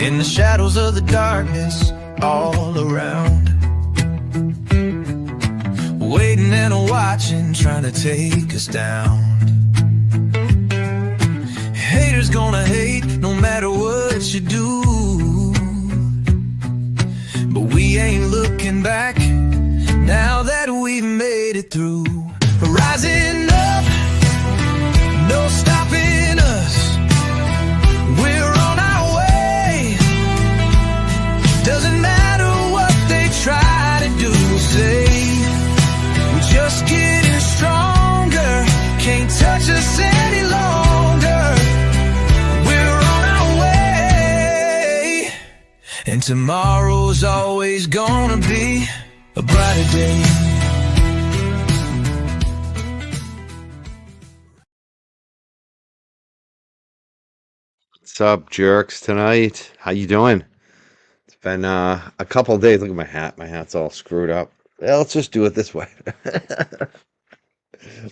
in the shadows of the darkness all around, waiting and watching, trying to take us down. Haters gonna hate no matter what you do, but we ain't looking back now that we've made it through. Rising up, no stopping us, we're on our way. Doesn't matter what they try to do or say, we're just getting stronger, can't touch us any longer. We're on our way, and tomorrow's always gonna be a brighter day. What's up, jerks, tonight? How you doing? It's been a couple of days. Look at my hat. My hat's all screwed up. Yeah, let's just do it this way.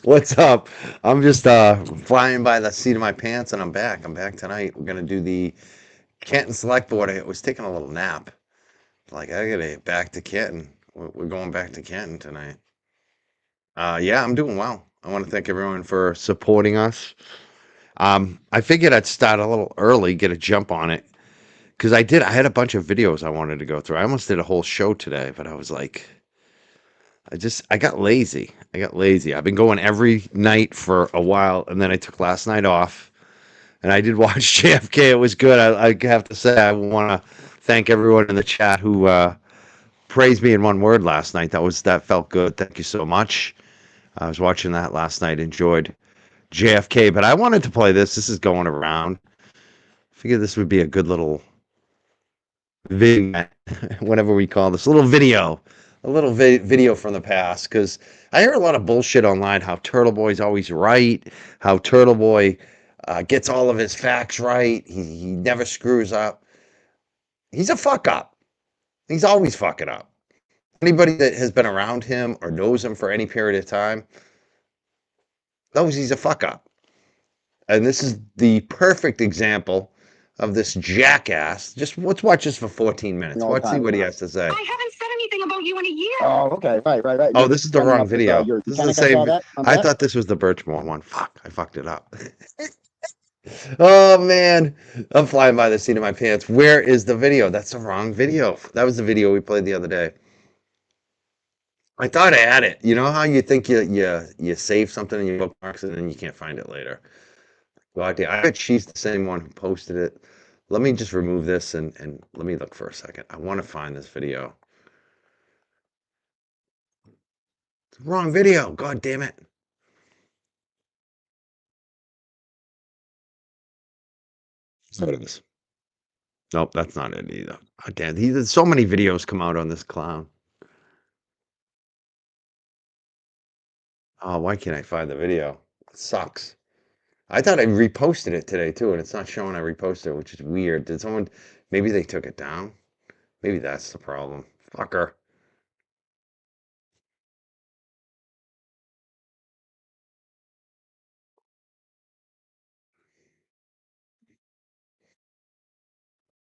What's up? I'm just flying by the seat of my pants, and I'm back. I'm back tonight. We're gonna do the Canton Select Board. I was taking a little nap. Like, I gotta get back to Canton. We're going back to Canton tonight. Yeah, I'm doing well. I want to thank everyone for supporting us. I figured I'd start a little early, get a jump on it, because I had a bunch of videos I wanted to go through. I almost did a whole show today, but I was like, I got lazy. I got lazy. I've been going every night for a while, and then I took last night off, and I did watch JFK. It was good. I have to say, I want to thank everyone in the chat who praised me in one word last night. That felt good. Thank you so much. I was watching that last night. Enjoyed JFK, but I wanted to play this. This is going around. Figured this would be a good little video, whatever we call this, little video, a little video from the past, because I hear a lot of bullshit online, how Turtle Boy's always right, how Turtle Boy gets all of his facts right, he never screws up. He's a fuck up. He's always fucking up. Anybody that has been around him or knows him for any period of time knows he's a fuck up. And this is the perfect example of this jackass. Just let's watch this for 14 minutes. Let's see what he has to say. I haven't said anything about you in a year. Oh, okay. Right. Oh, this is the wrong video. This is the same. I thought thought this was the Birchmore one. Fuck, I fucked it up. Oh, man. I'm flying by the seat of my pants. Where is the video? That's the wrong video. That was the video we played the other day. I thought I had it. You know how you think you save something in your bookmarks and then you can't find it later? God damn, I bet she's the same one who posted it. Let me just remove this and let me look for a second. I want to find this video. It's the wrong video. God damn it. What is this? Nope, that's not it either. God damn, there's so many videos come out on this clown. Oh, why can't I find the video? It sucks. I thought I reposted it today too, and it's not showing I reposted it, which is weird. Did someone, maybe they took it down? Maybe that's the problem. Fucker.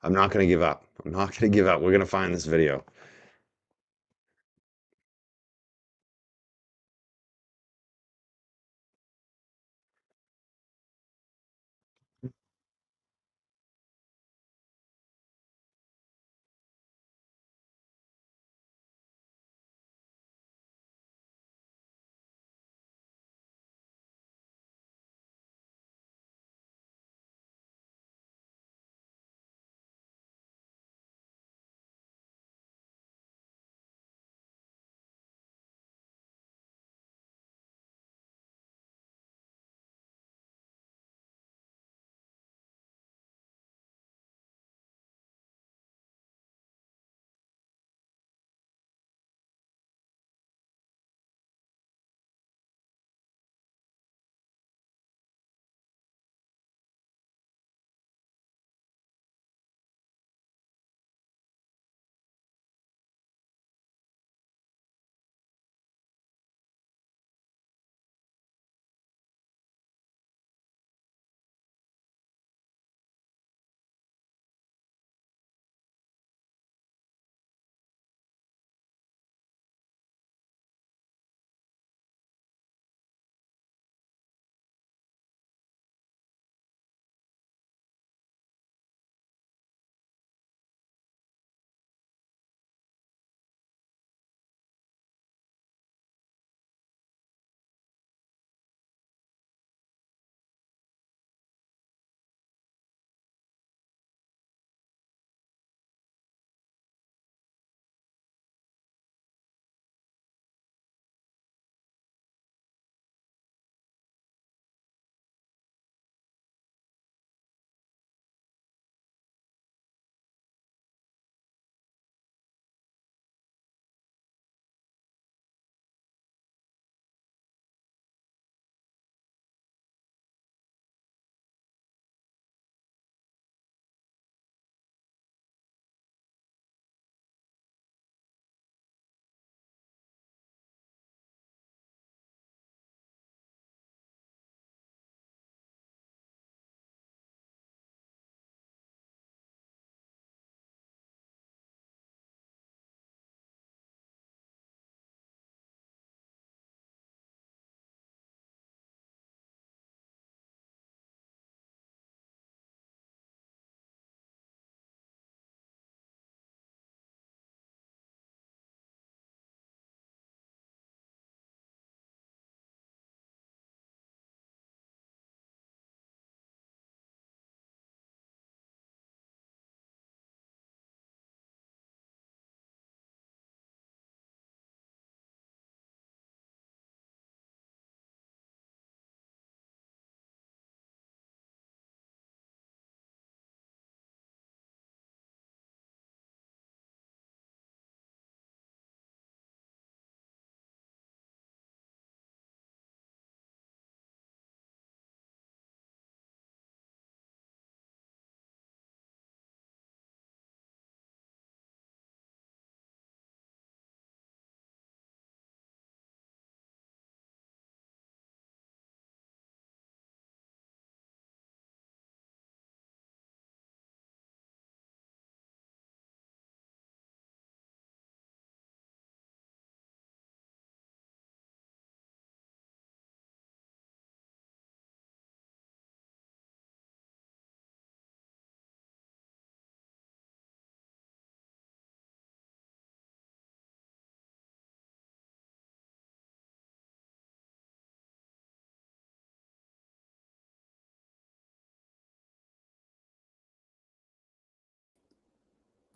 I'm not going to give up. I'm not going to give up. We're going to find this video.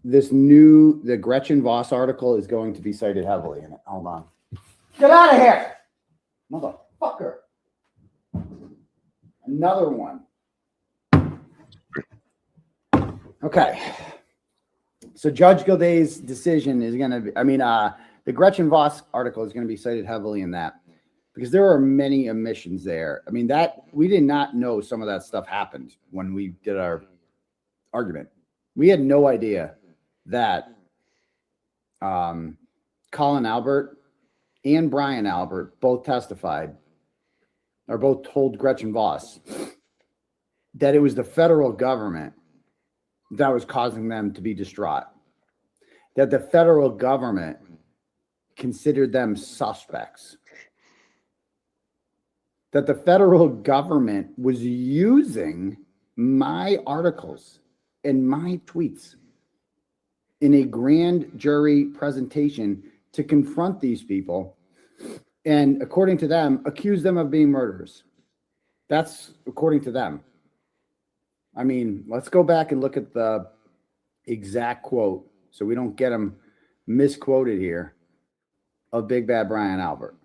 the Gretchen Voss article is going to be cited heavily in it. Hold on. Get out of here, motherfucker. Another one. Okay. So Judge Gilday's decision is going to be, the Gretchen Voss article is going to be cited heavily in that because there are many omissions there. I mean, that we did not know some of that stuff happened when we did our argument. We had no idea that Colin Albert and Brian Albert both testified or both told Gretchen Voss that it was the federal government that was causing them to be distraught, that the federal government considered them suspects, that the federal government was using my articles and my tweets in a grand jury presentation to confront these people and, according to them, accuse them of being murderers. That's according to them. I mean, let's go back and look at the exact quote so we don't get them misquoted here of Big Bad Brian Albert.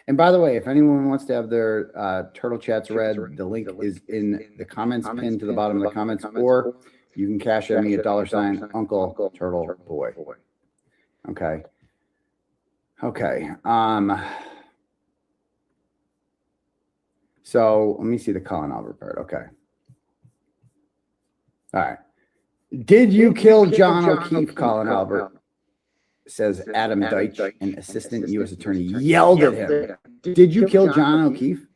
And by the way, if anyone wants to have their Turtle Chats read, the link is in the comments pinned to the bottom of the comments, or you can cash at me at $ Uncle Turtle Boy. Okay. Okay. So let me see the Colin Albert part. Okay. All right. Did you kill John O'Keefe, Colin Albert? Says Adam Deitch, an assistant U.S. attorney, yelled at him. Did you kill John O'Keefe?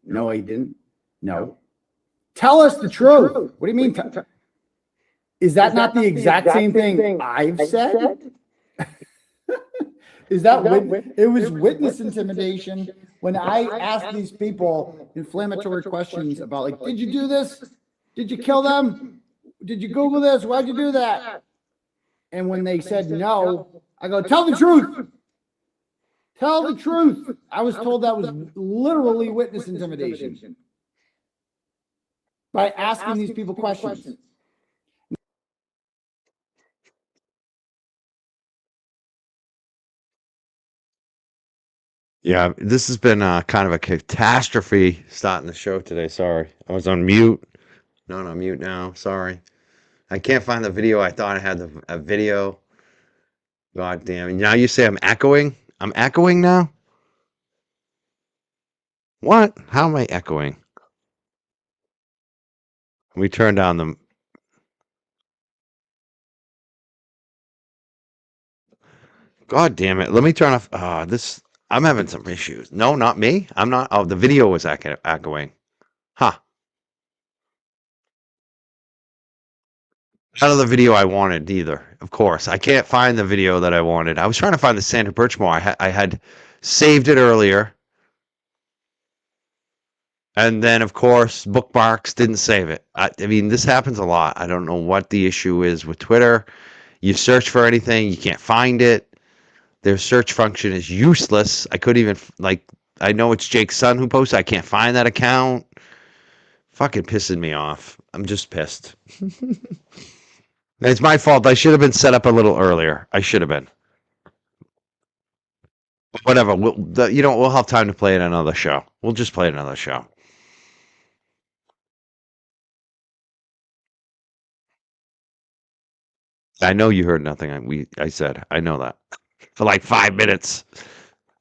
No, he didn't. No. Tell us the truth. What do you mean? Is that not the exact same thing I've said? Is that it was witness intimidation when I asked these people inflammatory questions about, like, did you do this? Did you kill them? Did you Google this? Why'd you do that? And when they said no, I go, tell the truth. Tell the truth. I was told that was literally witness intimidation by asking these people questions. Yeah, this has been kind of a catastrophe starting the show today. Sorry. I was on mute. Not on mute now. Sorry. I can't find the video. I thought I had a video. God damn it. Now you say I'm echoing? I'm echoing now? What? How am I echoing? We turn down the... God damn it. Let me turn off... this... I'm having some issues. No, not me. I'm not... Oh, the video was echoing. Huh. Not of the video I wanted either, of course. I can't find the video that I wanted. I was trying to find the Sandra Birchmore. I had saved it earlier. And then, of course, bookmarks, didn't save it. I mean, this happens a lot. I don't know what the issue is with Twitter. You search for anything, you can't find it. Their search function is useless. I couldn't even, like, I know it's Jake's son who posted. I can't find that account. Fucking pissing me off. I'm just pissed. It's my fault. I should have been set up a little earlier. I should have been. But whatever. We'll have time to play it another show. We'll just play it another show. I know you heard nothing I said. I know that. For like 5 minutes.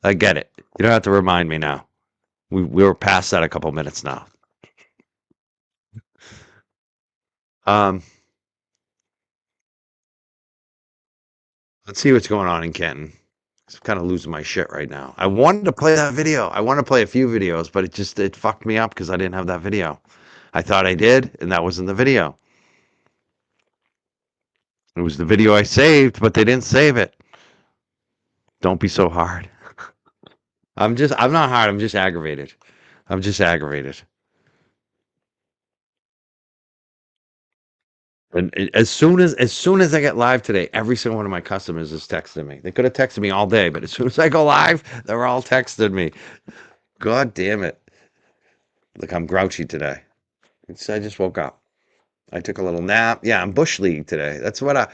I get it. You don't have to remind me now. We were past that a couple minutes now. Let's see what's going on in Canton. I'm kind of losing my shit right now. I wanted to play that video. I want to play a few videos, but it fucked me up because I didn't have that video. I thought I did, and that wasn't the video. It was the video I saved, but they didn't save it. Don't be so hard. I'm not hard. I'm just aggravated. I'm just aggravated. And as soon as I get live today, every single one of my customers is texting me. They could have texted me all day, but as soon as I go live, they're all texting me. God damn it. Look, I'm grouchy today. I just woke up. I took a little nap. Yeah, I'm bush league today. That's what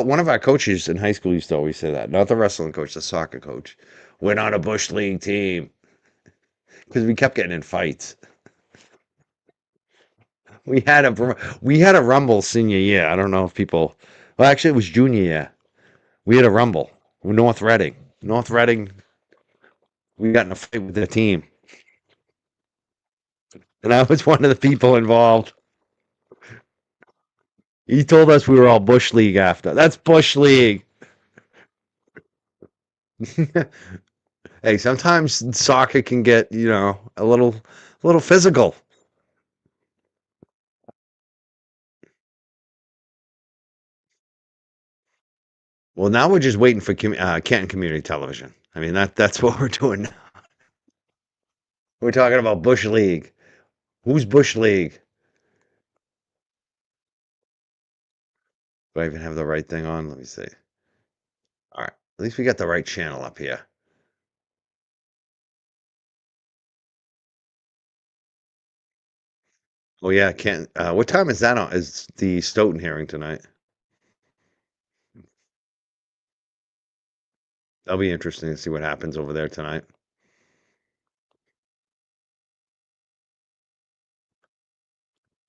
one of our coaches in high school used to always say that. Not the wrestling coach, the soccer coach. We're not a bush league team because we kept getting in fights. We had a rumble senior year. I don't know if people. Well, actually, it was junior year. We had a rumble. North Reading. North Reading. We got in a fight with their team, and I was one of the people involved. He told us we were all bush league after. That's bush league. Hey, sometimes soccer can get, a little physical. Well, now we're just waiting for Canton Community Television. I mean, that's what we're doing now. We're talking about Bush League. Who's Bush League? Do I even have the right thing on? Let me see. All right. At least we got the right channel up here. Oh yeah, Canton. What time is that on? Is the Stoughton hearing tonight? That'll be interesting to see what happens over there tonight.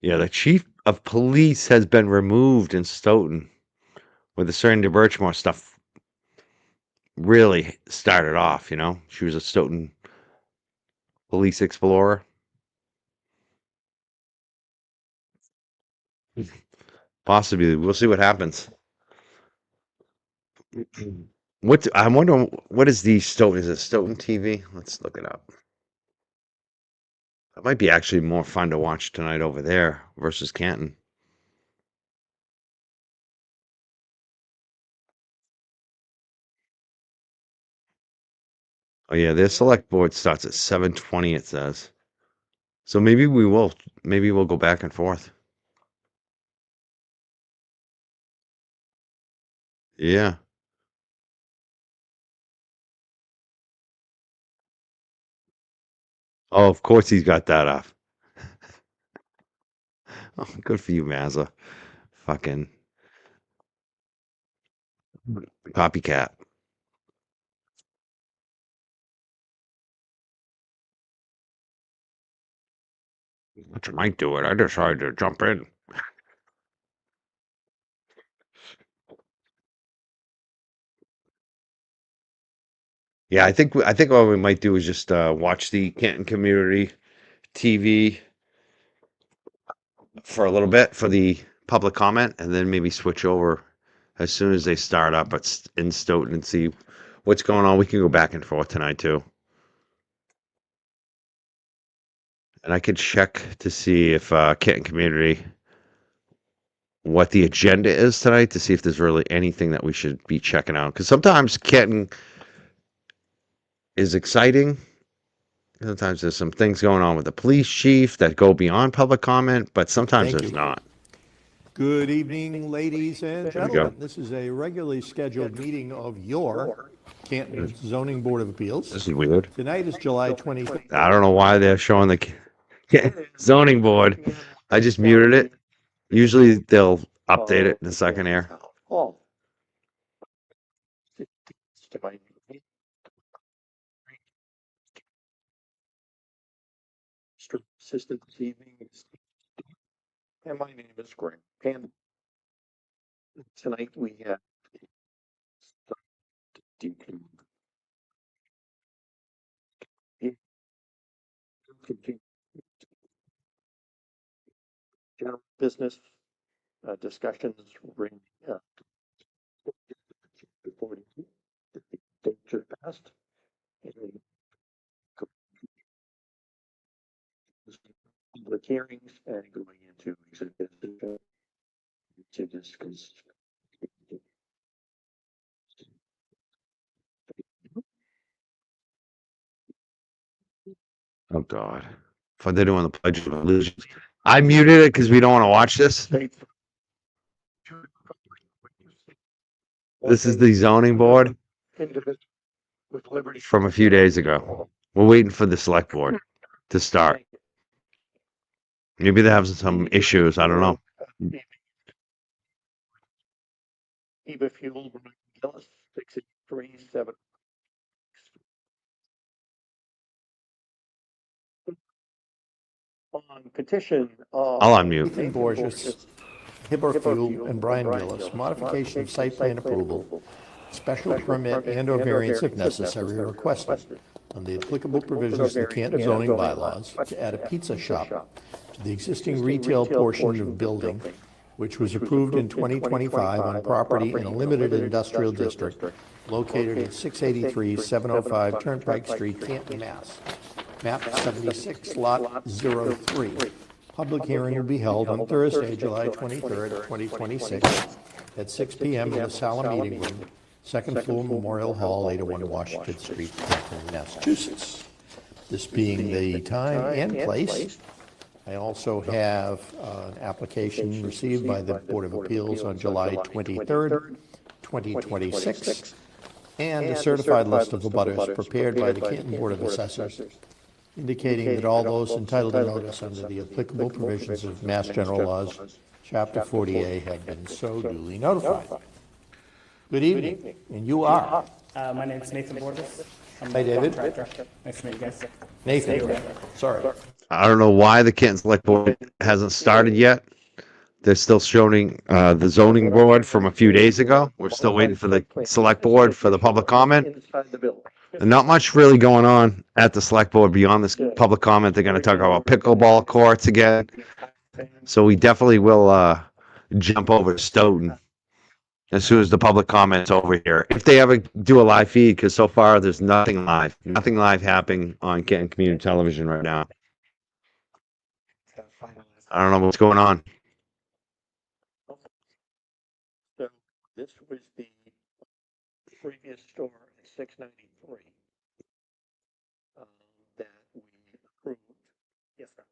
Yeah, the chief of police has been removed in Stoughton, where the Sergeant Birchmore stuff really started off. She was a Stoughton police explorer. Possibly, we'll see what happens. I'm wondering what is the Stoughton? Is it Stoughton TV? Let's look it up. That might be actually more fun to watch tonight over there versus Canton. Oh yeah, their select board starts at 7:20. It says. So maybe we will. Maybe we'll go back and forth. Yeah. Oh, of course he's got that up. Oh, good for you, Mazza. Fucking copycat. But you might do it. I decided to jump in. Yeah, I think what we might do is just watch the Canton Community TV for a little bit for the public comment, and then maybe switch over as soon as they start up in Stoughton and see what's going on. We can go back and forth tonight too, and I could check to see if Canton Community what the agenda is tonight to see if there's really anything that we should be checking out. Because sometimes Canton is exciting. Sometimes there's some things going on with the police chief that go beyond public comment, but sometimes Thank there's you. not. Good evening, ladies and we go. gentlemen. This is a regularly scheduled meeting of your Canton Zoning Board of Appeals. This is weird. Tonight is July 25th. I don't know why they're showing the zoning board. I just muted it. Usually they'll update it in a second here. Assistant this evening. And my name is Graham. And tonight we have general business discussions bring before the dates are passed. And public hearings and going into executive session to discuss. Oh God. If they're doing the Pledge of Allegiance. I muted it because we don't want to watch this. This is the zoning board With liberty from a few days ago. We're waiting for the select board to start. Maybe they're having some issues. I don't know. Eva Fuel, Gillis, 637. On petition of. I'll unmute. Nathan Borges, Hibbert Fuel, and Brian Gillis, modification of site plan approval, special permit and/or variance if necessary are requested on the applicable provisions of the Canton zoning bylaws to add a pizza shop to the existing retail portion of the building, which was approved in 2025 on property in a limited industrial district located at 683 705 Turnpike Street, Canton, Mass. Map 76, Lot 03. Public hearing will be held on Thursday, July 23rd, 2026, at 6 p.m. in the Sala Meeting Room, second floor Memorial Hall, 801 Washington Street, Canton, Massachusetts. This being the time and place, I also have an application received by the Board of Appeals on July 23rd, 2026, and a certified list of abutters prepared by the Canton Board of Assessors, indicating that all those entitled to notice under the applicable provisions of Mass General Laws, Chapter 40A, have been so duly notified. Good evening, and you are? My name's Nathan Borges. I'm Hi, the David. contractor. Nice to meet you guys. Nathan, sorry. I don't know why the Canton Select Board hasn't started yet. They're still showing the zoning board from a few days ago. We're still waiting for the select board for the public comment. Inside the building. And not much really going on at the select board beyond this public comment. They're going to talk about pickleball courts again. So we definitely will jump over to Stoughton as soon as the public comment's over here. If they ever do a live feed, because so far there's nothing live happening on Canton Community Television right now. I don't know what's going on. So this was the previous store at 693 that we approved. Yes, sir.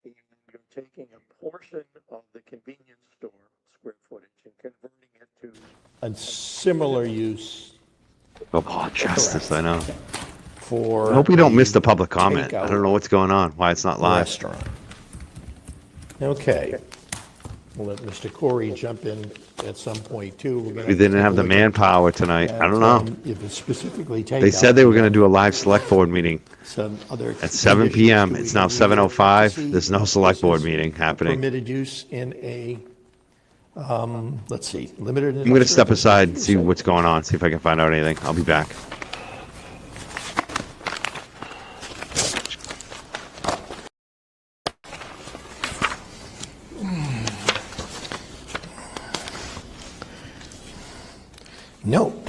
And you're taking a portion of the convenience store square footage and converting it to. A similar use Oh, justice, I know. for. I hope we don't a miss the public comment. takeout I don't know what's going on, why it's not live. Restaurant. Okay. We'll let Mr. Corey jump in at some point too. We're gonna We didn't have the take a look manpower tonight. at, I don't know. If it's specifically takeout. They said they were going to do a live select board meeting Some other. at 7 conditions PM. that It's we now can 7:05. see. There's no select This board is meeting happening. Permitted use in a, let's see, limited. I'm going to step aside and see what's going on, see if I can find out anything. I'll be back. No.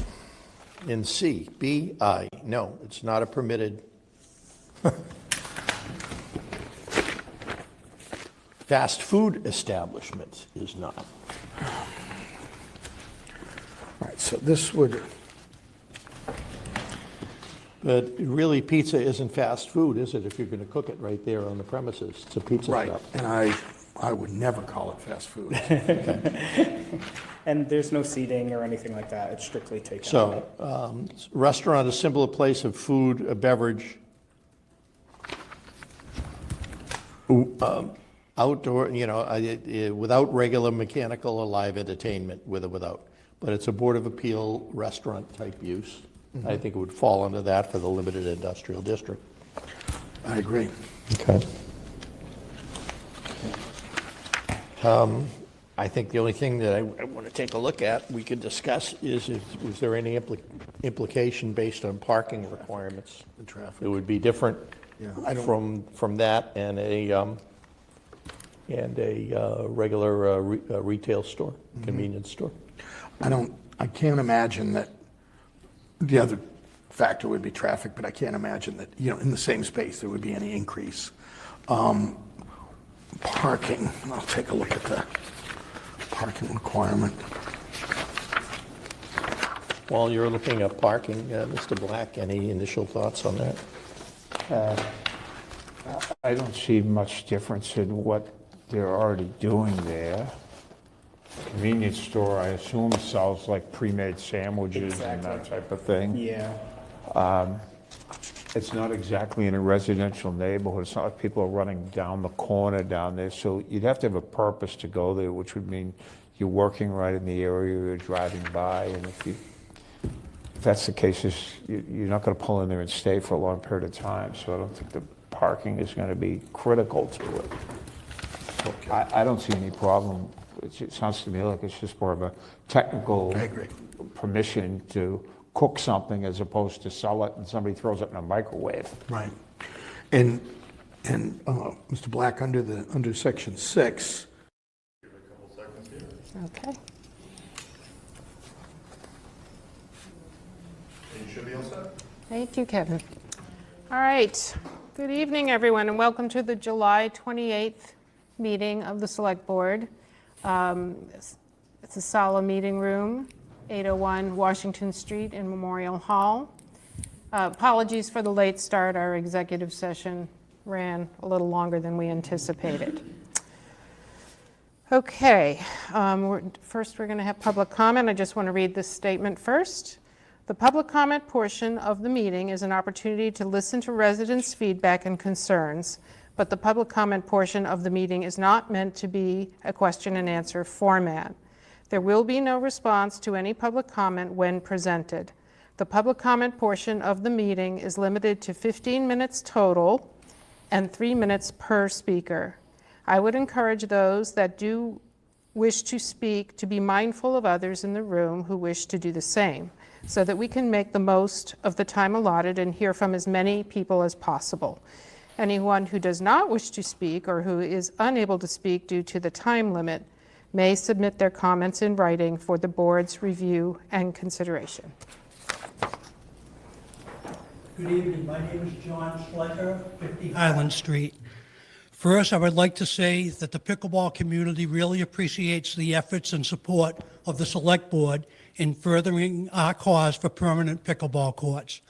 In C, B, I, no, it's not a permitted. Fast food establishment is not. All right, so this would, But really, pizza isn't fast food, is it, if you're going to cook it right there on the premises? It's a pizza right, shop. and I would never call it fast food. And there's no seating or anything like that. It's strictly takeout. So, restaurant, a simple place of food, a beverage. Outdoor, without regular mechanical or live entertainment, with or without. But it's a Board of Appeal restaurant type use. I think it would fall under that for the limited industrial district. I agree. Okay. I think the only thing that I want to take a look at, we could discuss, is was there any implication based on parking requirements? And traffic. It would be different Yeah, I don't- from that and a regular retail store, convenience store. I can't imagine that, the other factor would be traffic, but I can't imagine that, in the same space, there would be any increase. Parking, I'll take a look at the parking requirement. While you're looking at parking, Mr. Black, any initial thoughts on that? I don't see much difference in what they're already doing there. Convenience store, I assume, sells like pre-made sandwiches and that Exactly. type of thing. Yeah. It's not exactly in a residential neighborhood. It's not like people are running down the corner down there. So you'd have to have a purpose to go there, which would mean you're working right in the area, you're driving by, and if that's the case, you're not going to pull in there and stay for a long period of time. So I don't think the parking is going to be critical to it. So I don't see any problem. It sounds to me like it's just more of a technical permission to cook something as opposed to sell it and somebody throws it in a microwave. Right. And Mr. Black, under section 6. Okay. You should be all set. Thank you, Kevin. All right. Good evening, everyone, and welcome to the July 28th meeting of the Select Board. It's a Sala Meeting Room, 801 Washington Street in Memorial Hall. Apologies for the late start. Our executive session ran a little longer than we anticipated. Okay, first we're going to have public comment. I just want to read this statement first. The public comment portion of the meeting is an opportunity to listen to residents' feedback and concerns, but the public comment portion of the meeting is not meant to be a question and answer format. There will be no response to any public comment when presented. The public comment portion of the meeting is limited to 15 minutes total and 3 minutes per speaker. I would encourage those that do wish to speak to be mindful of others in the room who wish to do the same, so that we can make the most of the time allotted and hear from as many people as possible. Anyone who does not wish to speak or who is unable to speak due to the time limit may submit their comments in writing for the board's review and consideration. Good evening. My name is John Schleicher, 50 Highland Street. First, I would like to say that the pickleball community really appreciates the efforts and support of the Select Board in furthering our cause for permanent pickleball courts.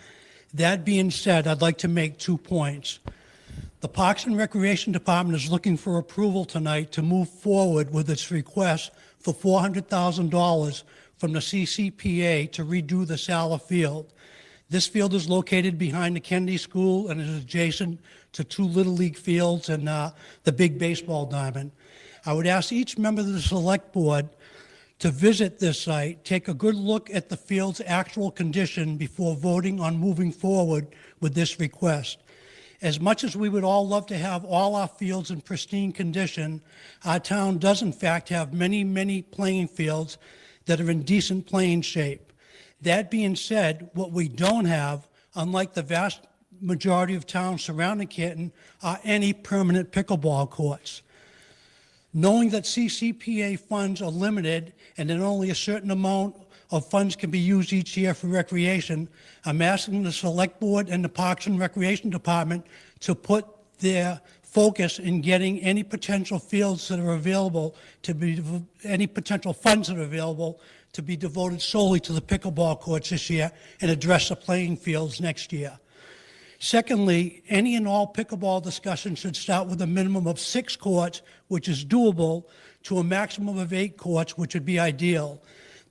That being said, I'd like to make 2 points. The Parks and Recreation Department is looking for approval tonight to move forward with its request for $400,000 from the CCPA to redo the Sala Field. This field is located behind the Kennedy School and is adjacent to 2 Little League fields and the big baseball diamond. I would ask each member of the Select Board to visit this site, take a good look at the field's actual condition before voting on moving forward with this request. As much as we would all love to have all our fields in pristine condition, our town does in fact have many, many playing fields that are in decent playing shape. That being said, what we don't have, unlike the vast majority of towns surrounding Canton, are any permanent pickleball courts. Knowing that CCPA funds are limited and that only a certain amount of funds can be used each year for recreation, I'm asking the Select Board and the Parks and Recreation Department to put their focus in getting any potential fields that are available to be, any potential funds that are available to be devoted solely to the pickleball courts this year and address the playing fields next year. Secondly, any and all pickleball discussion should start with a minimum of 6 courts, which is doable, to a maximum of 8 courts, which would be ideal.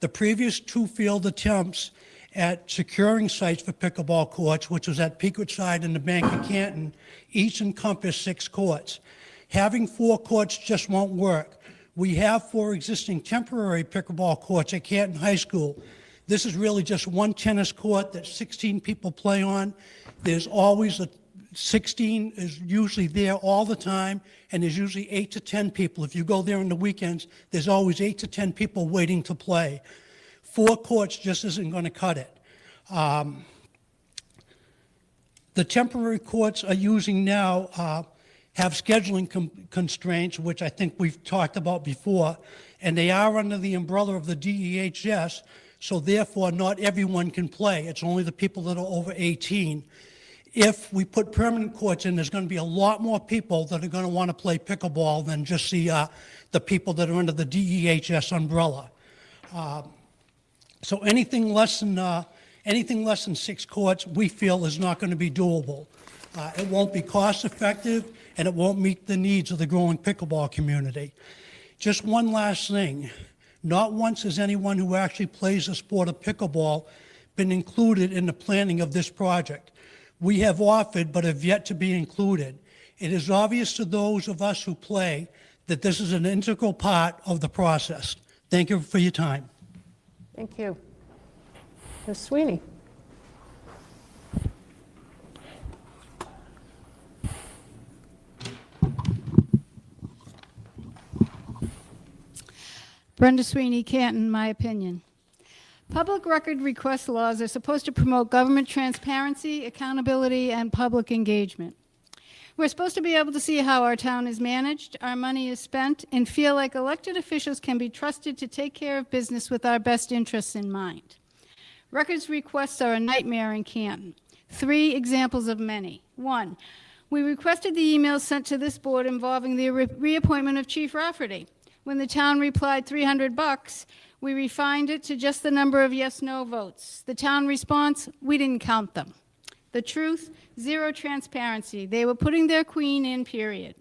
The previous 2 failed attempts at securing sites for pickleball courts, which was at Pequot and the Bank of Canton, each encompassed 6 courts. Having 4 courts just won't work. We have 4 existing temporary pickleball courts at Canton High School. This is really just one tennis court that 16 people play on. There's always 16 is usually there all the time, and there's usually 8 to 10 people. If you go there on the weekends, there's always 8 to 10 people waiting to play. 4 courts just isn't going to cut it. The temporary courts are using now have scheduling constraints, which I think we've talked about before, and they are under the umbrella of the DEHS, so therefore not everyone can play. It's only the people that are over 18. If we put permanent courts in, there's going to be a lot more people that are going to want to play pickleball than just the people that are under the DEHS umbrella. So anything less than 6 courts, we feel is not going to be doable. It won't be cost effective, and it won't meet the needs of the growing pickleball community. Just one last thing. Not once has anyone who actually plays the sport of pickleball been included in the planning of this project. we have offered but have yet to be included. It is obvious to those of us who play that this is an integral part of the process. Thank you for your time. Thank you. Ms. Sweeney. Brenda Sweeney, Canton, my opinion. Public record request laws are supposed to promote government transparency, accountability, and public engagement. We're supposed to be able to see how our town is managed, our money is spent, and feel like elected officials can be trusted to take care of business with our best interests in mind. Records requests are a nightmare in Canton. 3 examples of many. 1, we requested the emails sent to this board involving the reappointment of Chief Rafferty. When the town replied $300, we refined it to just the number of yes/no votes. The town response, we didn't count them. The truth, 0 transparency. They were putting their queen in, period.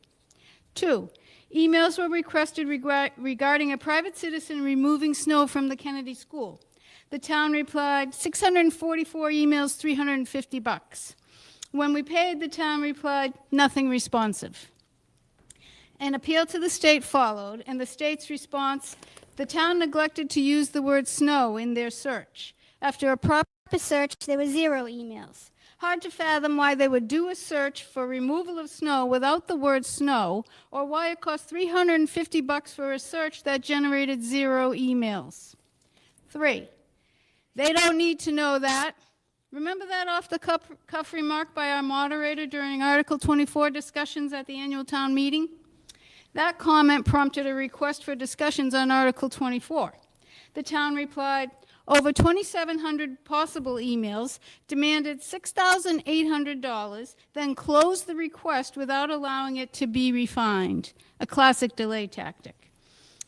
2, emails were requested regarding a private citizen removing snow from the Kennedy School. The town replied, 644 emails, $350. When we paid, the town replied, nothing responsive. An appeal to the state followed, and the state's response, the town neglected to use the word snow in their search. After a proper search, there were 0 emails. Hard to fathom why they would do a search for removal of snow without the word snow, or why it cost $350 for a search that generated 0 emails. 3, they don't need to know that. Remember that off-the-cuff remark by our moderator during Article 24 discussions at the annual town meeting? That comment prompted a request for discussions on Article 24. The town replied, over 2,700 possible emails, demanded $6,800, then closed the request without allowing it to be refined, a classic delay tactic.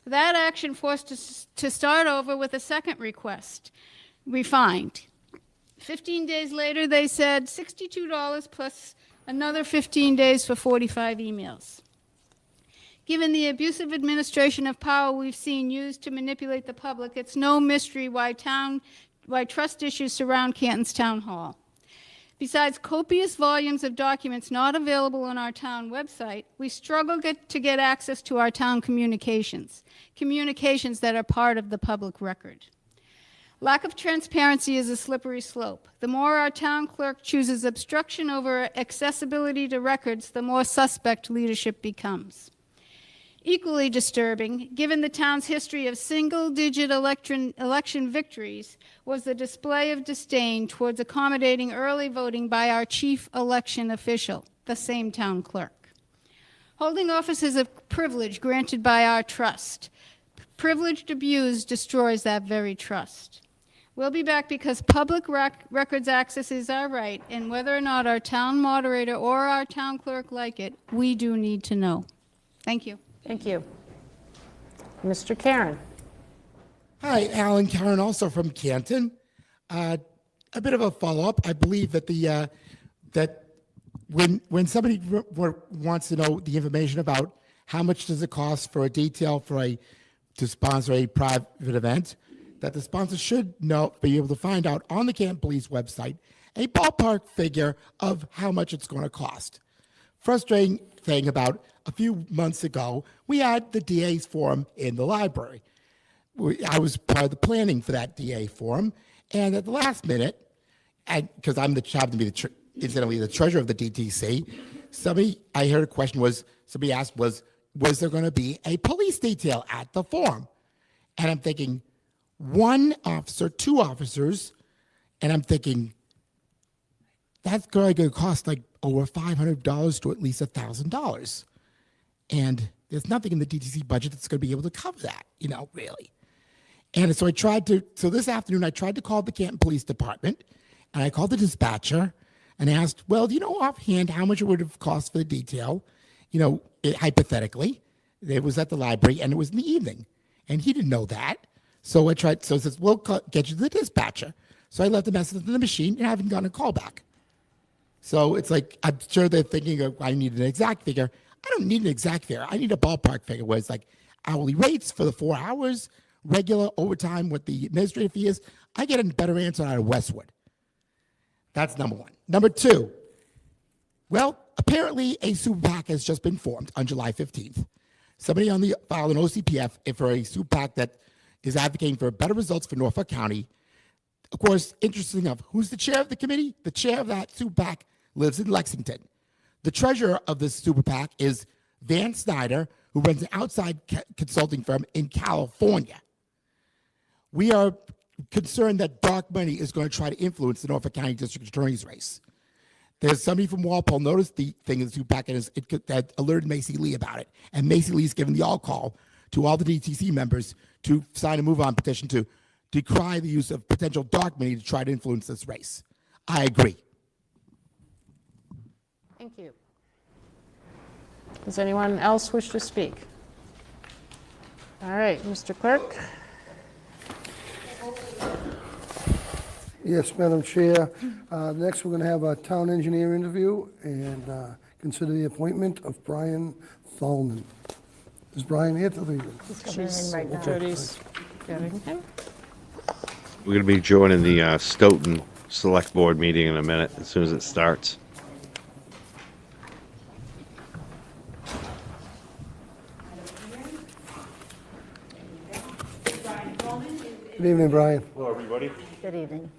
That action forced us to start over with a second request, refined. 15 days later, they said $62 plus another 15 days for 45 emails. Given the abusive administration of power we've seen used to manipulate the public, it's no mystery why trust issues surround Canton's town hall. Besides copious volumes of documents not available on our town website, we struggle to get access to our town communications that are part of the public record. Lack of transparency is a slippery slope. The more our town clerk chooses obstruction over accessibility to records, the more suspect leadership becomes. Equally disturbing, given the town's history of single-digit election victories, was the display of disdain towards accommodating early voting by our chief election official, the same town clerk. Holding office is a privilege granted by our trust. Privilege abused destroys that very trust. We'll be back because public records access is our right, and whether or not our town moderator or our town clerk like it, we do need to know. Thank you. Thank you. Mr. Karen. Hi, Alan Karen, also from Canton. A bit of a follow-up. I believe that that when somebody wants to know the information about how much does it cost for a detail to sponsor a private event, that the sponsor should be able to find out on the Canton Police website a ballpark figure of how much it's going to cost. Frustrating thing about a few months ago, we had the DA's forum in the library. I was part of the planning for that DA forum, and at the last minute, because I'm happen to be incidentally the treasurer of the DTC, I heard a question somebody asked was there going to be a police detail at the forum? And I'm thinking, 1 officer, 2 officers, and I'm thinking, that's going to cost like over $500 to at least $1,000. And there's nothing in the DTC budget that's going to be able to cover that, really. And so this afternoon, I tried to call the Canton Police Department, and I called the dispatcher and asked, well, do you know offhand how much it would have cost for the detail? Hypothetically, it was at the library and it was in the evening. And he didn't know that. So it says, we'll get you to the dispatcher. So I left a message in the machine and I haven't gotten a call back. So it's like, I'm sure they're thinking I need an exact figure. I don't need an exact figure. I need a ballpark figure where it's like hourly rates for the 4 hours, regular overtime, what the administrative fee is. I get a better answer out of Westwood. That's number one. Number two, Well, apparently a super PAC has just been formed on July 15th. Somebody filed an OCPF for a super PAC that is advocating for better results for Norfolk County. Of course, interesting enough, who's the chair of the committee? The chair of that super PAC lives in Lexington. The treasurer of this super PAC is Van Snyder, who runs an outside consulting firm in California. We are concerned that dark money is going to try to influence the Norfolk County District Attorney's race. There's somebody from Walpole noticed the thing in the super PAC and that alerted Macy Lee about it. And Macy Lee's given the all call to all the DTC members to sign a move-on petition to decry the use of potential dark money to try to influence this race. I agree. Thank you. Does anyone else wish to speak? All right, Mr. Clerk. Yes, Madam Chair. Next, we're going to have a town engineer interview and consider the appointment of Brian Thalman. Is Brian here to lead it? Jody's getting him. We're going to be joining the Stoughton Select Board meeting in a minute as soon as it starts. Good evening, Brian. Hello, everybody. Good evening.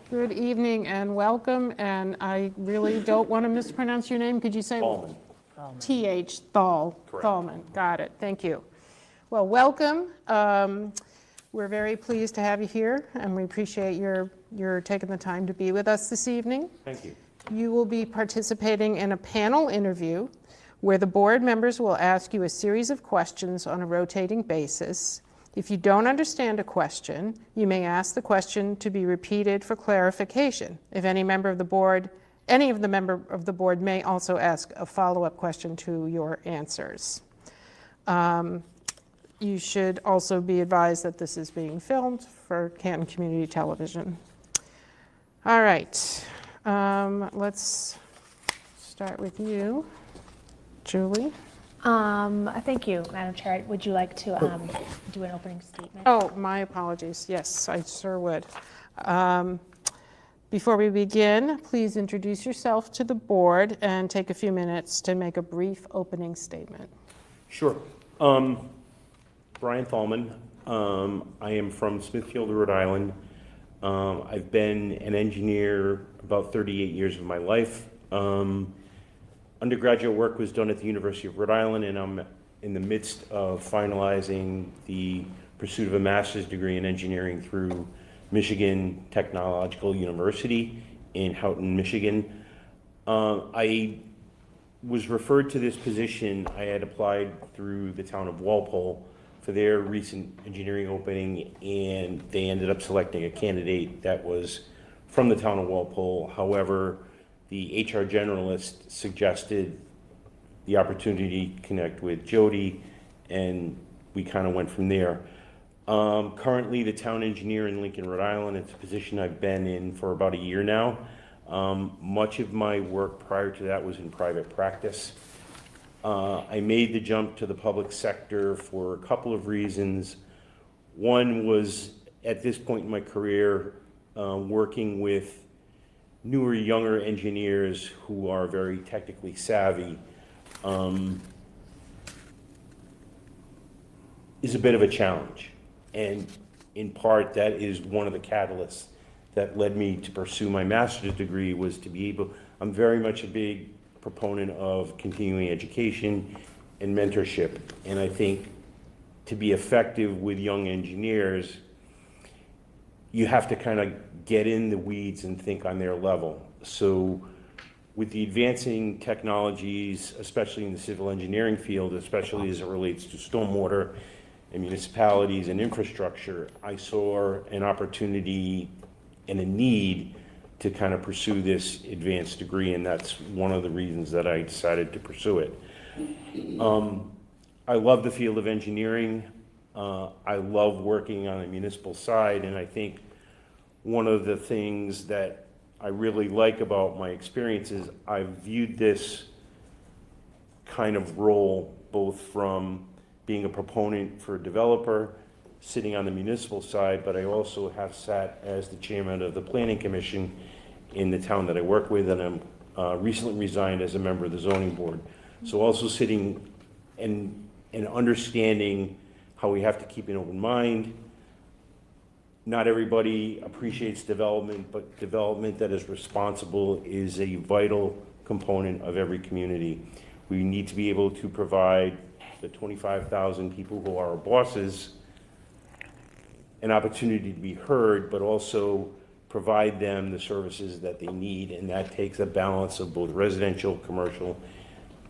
Good evening and welcome, and I really don't want to mispronounce your name. Could you say? Thalman. T.H. Thalman. Got it. Thank you. Well, welcome. We're very pleased to have you here, and we appreciate your taking the time to be with us this evening. Thank you. You will be participating in a panel interview where the board members will ask you a series of questions on a rotating basis. If you don't understand a question, you may ask the question to be repeated for clarification. If any member of the board, any of the member of the board may also ask a follow-up question to your answers. You should also be advised that this is being filmed for Canton Community Television. All right, let's start with you, Julie. Thank you, Madam Chair. Would you like to do an opening statement? Oh, my apologies. Yes, I sure would. Before we begin, please introduce yourself to the board and take a few minutes to make a brief opening statement. Sure. Brian Thalman. I am from Smithfield, Rhode Island. I've been an engineer about 38 years of my life. Undergraduate work was done at the University of Rhode Island, and I'm in the midst of finalizing the pursuit of a master's degree in engineering through Michigan Technological University in Houghton, Michigan. I was referred to this position. I had applied through the town of Walpole for their recent engineering opening, and they ended up selecting a candidate that was from the town of Walpole. However, the HR generalist suggested the opportunity to connect with Jody, and we kind of went from there. Currently the town engineer in Lincoln, Rhode Island. It's a position I've been in for about a year now. Much of my work prior to that was in private practice. I made the jump to the public sector for a couple of reasons. One was, at this point in my career, working with newer, younger engineers who are very technically savvy is a bit of a challenge. And in part, that is one of the catalysts that led me to pursue my master's degree, was to be able, I'm very much a big proponent of continuing education and mentorship. And I think to be effective with young engineers, you have to kind of get in the weeds and think on their level. So with the advancing technologies, especially in the civil engineering field, especially as it relates to stormwater and municipalities and infrastructure, I saw an opportunity and a need to kind of pursue this advanced degree, and that's one of the reasons that I decided to pursue it. I love the field of engineering. I love working on the municipal side, and I think one of the things that I really like about my experience is I've viewed this kind of role both from being a proponent for a developer, sitting on the municipal side, but I also have sat as the chairman of the Planning Commission in the town that I work with, and I'm recently resigned as a member of the zoning board. So also sitting and understanding how we have to keep an open mind. Not everybody appreciates development, but development that is responsible is a vital component of every community. We need to be able to provide the 25,000 people who are our bosses an opportunity to be heard, but also provide them the services that they need, and that takes a balance of both residential, commercial,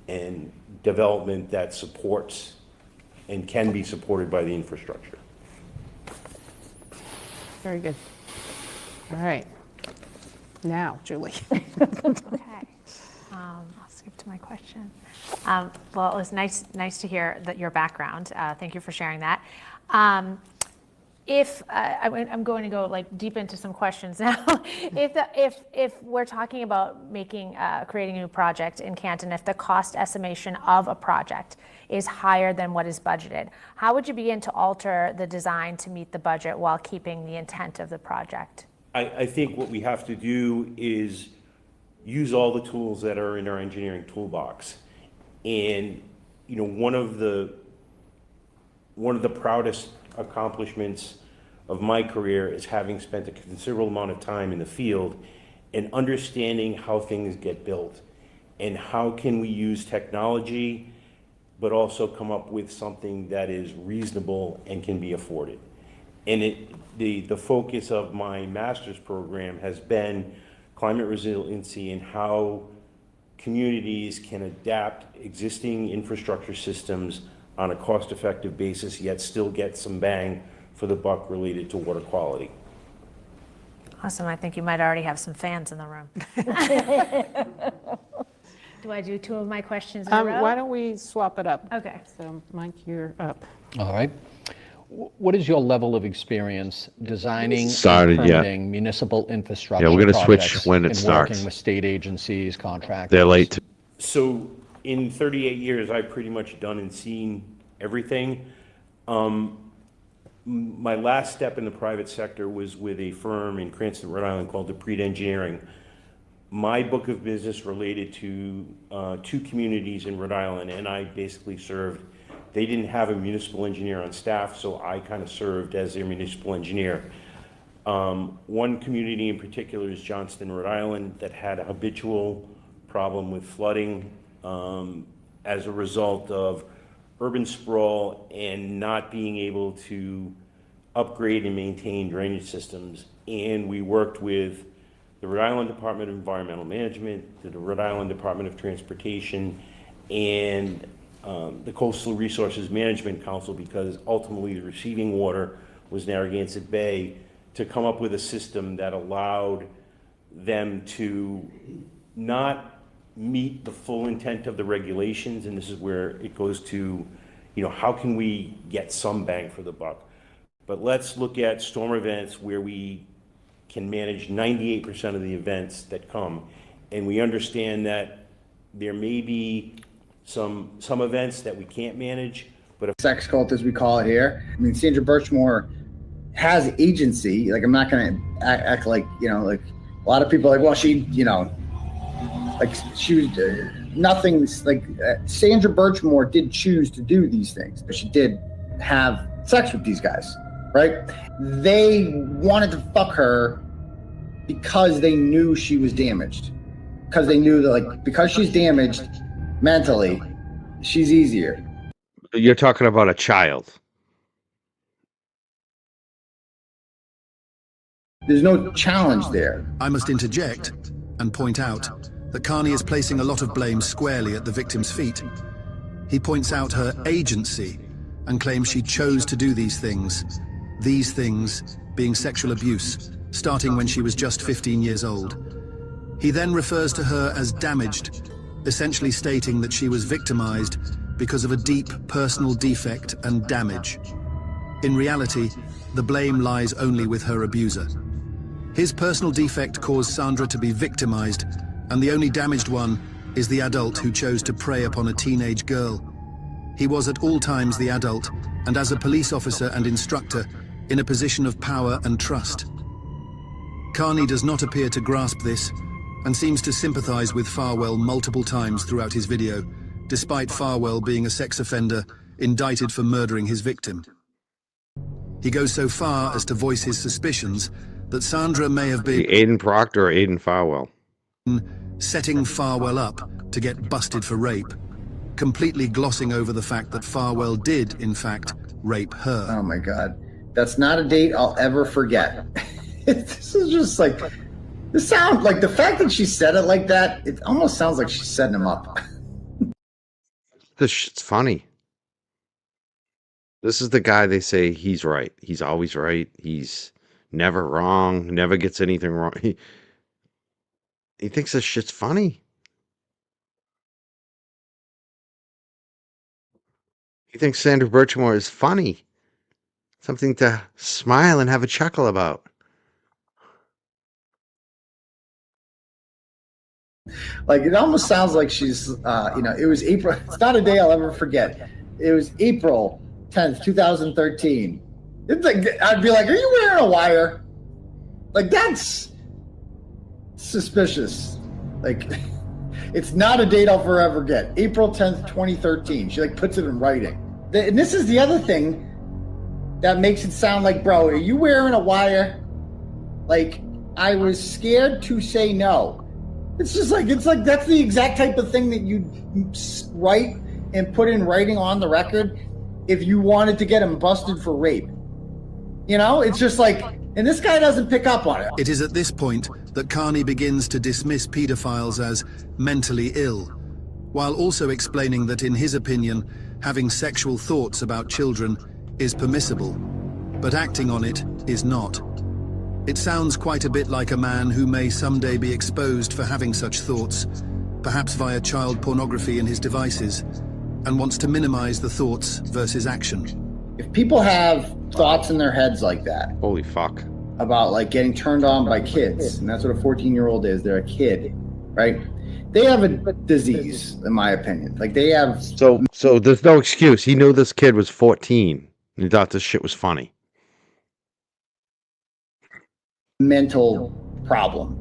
and development that supports and can be supported by the infrastructure. Very good. All right. Now, Julie. Okay. I'll skip to my question. Well, it was nice to hear that your background. Thank you for sharing that. I'm going to go like deep into some questions now. If we're talking about creating a new project in Canton, if the cost estimation of a project is higher than what is budgeted, how would you begin to alter the design to meet the budget while keeping the intent of the project? I think what we have to do is use all the tools that are in our engineering toolbox. And one of the proudest accomplishments of my career is having spent a considerable amount of time in the field and understanding how things get built and how can we use technology but also come up with something that is reasonable and can be afforded. And the focus of my master's program has been climate resiliency and how communities can adapt existing infrastructure systems on a cost-effective basis, yet still get some bang for the buck related to water quality. Awesome. I think you might already have some fans in the room. Do I do two of my questions in a row? Why don't we swap it up? Okay. So, Mike, you're up. All right. What is your level of experience designing and Started, permitting municipal infrastructure Yeah, we're gonna switch projects when it and starts. working with state agencies, contractors? They're late. So in 38 years, I've pretty much done and seen everything. My last step in the private sector was with a firm in Canton, Rhode Island called Dupree Engineering. My book of business related to two communities in Rhode Island, and I basically served. They didn't have a municipal engineer on staff, so I kind of served as their municipal engineer. One community in particular is Johnston, Rhode Island, that had a habitual problem with flooding as a result of urban sprawl and not being able to upgrade and maintain drainage systems. And we worked with the Rhode Island Department of Environmental Management, the Rhode Island Department of Transportation, and the Coastal Resources Management Council, because ultimately the receiving water was Narragansett Bay, to come up with a system that allowed them to not meet the full intent of the regulations. And this is where it goes to, how can we get some bang for the buck? But let's look at storm events where we can manage 98% of the events that come. And we understand that there may be some events that we can't manage, but if Sex cult, as we call it here. I mean, Sandra Birchmore has agency. Like, I'm not going to act like, like a lot of people are like, well, she, like she was nothing's like Sandra Birchmore did choose to do these things, but she did have sex with these guys, right? They wanted to fuck her because they knew she was damaged, because they knew that, like, because she's damaged mentally, she's easier. You're talking about a child. There's no challenge there. I must interject and point out that Carney is placing a lot of blame squarely at the victim's feet. He points out her agency and claims she chose to do these things being sexual abuse, starting when she was just 15 years old. He then refers to her as damaged, essentially stating that she was victimized because of a deep personal defect and damage. In reality, the blame lies only with her abuser. His personal defect caused Sandra to be victimized, and the only damaged one is the adult who chose to prey upon a teenage girl. He was at all times the adult, and as a police officer and instructor, in a position of power and trust. Carney does not appear to grasp this and seems to sympathize with Farwell multiple times throughout his video, despite Farwell being a sex offender indicted for murdering his victim. He goes so far as to voice his suspicions that Sandra may have been Aiden Proctor or Aiden Farwell. setting Farwell up to get busted for rape, completely glossing over the fact that Farwell did, in fact, rape her. Oh my God. That's not a date I'll ever forget. This is just like, this sound like the fact that she said it like that, it almost sounds like she's setting him up. This shit's funny. This is the guy they say he's right. He's always right. He's never wrong. Never gets anything wrong. He thinks this shit's funny. He thinks Sandra Birchmore is funny. Something to smile and have a chuckle about. Like, it almost sounds like she's, it was April. It's not a day I'll ever forget. It was April 10th, 2013. It's like, I'd be like, are you wearing a wire? Like, that's suspicious. Like, it's not a date I'll forever get. April 10th, 2013. She like puts it in writing. And this is the other thing that makes it sound like, bro, are you wearing a wire? Like, I was scared to say no. It's just like, that's the exact type of thing that you write and put in writing on the record if you wanted to get him busted for rape. You know, it's just like, and this guy doesn't pick up on it. It is at this point that Carney begins to dismiss pedophiles as mentally ill, while also explaining that in his opinion, having sexual thoughts about children is permissible, but acting on it is not. It sounds quite a bit like a man who may someday be exposed for having such thoughts, perhaps via child pornography in his devices, and wants to minimize the thoughts versus action. If people have thoughts in their heads like that, holy fuck, about like getting turned on by kids, and that's what a 14-year-old is, they're a kid, right? They have a disease, in my opinion. Like, they have... So there's no excuse. He knew this kid was 14, and he thought this shit was funny. Mental problem.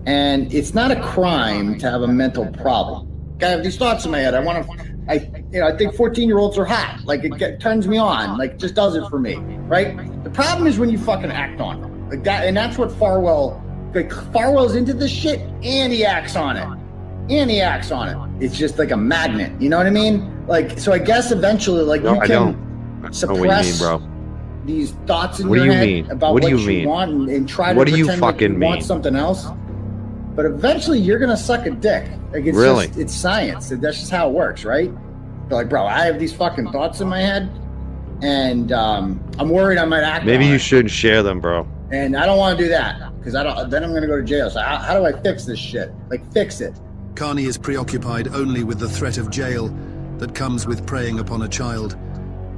And it's not a crime to have a mental problem. I have these thoughts in my head. I think 14-year-olds are hot. Like, it turns me on. Like, just does it for me, right? The problem is when you fucking act on it. Like that, and that's what Farwell's into this shit, and he acts on it. It's just like a magnet. You know what I mean? Like, so I guess eventually, like, you can suppress what you mean, bro. These thoughts in your head about what you want and try to pretend like you want something else. But eventually you're going to suck a dick. Like, it's really? It's science. That's just how it works, right? You're like, bro, I have these fucking thoughts in my head, and I'm worried I might act Maybe on you it. shouldn't share them, bro. And I don't want to do that, because then I'm going to go to jail. So how do I fix this shit? Like, fix it. Carney is preoccupied only with the threat of jail that comes with preying upon a child,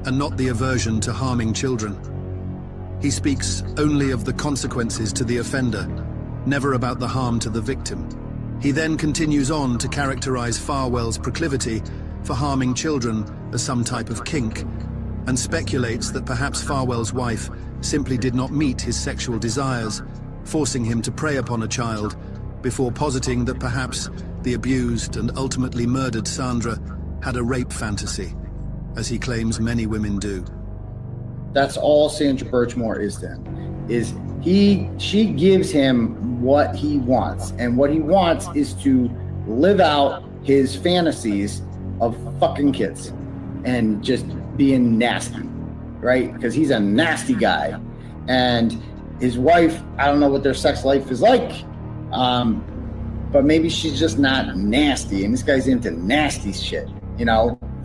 and not the aversion to harming children. He speaks only of the consequences to the offender, never about the harm to the victim. He then continues on to characterize Farwell's proclivity for harming children as some type of kink, and speculates that perhaps Farwell's wife simply did not meet his sexual desires, forcing him to prey upon a child, before positing that perhaps the abused and ultimately murdered Sandra had a rape fantasy, as he claims many women do. That's all Sandra Birchmore is then. She gives him what he wants, and what he wants is to live out his fantasies of fucking kids and just being nasty, right? Because he's a nasty guy, and his wife, I don't know what their sex life is like, but maybe she's just not nasty, and this guy's into nasty shit,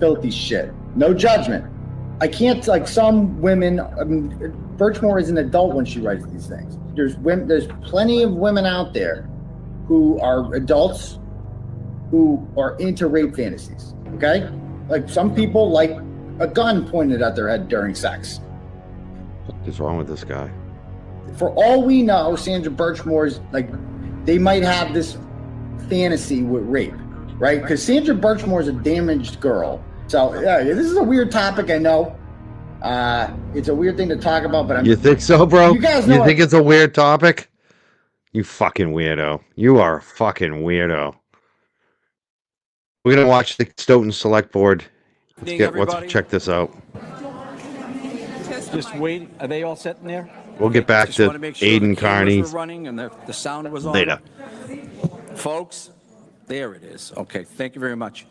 filthy shit. No judgment. I can't, like, some women, I mean, Birchmore is an adult when she writes these things. There's plenty of women out there who are adults who are into rape fantasies, okay? Like, some people like a gun pointed at their head during sex. What is wrong with this guy? For all we know, Sandra Birchmore's, like, they might have this fantasy with rape, right? Because Sandra Birchmore's a damaged girl. So, yeah, this is a weird topic, I know. It's a weird thing to talk about, but You think so, bro? You guys know think it's a weird topic? You fucking weirdo. You are a fucking weirdo. We're gonna watch the Stoughton Select Board. Let's check this out. Just wait. Are they all sitting there? We'll get back Just to want to make sure the Aiden cameras Carney were running and the sound was on. later. Folks, there it is. Okay, thank you very much.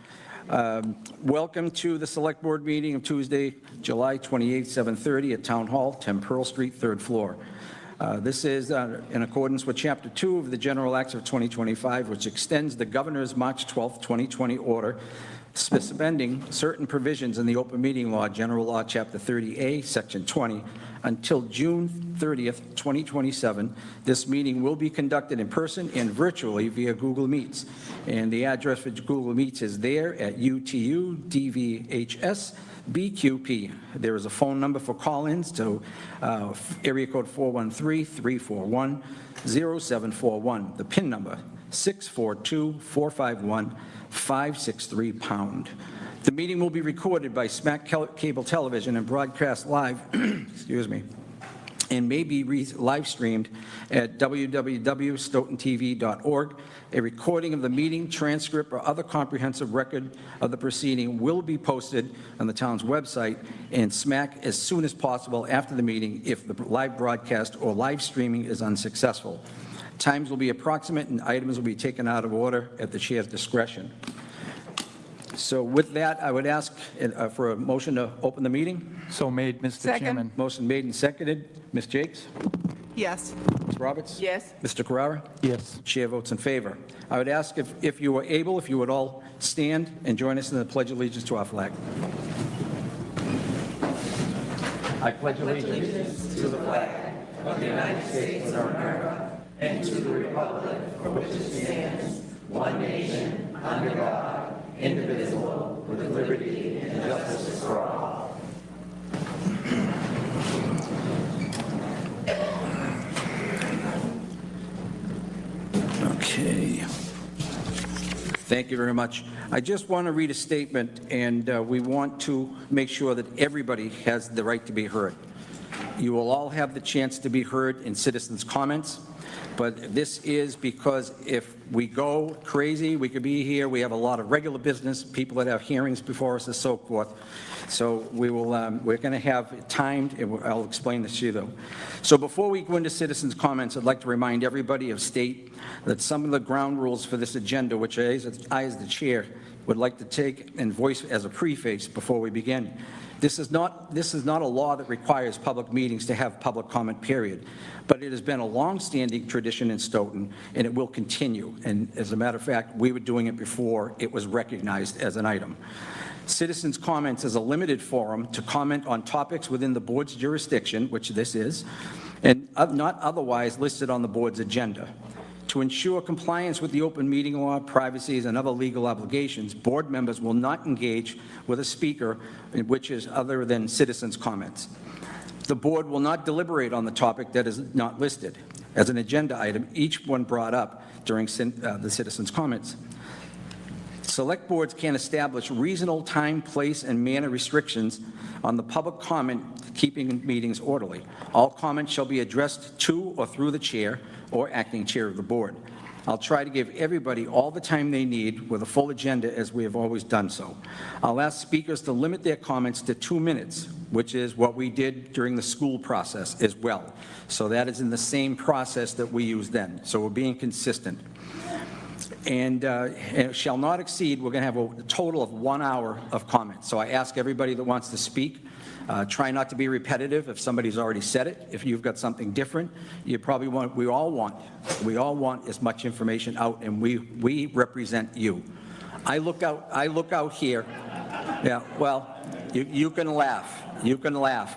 Welcome to the Select Board meeting of Tuesday, July 28, 7:30 at Town Hall, 10 Pearl Street, 3rd floor. This is in accordance with Chapter 2 of the General Acts of 2025, which extends the Governor's March 12, 2020 order suspending certain provisions in the Open Meeting Law, General Law, Chapter 30A, Section 20, until June 30th, 2027. This meeting will be conducted in person and virtually via Google Meets. And the address for Google Meets is there at UTU DVHS BQP. There is a phone number for call-ins to area code 413-341-0741. The PIN number 642-451-563#. The meeting will be recorded by Smack Cable Television and broadcast live, excuse me, and may be live streamed at www.stoughtontv.org. A recording of the meeting, transcript, or other comprehensive record of the proceeding will be posted on the town's website and Smack as soon as possible after the meeting if the live broadcast or live streaming is unsuccessful. Times will be approximate and items will be taken out of order at the chair's discretion. So with that, I would ask for a motion to open the meeting. So made, Mr. Chairman. Motion made and seconded. Ms. Jakes? Yes. Ms. Roberts? Yes. Mr. Carrara? Yes. Chair votes in favor. I would ask if you were able, if you would all stand and join us in the Pledge of Allegiance to our flag. I pledge allegiance to the flag of the United States of America and to the republic for which it stands, one nation, under God, indivisible, with liberty and justice for all. Okay. Thank you very much. I just want to read a statement, and we want to make sure that everybody has the right to be heard. You will all have the chance to be heard in citizens' comments, but this is because if we go crazy, we could be here. We have a lot of regular business, people that have hearings before us and so forth. So we will, we're going to have it timed, and I'll explain this to you, though. So before we go into citizens' comments, I'd like to remind everybody of state that some of the ground rules for this agenda, which I, as the chair, would like to take and voice as a preface before we begin. This is not a law that requires public meetings to have public comment period, but it has been a long-standing tradition in Stoughton, and it will continue. And as a matter of fact, we were doing it before it was recognized as an item. Citizens' comments is a limited forum to comment on topics within the board's jurisdiction, which this is, and not otherwise listed on the board's agenda. To ensure compliance with the open meeting law, privacies, and other legal obligations, board members will not engage with a speaker which is other than citizens' comments. The board will not deliberate on the topic that is not listed as an agenda item, each one brought up during the citizens' comments. Select boards can establish reasonable time, place, and manner restrictions on the public comment, keeping meetings orderly. All comments shall be addressed to or through the chair or acting chair of the board. I'll try to give everybody all the time they need with a full agenda as we have always done so. I'll ask speakers to limit their comments to 2 minutes, which is what we did during the school process as well. So that is in the same process that we used then. So we're being consistent. And it shall not exceed, we're going to have a total of 1 hour of comments. So I ask everybody that wants to speak, try not to be repetitive if somebody's already said it. If you've got something different, you probably want, we all want as much information out, and we represent you. I look out here, yeah, well, you can laugh,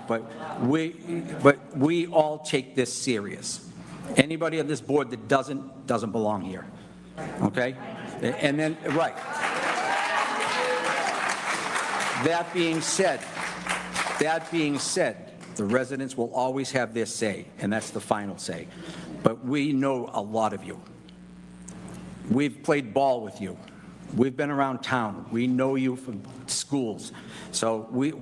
but we all take this serious. Anybody on this board that doesn't belong here. Okay? And then, right. That being said, the residents will always have their say, and that's the final say. But we know a lot of you. We've played ball with you. We've been around town. We know you from schools. So we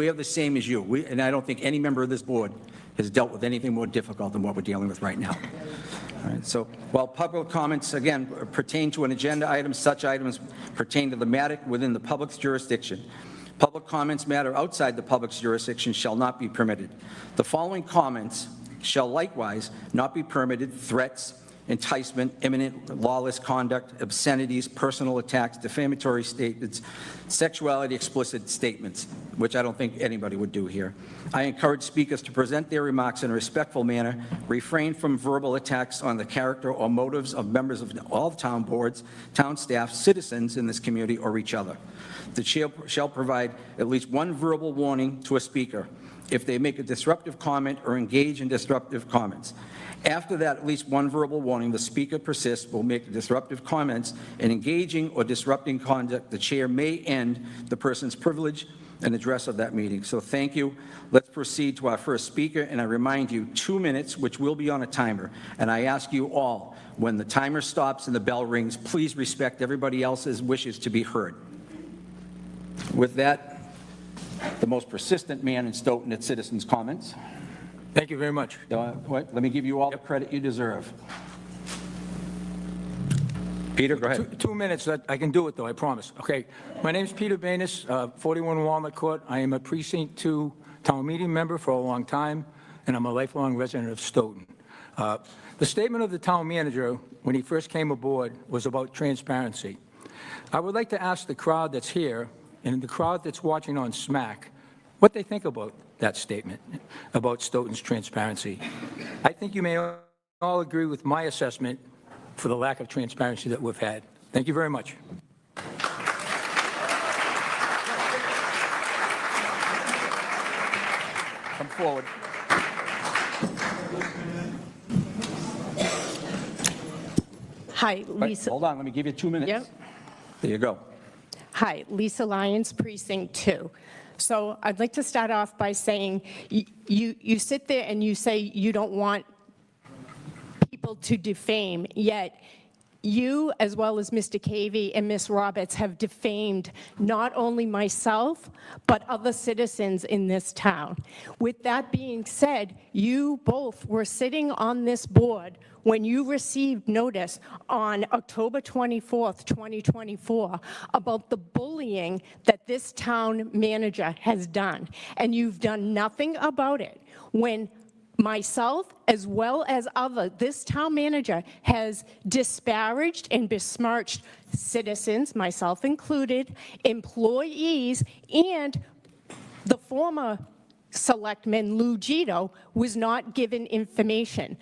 are the same as you. And I don't think any member of this board has dealt with anything more difficult than what we're dealing with right now. All right, so while public comments, again, pertain to an agenda item, such items pertain to the matter within the public's jurisdiction. Public comments matter outside the public's jurisdiction shall not be permitted. The following comments shall likewise not be permitted: threats, enticement, imminent lawless conduct, obscenities, personal attacks, defamatory statements, sexuality explicit statements, which I don't think anybody would do here. I encourage speakers to present their remarks in a respectful manner, refrain from verbal attacks on the character or motives of members of all town boards, town staff, citizens in this community, or each other. The chair shall provide at least one verbal warning to a speaker if they make a disruptive comment or engage in disruptive comments. After that, at least one verbal warning, the speaker persists, will make disruptive comments and engaging or disrupting conduct, the chair may end the person's privilege and address of that meeting. So thank you. Let's proceed to our first speaker, and I remind you, 2 minutes, which will be on a timer. And I ask you all, when the timer stops and the bell rings, please respect everybody else's wishes to be heard. With that, the most persistent man in Stoughton at citizens' comments. Thank you very much. Let me give you all the credit you deserve. Peter, go ahead. 2 minutes, I can do it though, I promise. Okay, my name's Peter Banis, 41 Walnut Court. I am a Precinct 2 town meeting member for a long time, and I'm a lifelong resident of Stoughton. The statement of the town manager when he first came aboard was about transparency. I would like to ask the crowd that's here and the crowd that's watching on SMAC what they think about that statement about Stoughton's transparency. I think you may all agree with my assessment for the lack of transparency that we've had. Thank you very much. Come forward. Hi, Lisa. Hold on, let me give you 2 minutes. Yep. There you go. Hi, Lisa Lyons, Precinct 2. So I'd like to start off by saying you sit there and you say you don't want people to defame, yet you, as well as Mr. Cavey and Ms. Roberts, have defamed not only myself, but other citizens in this town. With that being said, you both were sitting on this board when you received notice on October 24th, 2024, about the bullying that this town manager has done, and you've done nothing about it. When myself, as well as this town manager has disparaged and besmirched citizens, myself included, employees, and the former selectman, Lou Gito, was not given information.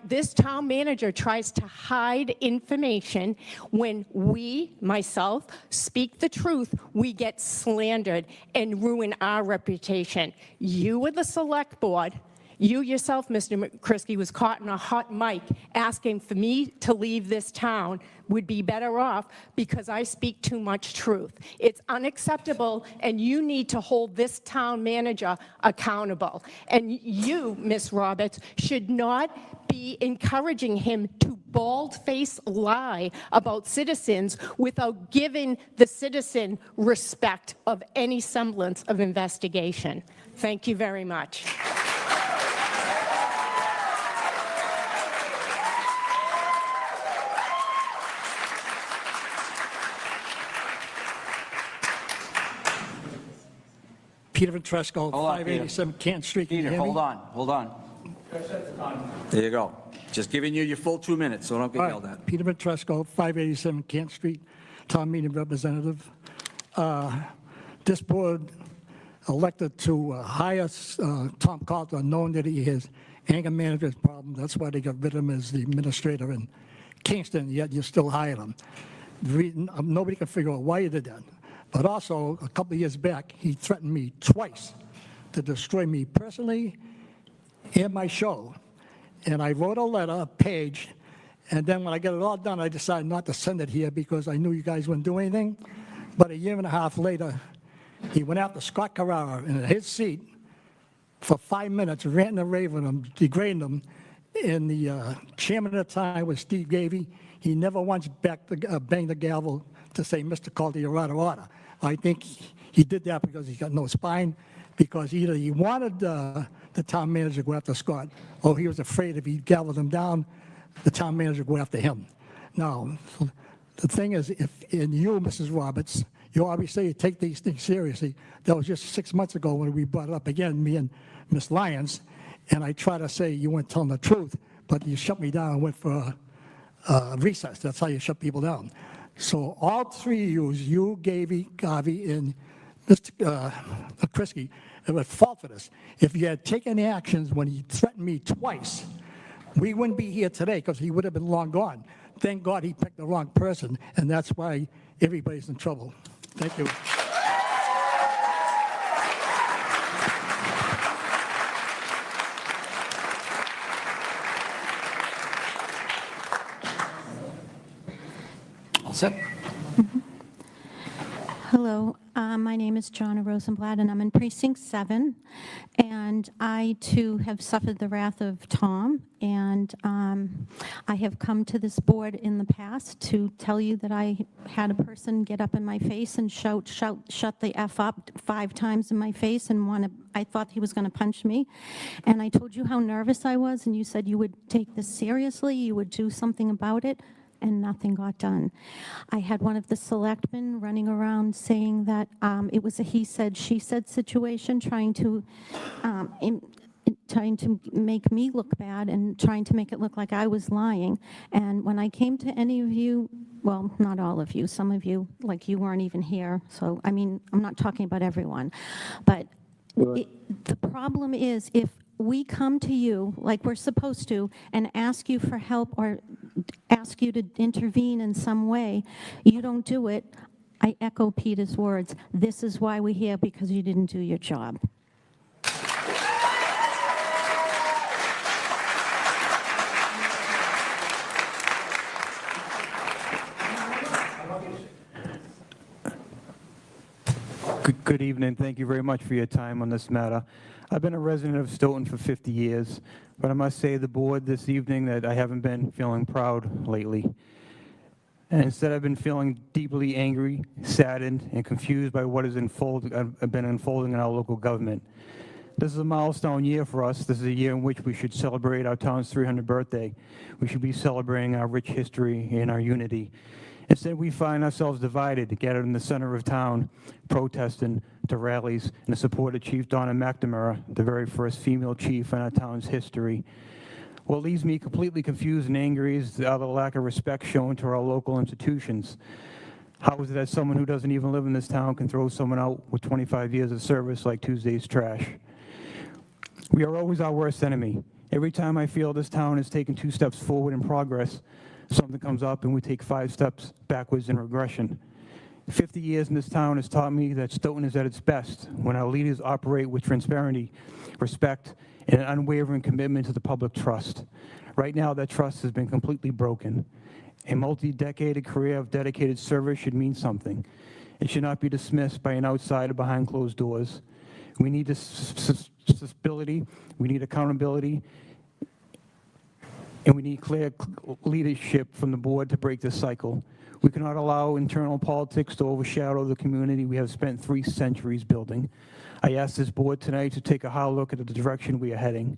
This town manager tries to hide information. When we, myself, speak the truth, we get slandered and ruin our reputation. You were the select board. You yourself, Mr. McCrisky, was caught in a hot mic asking for me to leave this town. Would be better off because I speak too much truth. It's unacceptable, and you need to hold this town manager accountable. And you, Ms. Roberts, should not be encouraging him to bald-face lie about citizens without giving the citizen respect of any semblance of investigation. Thank you very much. Peter Ventresco, Hold on, 587 Canton Street. Can you Peter, hear me? hold on. There you go. Just giving you your full 2 minutes, so don't get All yelled right. at. Peter Ventresco, 587 Canton Street, town meeting representative. This board elected to hire Tom Coulter, knowing that he has anger management problems. That's why they got rid of him as the administrator in Kingston, yet you still hired him. Nobody can figure out why you did that. But also, a couple of years back, he threatened me twice to destroy me personally and my show. And I wrote a letter, a page, and then when I got it all done, I decided not to send it here because I knew you guys wouldn't do anything. But a year and a half later, he went after Scott Carrara in his seat for 5 minutes, ranting and raving him, degrading him. And the chairman at the time was Steve Gavey. He never once banged the gavel to say, Mr. Calder, you're out of order. I think he did that because he got no spine, because either he wanted the town manager to go after Scott, or he was afraid if he gavelled him down, the town manager go after him. Now, the thing is, in you, Mrs. Roberts, you obviously take these things seriously. That was just 6 months ago when we brought it up again, me and Ms. Lyons, and I try to say you weren't telling the truth, but you shut me down and went for recess. That's how you shut people down. So all three of you, Gavi, and Mr. Krisky, are at fault for this. If you had taken actions when he threatened me twice, we wouldn't be here today because he would have been long gone. Thank God he picked the wrong person, and that's why everybody's in trouble. Thank you. All set? Hello, my name is Jonna Rosenblatt, and I'm in Precinct 7. And I, too, have suffered the wrath of Tom. And I have come to this board in the past to tell you that I had a person get up in my face and shout, shut the F up 5 times in my face, and I thought he was going to punch me. And I told you how nervous I was, and you said you would take this seriously, you would do something about it. And nothing got done. I had one of the selectmen running around saying that it was a he said, she said situation, trying to make me look bad and trying to make it look like I was lying. And when I came to any of you, well, not all of you, some of you, like you weren't even here. So, I mean, I'm not talking about everyone. But the problem is if we come to you like we're supposed to and ask you for help or ask you to intervene in some way, you don't do it. I echo Peter's words. This is why we're here, because you didn't do your job. Good evening. Thank you very much for your time on this matter. I've been a resident of Stoughton for 50 years, but I must say to the board this evening that I haven't been feeling proud lately. And instead, I've been feeling deeply angry, saddened, and confused by what has been unfolding in our local government. This is a milestone year for us. This is a year in which we should celebrate our town's 300th birthday. We should be celebrating our rich history and our unity. Instead, we find ourselves divided, gathered in the center of town, protesting to rallies in the support of Chief Donna McNamara, the very first female chief in our town's history. What leaves me completely confused and angry is the other lack of respect shown to our local institutions. How is it that someone who doesn't even live in this town can throw someone out with 25 years of service like Tuesday's trash? We are always our worst enemy. Every time I feel this town has taken 2 steps forward in progress, something comes up and we take 5 steps backwards in regression. 50 years in this town has taught me that Stoughton is at its best when our leaders operate with transparency, respect, and an unwavering commitment to the public trust. Right now, that trust has been completely broken. A multi-decade career of dedicated service should mean something. It should not be dismissed by an outsider behind closed doors. We need stability, we need accountability, and we need clear leadership from the board to break this cycle. We cannot allow internal politics to overshadow the community we have spent 3 centuries building. I ask this board tonight to take a hard look at the direction we are heading.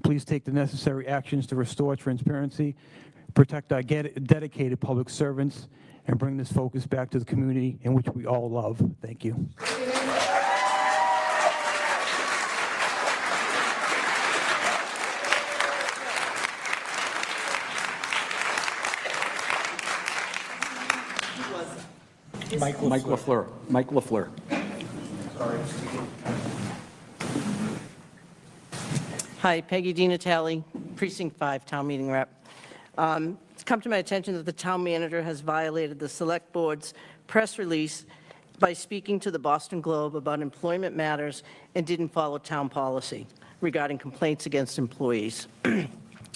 Please take the necessary actions to restore transparency, protect our dedicated public servants, and bring this focus back to the community in which we all love. Thank you. Mike LaFleur. Mike LaFleur. Hi, Peggy DiNatale, Precinct 5, Town Meeting Rep. It's come to my attention that the town manager has violated the Select Board's press release by speaking to the Boston Globe about employment matters and didn't follow town policy regarding complaints against employees.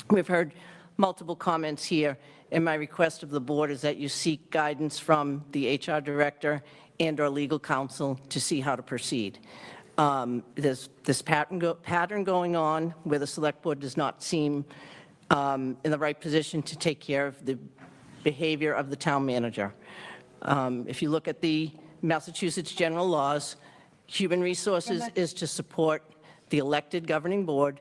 We've heard multiple comments here, and my request of the board is that you seek guidance from the HR director and our legal counsel to see how to proceed. There's this pattern going on where the select board does not seem in the right position to take care of the behavior of the town manager. If you look at the Massachusetts general laws, human resources is to support the elected governing board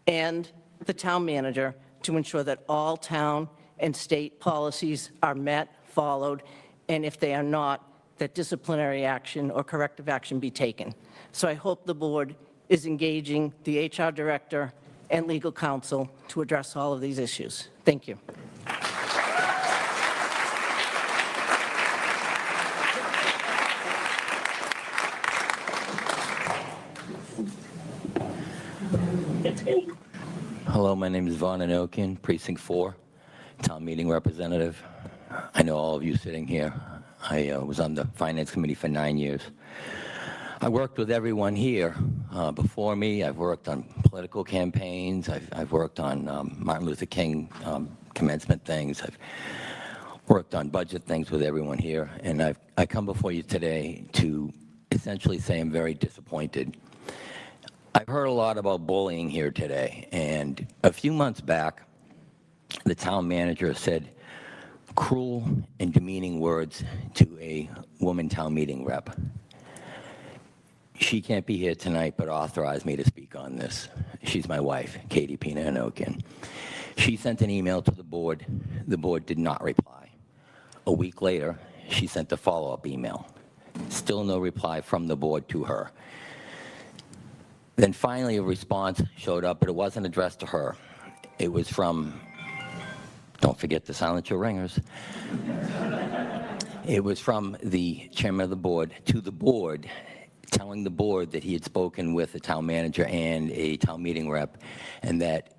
and the town manager to to ensure that all town and state policies are met, followed, and if they are not, that disciplinary action or corrective action be taken. So I hope the board is engaging the HR director and legal counsel to address all of these issues. Thank you. Hello, my name is Vaughn Anokian, Precinct 4, Town Meeting Representative. I know all of you sitting here. I was on the Finance Committee for 9 years. I worked with everyone here before me. I've worked on political campaigns. I've worked on Martin Luther King commencement things. I've worked on budget things with everyone here. And I come before you today to essentially say I'm very disappointed. I've heard a lot about bullying here today. And a few months back, the town manager said cruel and demeaning words to a woman town meeting rep. She can't be here tonight, but authorized me to speak on this. She's my wife, Katie Pina Anokian. She sent an email to the board. The board did not reply. A week later, she sent a follow-up email. Still no reply from the board to her. Then finally a response showed up, but it wasn't addressed to her. It was from, don't forget to silence your ringers. It was from the chairman of the board to the board, telling the board that he had spoken with the town manager and a town meeting rep, and that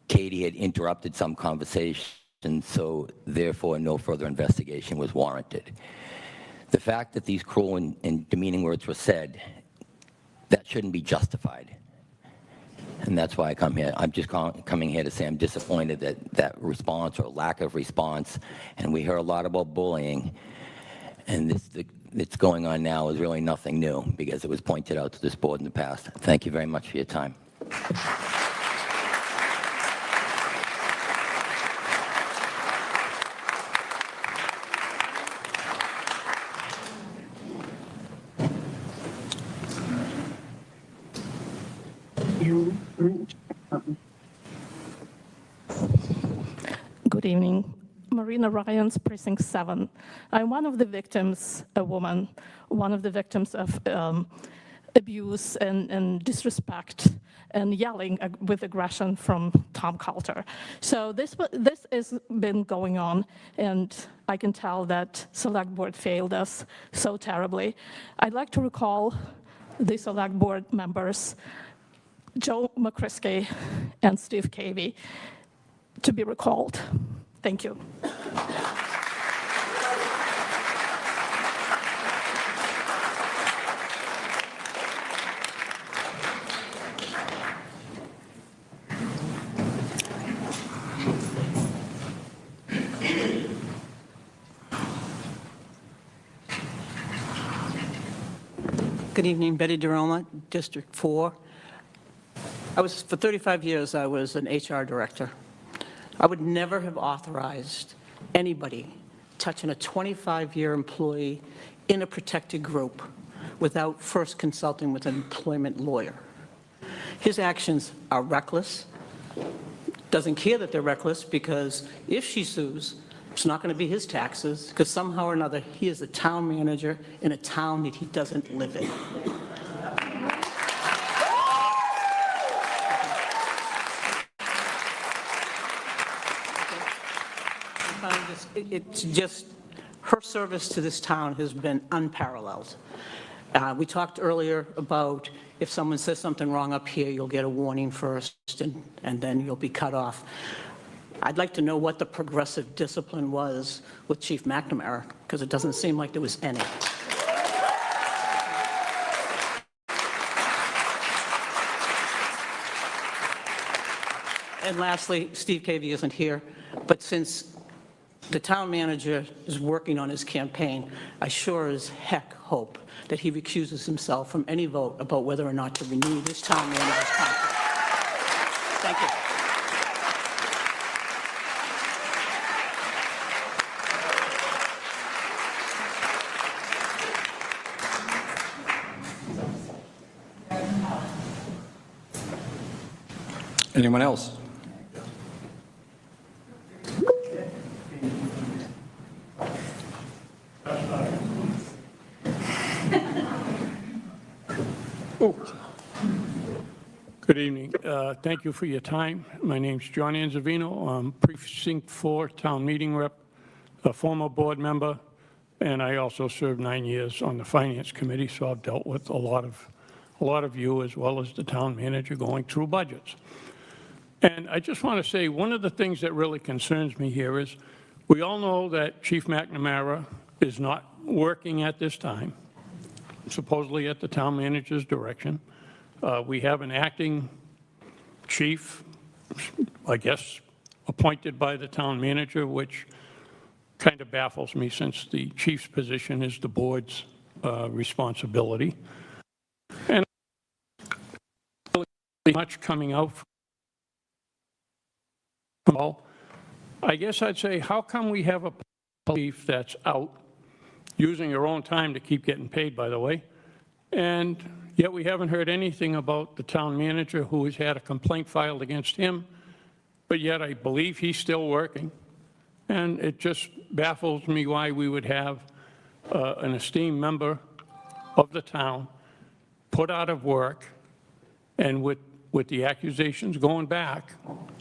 Katie had interrupted some conversation, so therefore no further investigation was warranted. The fact that these cruel and demeaning words were said, that shouldn't be justified. And that's why I come here. I'm just coming here to say I'm disappointed that that response or lack of response, and we hear a lot about bullying, and this that's going on now is really nothing new because it was pointed out to this board in the past. Thank you very much for your time. Good evening. Marina Ryans, Precinct 7. I'm one of the victims, a woman, one of the victims of abuse and disrespect and yelling with aggression from Tom Coulter. So this has been going on, and I can tell that Select Board failed us so terribly. I'd like to recall the Select Board members, Joe McCrisky and Steve Cavey, to be recalled. Thank you. Good evening, Betty DeRoma, District 4. For 35 years, I was an HR director. I would never have authorized anybody touching a 25-year employee in a protected group without first consulting with an employment lawyer. His actions are reckless. Doesn't care that they're reckless because if she sues, it's not going to be his taxes because somehow or another he is a town manager in a town that he doesn't live in. It's just, her service to this town has been unparalleled. We talked earlier about if someone says something wrong up here, you'll get a warning first and then you'll be cut off. I'd like to know what the progressive discipline was with Chief McNamara, because it doesn't seem like there was any. And lastly, Steve Cavey isn't here, but since the town manager is working on his campaign, I sure as heck hope that he recuses himself from any vote about whether or not to renew this town manager's contract. Thank you. Anyone else? Good evening. Thank you for your time. My name's John Anzavino. I'm Precinct 4 Town Meeting Rep, a former board member, and I also served 9 years on the Finance Committee, so I've dealt with a lot of you as well as the town manager going through budgets. And I just want to say one of the things that really concerns me here is we all know that Chief McNamara is not working at this time, supposedly at the town manager's direction. We have an acting chief, I guess, appointed by the town manager, which kind of baffles me since the chief's position is the board's responsibility. And really much coming out from all. I guess I'd say, how come we have a chief that's out using her own time to keep getting paid, by the way, and yet we haven't heard anything about the town manager who has had a complaint filed against him, but yet I believe he's still working. And it just baffles me why we would have an esteemed member of the town put out of work, and with the accusations going back,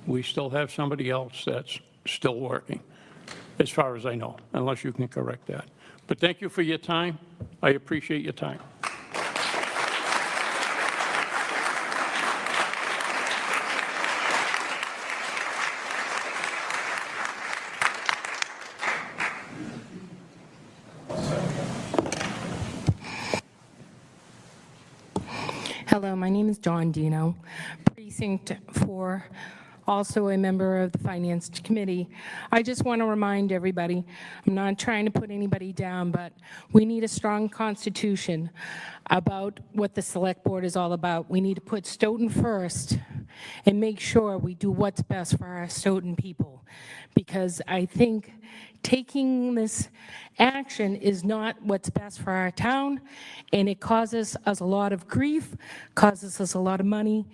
we still have somebody else that's still working, as far as I know, unless you can correct that. But thank you for your time. I appreciate your time. Hello, my name is John Dino, Precinct 4, also a member of the Finance Committee. I just want to remind everybody, I'm not trying to put anybody down, but we need a strong constitution about what the Select Board is all about. We need to put Stoughton first and make sure we do what's best for our Stoughton people, because I think taking this action is not what's best for our town, and it causes us a lot of grief, causes us a lot of money,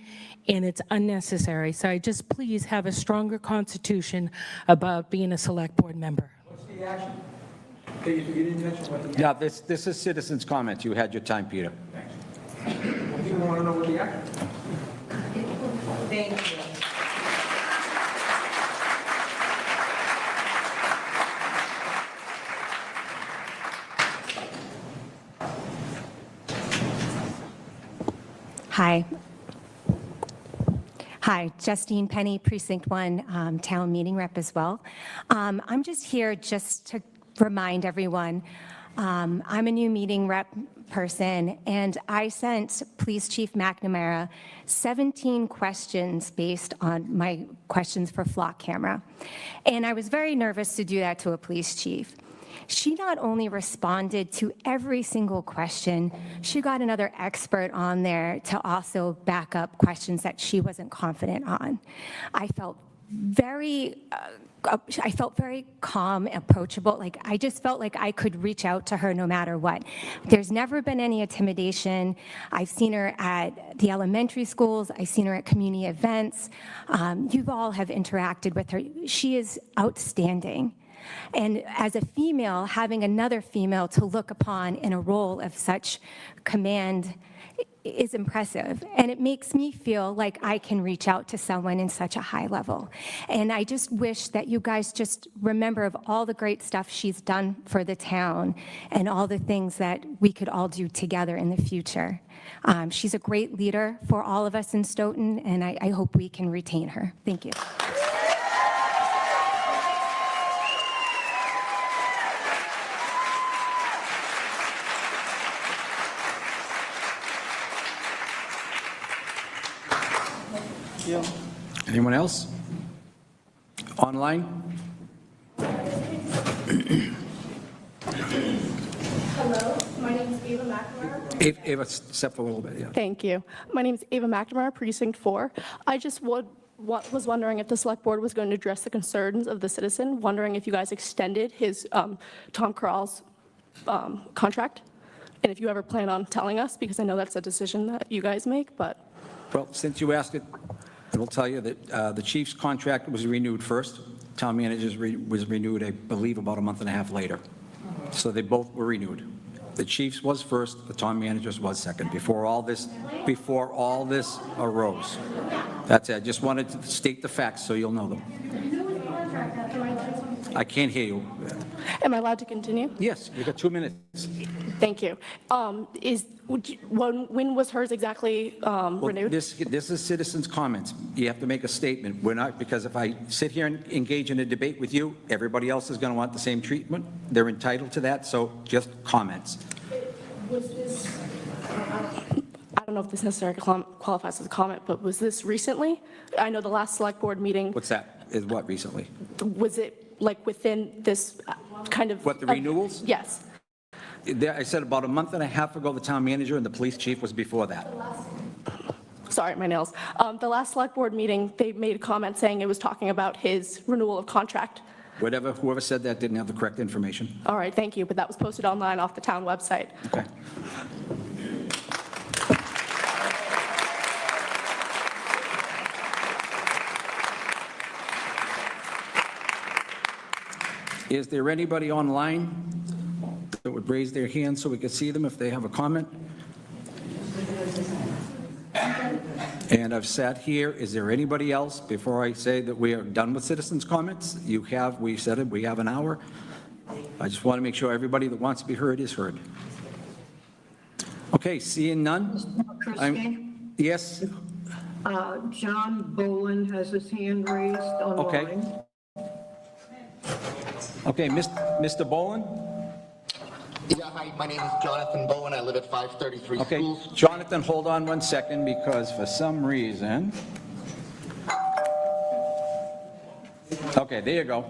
and it's unnecessary. So I just please have a stronger constitution about being a Select Board member. What's the action? You didn't mention what the... Yeah, this is citizens' comments. You had your time, Peter. Thanks. People want to know what the action is. Thank you. Hi, Justine Penny, Precinct 1, Town Meeting Rep as well. I'm just here just to remind everyone, I'm a new meeting rep person, and I sent Police Chief McNamara 17 questions based on my questions for flock camera. And I was very nervous to do that to a police chief. She not only responded to every single question, she got another expert on there to also back up questions that she wasn't confident on. I felt very calm, approachable. Like, I just felt like I could reach out to her no matter what. There's never been any intimidation. I've seen her at the elementary schools. I've seen her at community events. You all have interacted with her. She is outstanding. And as a female, having another female to look upon in a role of such command is impressive. And it makes me feel like I can reach out to someone in such a high level. And I just wish that you guys just remember of all the great stuff she's done for the town and all the things that we could all do together in the future. She's a great leader for all of us in Stoughton, and I hope we can retain her. Thank you. Anyone else? Online? Hello, my name is Ava McNamara. Ava, step a little bit, yeah. Thank you. My name is Ava McNamara, Precinct 4. I just was wondering if the Select Board was going to address the concerns of the citizen, wondering if you guys extended his Tom Corral's contract, and if you ever plan on telling us, because I know that's a decision that you guys make, but... Well, since you asked it, I will tell you that the chief's contract was renewed first. Town manager's was renewed, I believe, about a month and a half later. So they both were renewed. The chief's was first, the town manager's was second, before all this arose. That's it. I just wanted to state the facts so you'll know them. I can't hear you. Am I allowed to continue? Yes, you got 2 minutes. Thank you. When was hers exactly renewed? This is citizens' comments. You have to make a statement. We're not, because if I sit here and engage in a debate with you, everybody else is going to want the same treatment. They're entitled to that, so just comments. Was this, I don't know if this necessarily qualifies as a comment, but was this recently? I know the last select board meeting, What's that? Is what recently? was it like within this kind of? What, the renewals? Yes. I said about a month and a half ago, the town manager and the police chief was before that. Sorry, my nails. The last select board meeting, they made a comment saying it was talking about his renewal of contract. Whoever said that didn't have the correct information. All right, thank you, but that was posted online off the town website. Okay. Is there anybody online that would raise their hand so we could see them if they have a comment? And I've sat here. Is there anybody else, before I say that we are done with citizens' comments? We said it, we have an hour. I just want to make sure everybody that wants to be heard is heard. Okay, seeing none? Yes? John Boland has his hand raised online. Okay. Okay, Mr. Boland? Yeah, hi, my name is Jonathan Bowen. I live at 533 Okay, Schools. Jonathan, hold on 1 second, because for some reason... Okay, there you go.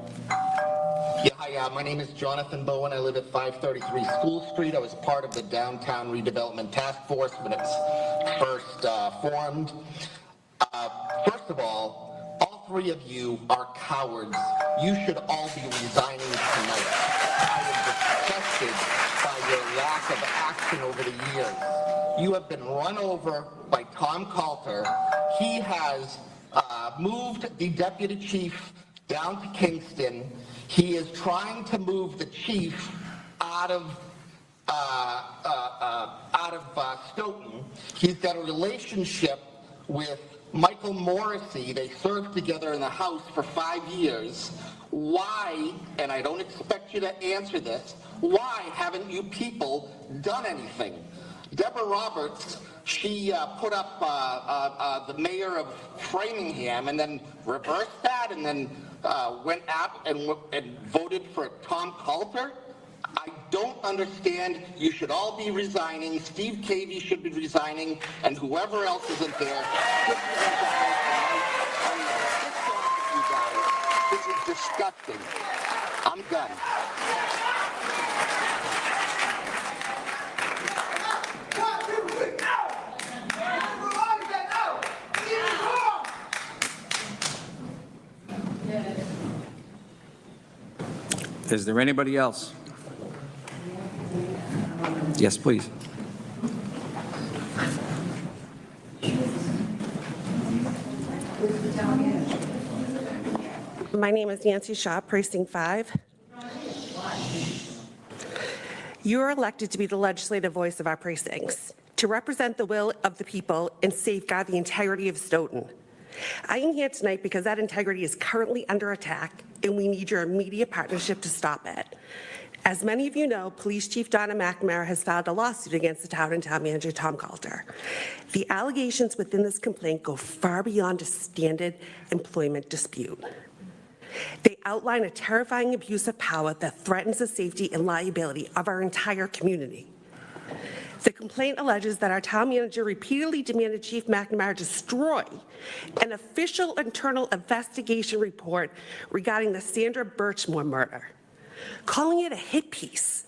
Yeah, hi, my name is Jonathan Bowen. I live at 533 School Street. I was part of the Downtown Redevelopment Task Force when it was first formed. First of all three of you are cowards. You should all be resigning tonight. I am disgusted by your lack of action over the years. You have been run over by Tom Coulter. He has moved the deputy chief down to Kingston. He is trying to move the chief out of Stoughton. He's got a relationship with Michael Morrissey. They served together in the House for 5 years. Why, and I don't expect you to answer this, why haven't you people done anything? Deborah Roberts, she put up the mayor of Framingham and then reversed that and then went out and voted for Tom Coulter. I don't understand. You should all be resigning. Steve Cavey should be resigning, and whoever else isn't there should be resigning. You guys. This is disgusting. I'm done. Is there anybody else? Yes, please. My name is Nancy Shaw, Precinct 5. You are elected to be the legislative voice of our precincts, to represent the will of the people and safeguard the integrity of Stoughton. I am here tonight because that integrity is currently under attack, and we need your immediate partnership to stop it. As many of you know, Police Chief Donna McNamara has filed a lawsuit against the town and town manager Tom Coulter. The allegations within this complaint go far beyond a standard employment dispute. They outline a terrifying abuse of power that threatens the safety and liability of our entire community. The complaint alleges that our town manager repeatedly demanded Chief McNamara destroy an official internal investigation report regarding the Sandra Birchmore murder, calling it a hit piece.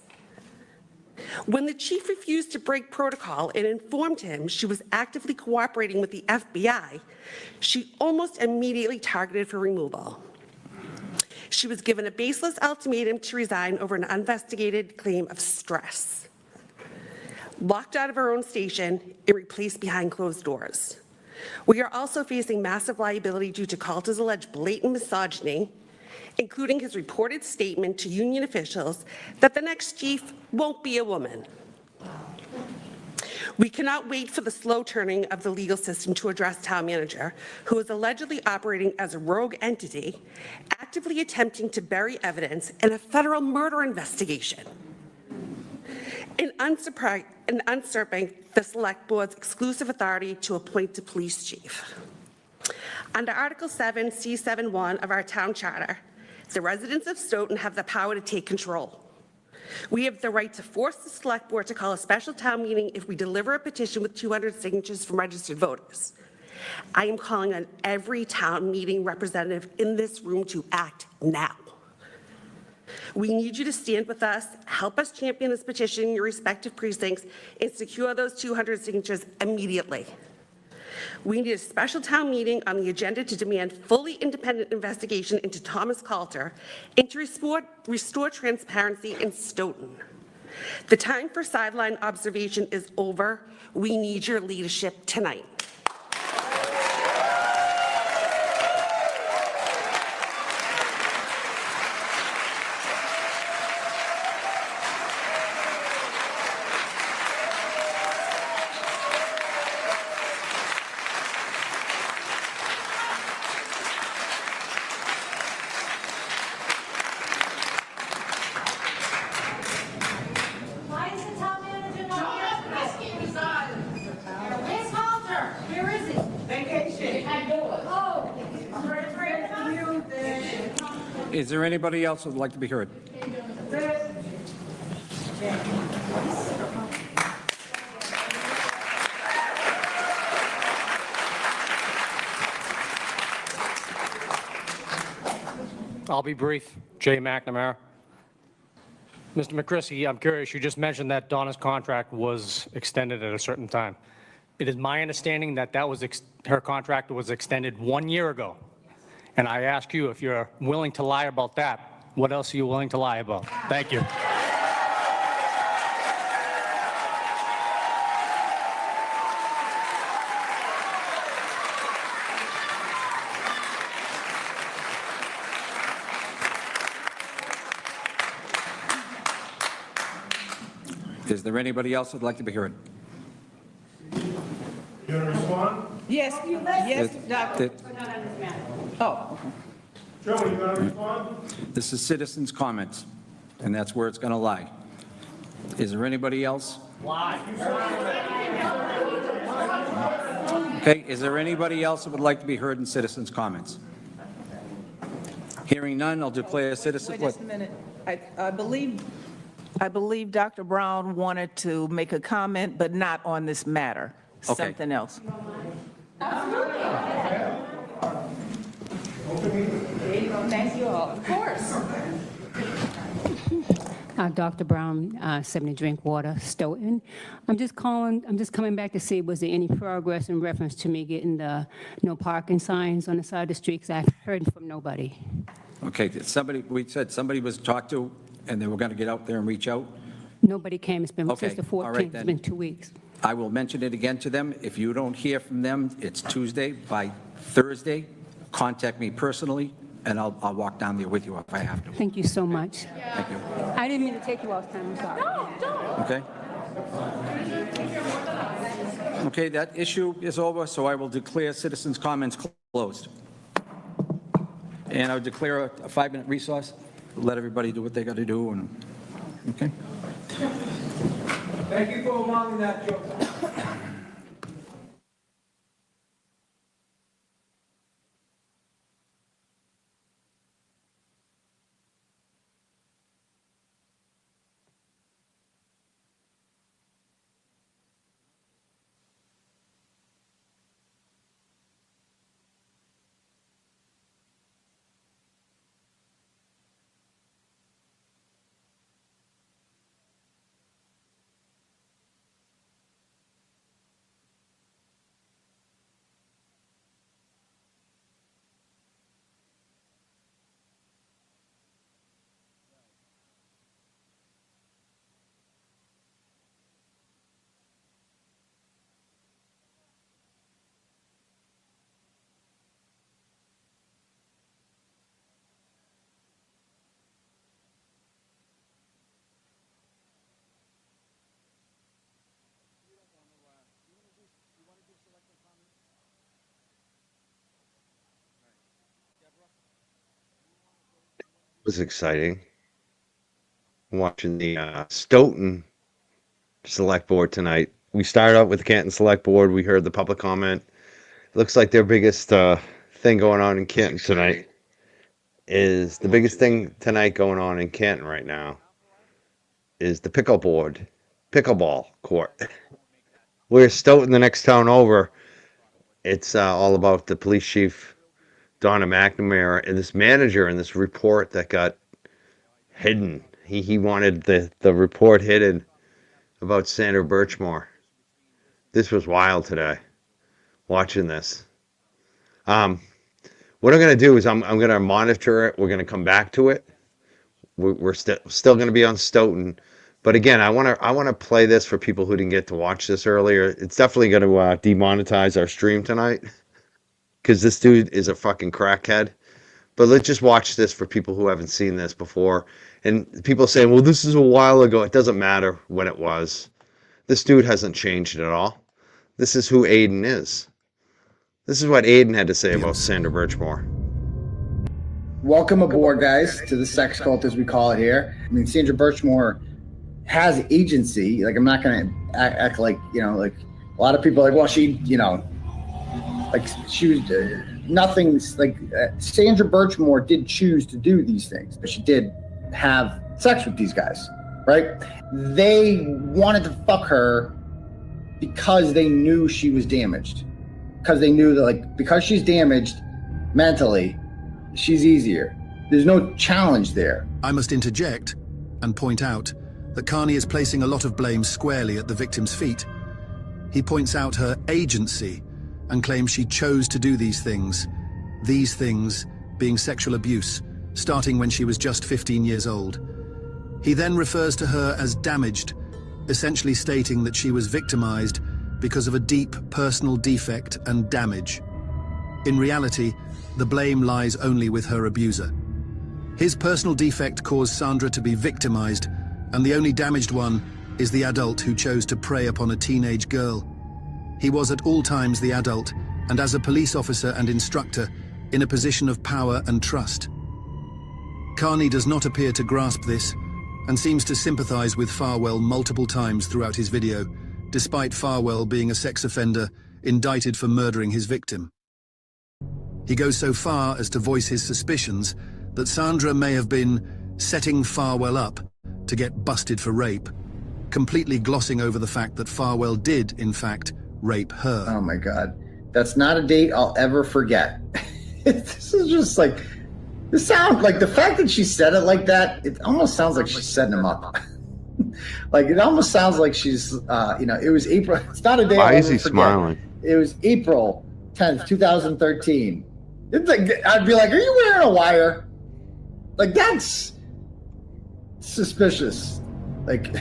When the chief refused to break protocol and informed him she was actively cooperating with the FBI, she almost immediately targeted for removal. She was given a baseless ultimatum to resign over an uninvestigated claim of stress, locked out of her own station, and replaced behind closed doors. We are also facing massive liability due to Coulter's alleged blatant misogyny, including his reported statement to union officials that the next chief won't be a woman. We cannot wait for the slow turning of the legal system to address town manager, who is allegedly operating as a rogue entity, actively attempting to bury evidence in a federal murder investigation, and usurping the Select Board's exclusive authority to appoint a police chief. Under Article 7, C71 of our town charter, the residents of Stoughton have the power to take control. We have the right to force the Select Board to call a special town meeting if we deliver a petition with 200 signatures from registered voters. I am calling on every town meeting representative in this room to act now. We need you to stand with us, help us champion this petition in your respective precincts, and secure those 200 signatures immediately. We need a special town meeting on the agenda to demand fully independent investigation into Thomas Coulter and to restore transparency in Stoughton. The time for sideline observation is over. We need your leadership tonight. Is there anybody else who would like to be heard? I'll be brief. Jay McNamara. Mr. McCrisky, I'm curious, you just mentioned that Donna's contract was extended at a certain time. It is my understanding that her contract was extended 1 year ago. And I ask you, if you're willing to lie about that, what else are you willing to lie about? Thank you. Is there anybody else who would like to be heard? You going to respond? Yes, yes, Doctor. Oh. Joe, you going to respond? This is citizens' comments, and that's where it's going to lie. Is there anybody else? Okay, is there anybody else that would like to be heard in citizens' comments? Hearing none, I'll declare citizen. Wait just a minute. I believe Dr. Brown wanted to make a comment, but not on this matter. Okay. Something else. Thank you all. Of course. Dr. Brown, 70 Drinkwater, Stoughton. I'm just coming back to see, was there any progress in reference to me getting the no parking signs on the side of the street? 'Cause I've heard from nobody. Okay, we said somebody was talked to, and they were going to get out there and reach out. Nobody came. It's been Okay, since the all 14th. right It's then. been 2 weeks. I will mention it again to them. If you don't hear from them, it's Tuesday. By Thursday, contact me personally, and I'll walk down there with you if I have to. Thank you so much. Thank you. I didn't mean to take you all time. I'm sorry. Okay? Okay, that issue is over, so I will declare citizens' comments closed. And I would declare a 5-minute recess, let everybody do what they got to do, and, okay? Thank you for allowing that, Joe. was exciting. Watching the Stoughton Select Board tonight. We started out with the Canton Select Board. We heard the public comment. Looks like their biggest thing going on in Canton tonight is the biggest thing tonight going on in Canton right now is the pickleball court. We're Stoughton, the next town over. It's all about the police chief, Donna McNamara, and this manager and this report that got hidden. He wanted the report hidden about Sandra Birchmore. This was wild today, watching this. What I'm going to do is I'm going to monitor it. We're going to come back to it. We're still going to be on Stoughton. But again, I want to play this for people who didn't get to watch this earlier. It's definitely going to demonetize our stream tonight because this dude is a fucking crackhead. But let's just watch this for people who haven't seen this before. And people saying, well, this is a while ago. It doesn't matter when it was. This dude hasn't changed at all. This is who Aiden is. This is what Aiden had to say about Sandra Birchmore. Welcome aboard, guys, to the sex cult, as we call it here. I mean, Sandra Birchmore has agency. Like, I'm not going to act like, like a lot of people are like, well, she, like she was nothing's like Sandra Birchmore did choose to do these things, but she did have sex with these guys, right? They wanted to fuck her because they knew she was damaged. Because they knew that, like, because she's damaged mentally, she's easier. There's no challenge there. I must interject and point out that Carney is placing a lot of blame squarely at the victim's feet. He points out her agency and claims she chose to do these things being sexual abuse, starting when she was just 15 years old. He then refers to her as damaged, essentially stating that she was victimized because of a deep personal defect and damage. In reality, the blame lies only with her abuser. His personal defect caused Sandra to be victimized, and the only damaged one is the adult who chose to prey upon a teenage girl. He was at all times the adult, and as a police officer and instructor, in a position of power and trust. Carney does not appear to grasp this, and seems to sympathize with Farwell multiple times throughout his video, despite Farwell being a sex offender indicted for murdering his victim. He goes so far as to voice his suspicions that Sandra may have been setting Farwell up to get busted for rape, completely glossing over the fact that Farwell did, in fact, rape her. Oh my God. That's not a date I'll ever forget. This is just like, the sound, like the fact that she said it like that, it almost sounds like she's setting him up. Like, it almost sounds like she's, it was April. It's not a day Why I'll is ever he forget. smiling? It was April 10th, 2013. It's like, I'd be like, are you wearing a wire? Like, that's suspicious. Like,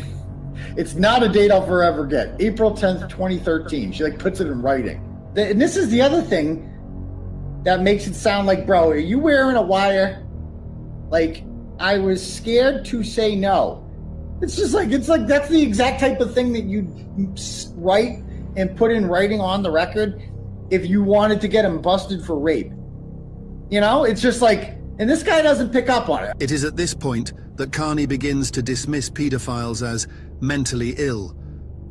it's not a date I'll forever get. April 10th, 2013. She like puts it in writing. And this is the other thing that makes it sound like, bro, are you wearing a wire? Like, I was scared to say no. It's just like, that's the exact type of thing that you'd write and put in writing on the record if you wanted to get him busted for rape. It's just like, and this guy doesn't pick up on it. It is at this point that Carney begins to dismiss pedophiles as mentally ill,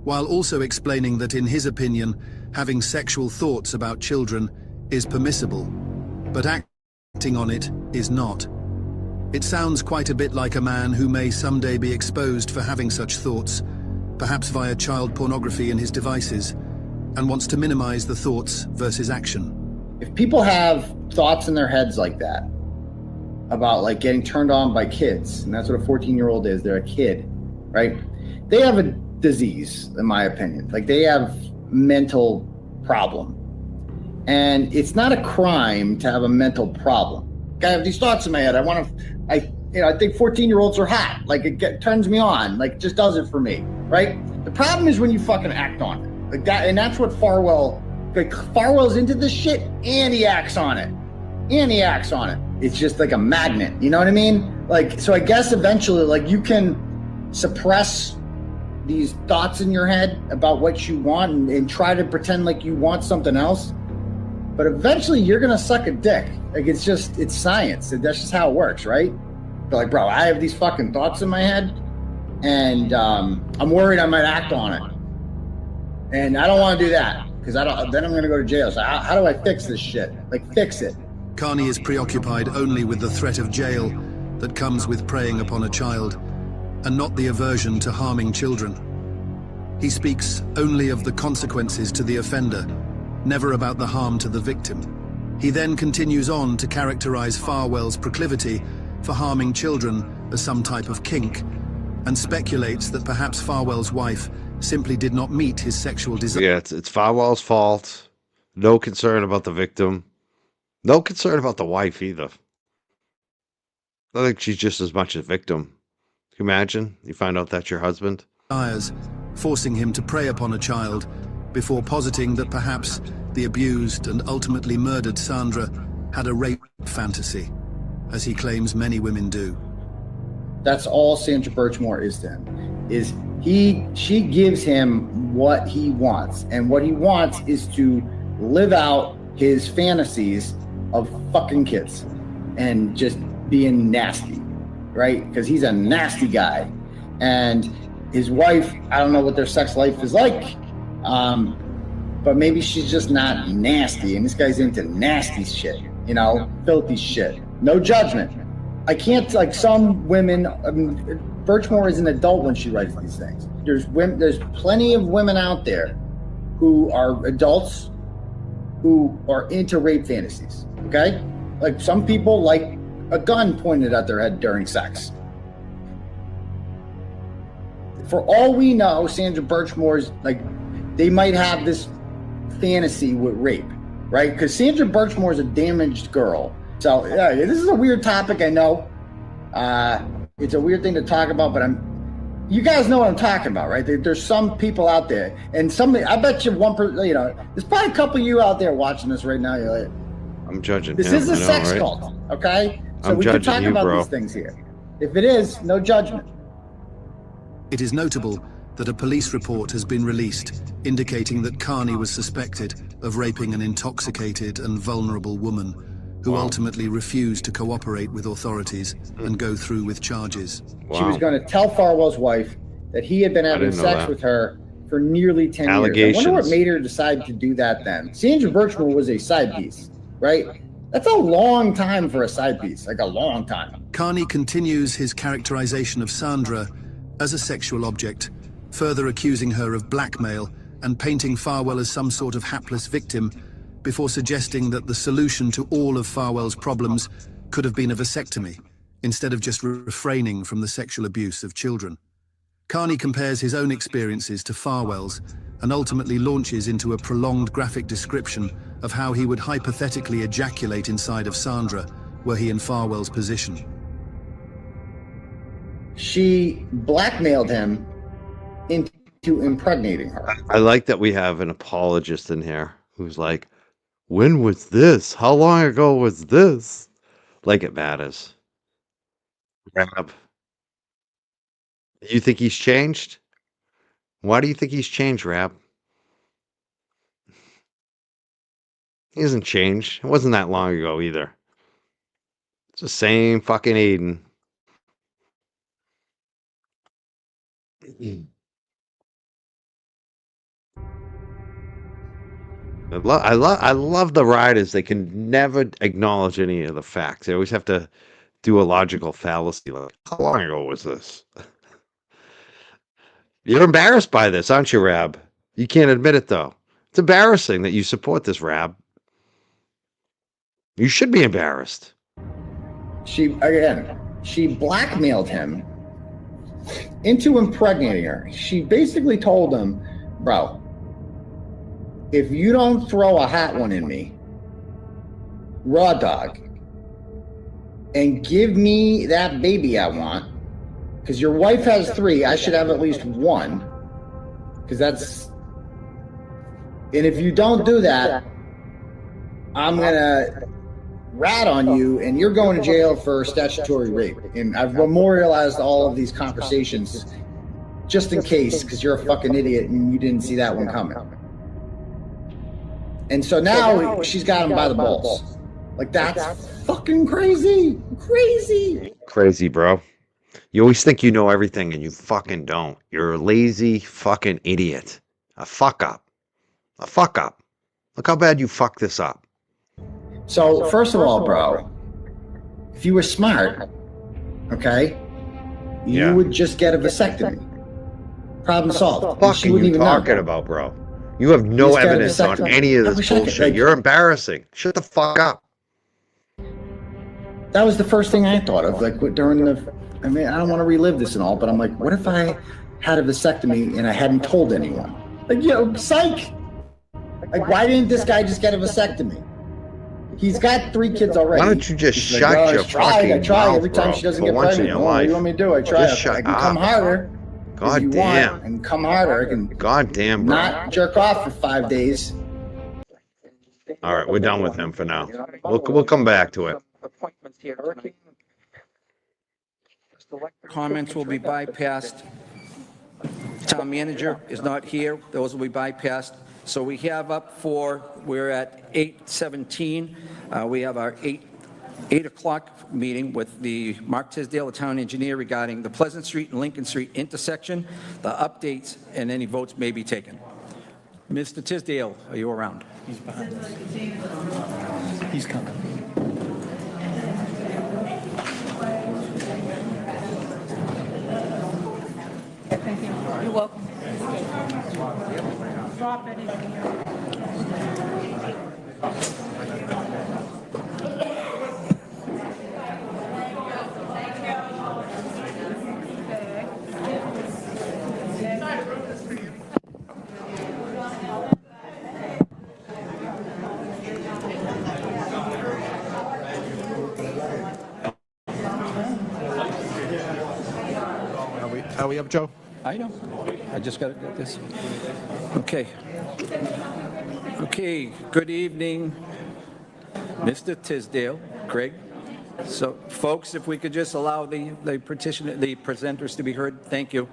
while also explaining that in his opinion, having sexual thoughts about children is permissible, but acting on it is not. It sounds quite a bit like a man who may someday be exposed for having such thoughts, perhaps via child pornography in his devices, and wants to minimize the thoughts versus action. If people have thoughts in their heads like that, about like getting turned on by kids, and that's what a 14-year-old is, they're a kid, right? They have a disease, in my opinion. Like, they have mental problem. And it's not a crime to have a mental problem. I have these thoughts in my head. I think 14-year-olds are hot. Like, it turns me on. Like, it just does it for me, right? The problem is when you fucking act on it. Like that, and that's what Farwell's into this shit, and he acts on it. It's just like a magnet, you know what I mean? Like, so I guess eventually, like, you can suppress these thoughts in your head about what you want and try to pretend like you want something else. But eventually you're going to suck a dick. Like, it's science. That's just how it works, right? They're like, bro, I have these fucking thoughts in my head, and I'm worried I might act on it. And I don't want to do that, because then I'm going to go to jail. So how do I fix this shit? Like, fix it. Carney is preoccupied only with the threat of jail that comes with preying upon a child, and not the aversion to harming children. He speaks only of the consequences to the offender, never about the harm to the victim. He then continues on to characterize Farwell's proclivity for harming children as some type of kink, and speculates that perhaps Farwell's wife simply did not meet his sexual desire. Yeah, it's Farwell's fault. No concern about the victim. No concern about the wife either. I think she's just as much a victim. Can you imagine? You find out that's your husband. Forcing him to prey upon a child before positing that perhaps the abused and ultimately murdered Sandra had a rape fantasy, as he claims many women do. That's all Sandra Birchmore is to him. She gives him what he wants, and what he wants is to live out his fantasies of fucking kids and just being nasty, right? Because he's a nasty guy, and his wife, I don't know what their sex life is like, but maybe she's just not nasty, and this guy's into nasty shit, filthy shit. No judgment. I can't, like some women, I mean, Birchmore is an adult when she writes these things. There's plenty of women out there who are adults who are into rape fantasies, okay? Like some people like a gun pointed at their head during sex. For all we know, Sandra Birchmore's, like, they might have this fantasy with rape, right? Because Sandra Birchmore is a damaged girl. So yeah, this is a weird topic, I know. It's a weird thing to talk about, but you guys know what I'm talking about, right? There's some people out there, and I bet you one person, there's probably a couple of you out there watching this right now. You're like, I'm judging this him, is a I know, sex right? cult, okay? So I'm we can judging talk you, about bro. these things here. If it is, no judgment. It is notable that a police report has been released indicating that Carney was suspected of raping an intoxicated and vulnerable woman who ultimately refused to cooperate with authorities and go through with charges. She was going to tell Farwell's wife that he had been having didn't know sex that. with her for nearly 10 years. I Allegations. wonder what made her decide to do that then. Sandra Birchmore was a side piece, right? That's a long time for a side piece, like a long time. Carney continues his characterization of Sandra as a sexual object, further accusing her of blackmail and painting Farwell as some sort of hapless victim, before suggesting that the solution to all of Farwell's problems could have been a vasectomy, instead of just refraining from the sexual abuse of children. Carney compares his own experiences to Farwell's and ultimately launches into a prolonged graphic description of how he would hypothetically ejaculate inside of Sandra were he in Farwell's position. She blackmailed him into impregnating her. I like that we have an apologist in here who's like, when was this? How long ago was this? Like it matters. Rab, you think he's changed? Why do you think he's changed, Rab? He hasn't changed. It wasn't that long ago either. It's the same fucking Aiden. I love the writers. They can never acknowledge any of the facts. They always have to do a logical fallacy. Like, how long ago was this? You're embarrassed by this, aren't you, Rab? You can't admit it, though. It's embarrassing that you support this, Rab. You should be embarrassed. She blackmailed him into impregnating her. She basically told him, bro, if you don't throw a hot one in me, raw dog, and give me that baby I want, because your wife has 3, I should have at least 1, because that's, and if you don't do that, I'm gonna rat on you and you're going to jail for statutory rape. And I've memorialized all of these conversations just in case, because you're a fucking idiot and you didn't see that one coming. And so now she's got him by the balls. Like, that's fucking crazy. Crazy. Crazy, bro. You always think you know everything and you fucking don't. You're a lazy fucking idiot. A fuck up. A fuck up. Look how bad you fucked this up. So, first of all, bro, if you were smart, okay, you would just get a vasectomy. Problem solved. What the fuck are you talking about, bro? You have no evidence on any of this bullshit. You're embarrassing. Shut the fuck up. That was the first thing I thought of, like during the, I mean, I don't want to relive this and all, but I'm like, what if I had a vasectomy and I hadn't told anyone? Like, psych. Like, why didn't this guy just get a vasectomy? He's got 3 kids already. Why don't you just He's shut like, your fucking I try mouth, every time bro, she doesn't for get once in pregnant. your Oh, what do life. you want me to do? I try. Just shut I can come up. harder. God if you damn. want, and come harder. I can. God damn, bro. Not jerk off for 5 days. All right, we're done with him for now. We'll come back to it. Comments will be bypassed. Town manager is not here. Those will be bypassed. So we have we're at 8:17. We have our 8 o'clock meeting with the Mark Tisdale, the town engineer, regarding the Pleasant Street and Lincoln Street intersection, the updates, and any votes may be taken. Mr. Tisdale, are you around? He's behind us. He's coming. Thank you. You're welcome. Drop it. Are we up, Joe? I know. I just got to get this. Okay. Okay, good evening, Mr. Tisdale, Craig. So, folks, if we could just allow the presenters to be heard, thank you.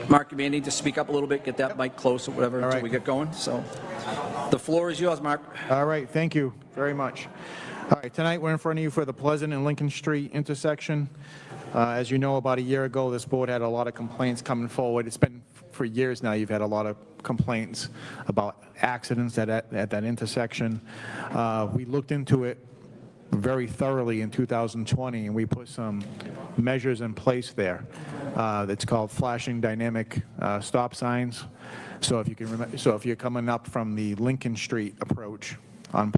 Mark, you may need to speak up a little bit, get that mic close or whatever until we get going. So, the floor is yours, Mark. All right, thank you very much. All right, tonight we're in front of you for the Pleasant and Lincoln Street intersection. As you know, about a year ago, this board had a lot of complaints coming forward. It's been for years now, you've had a lot of complaints about accidents at that intersection. We looked into it very thoroughly in 2020, and we put some measures in place there. That's called flashing dynamic stop signs. So if you can remember, so if you're coming up from the Lincoln Street approach on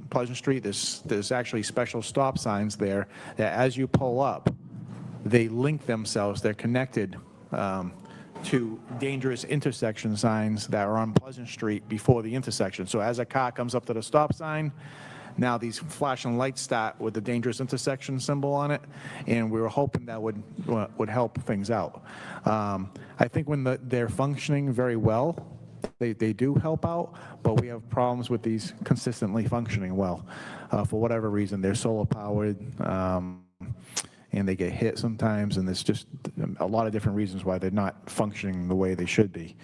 Pleasant Street, there's actually special stop signs there that as you pull up, they link themselves, they're connected to dangerous intersection signs that are on Pleasant Street before the intersection. So as a car comes up to the stop sign, now these flashing lights start with the dangerous intersection symbol on it, and we were hoping that would help things out. I think when they're functioning very well, they do help out, but we have problems with these consistently functioning well. For whatever reason, they're solar powered, and they get hit sometimes, and there's just a lot of different reasons why they're not functioning the way they should be.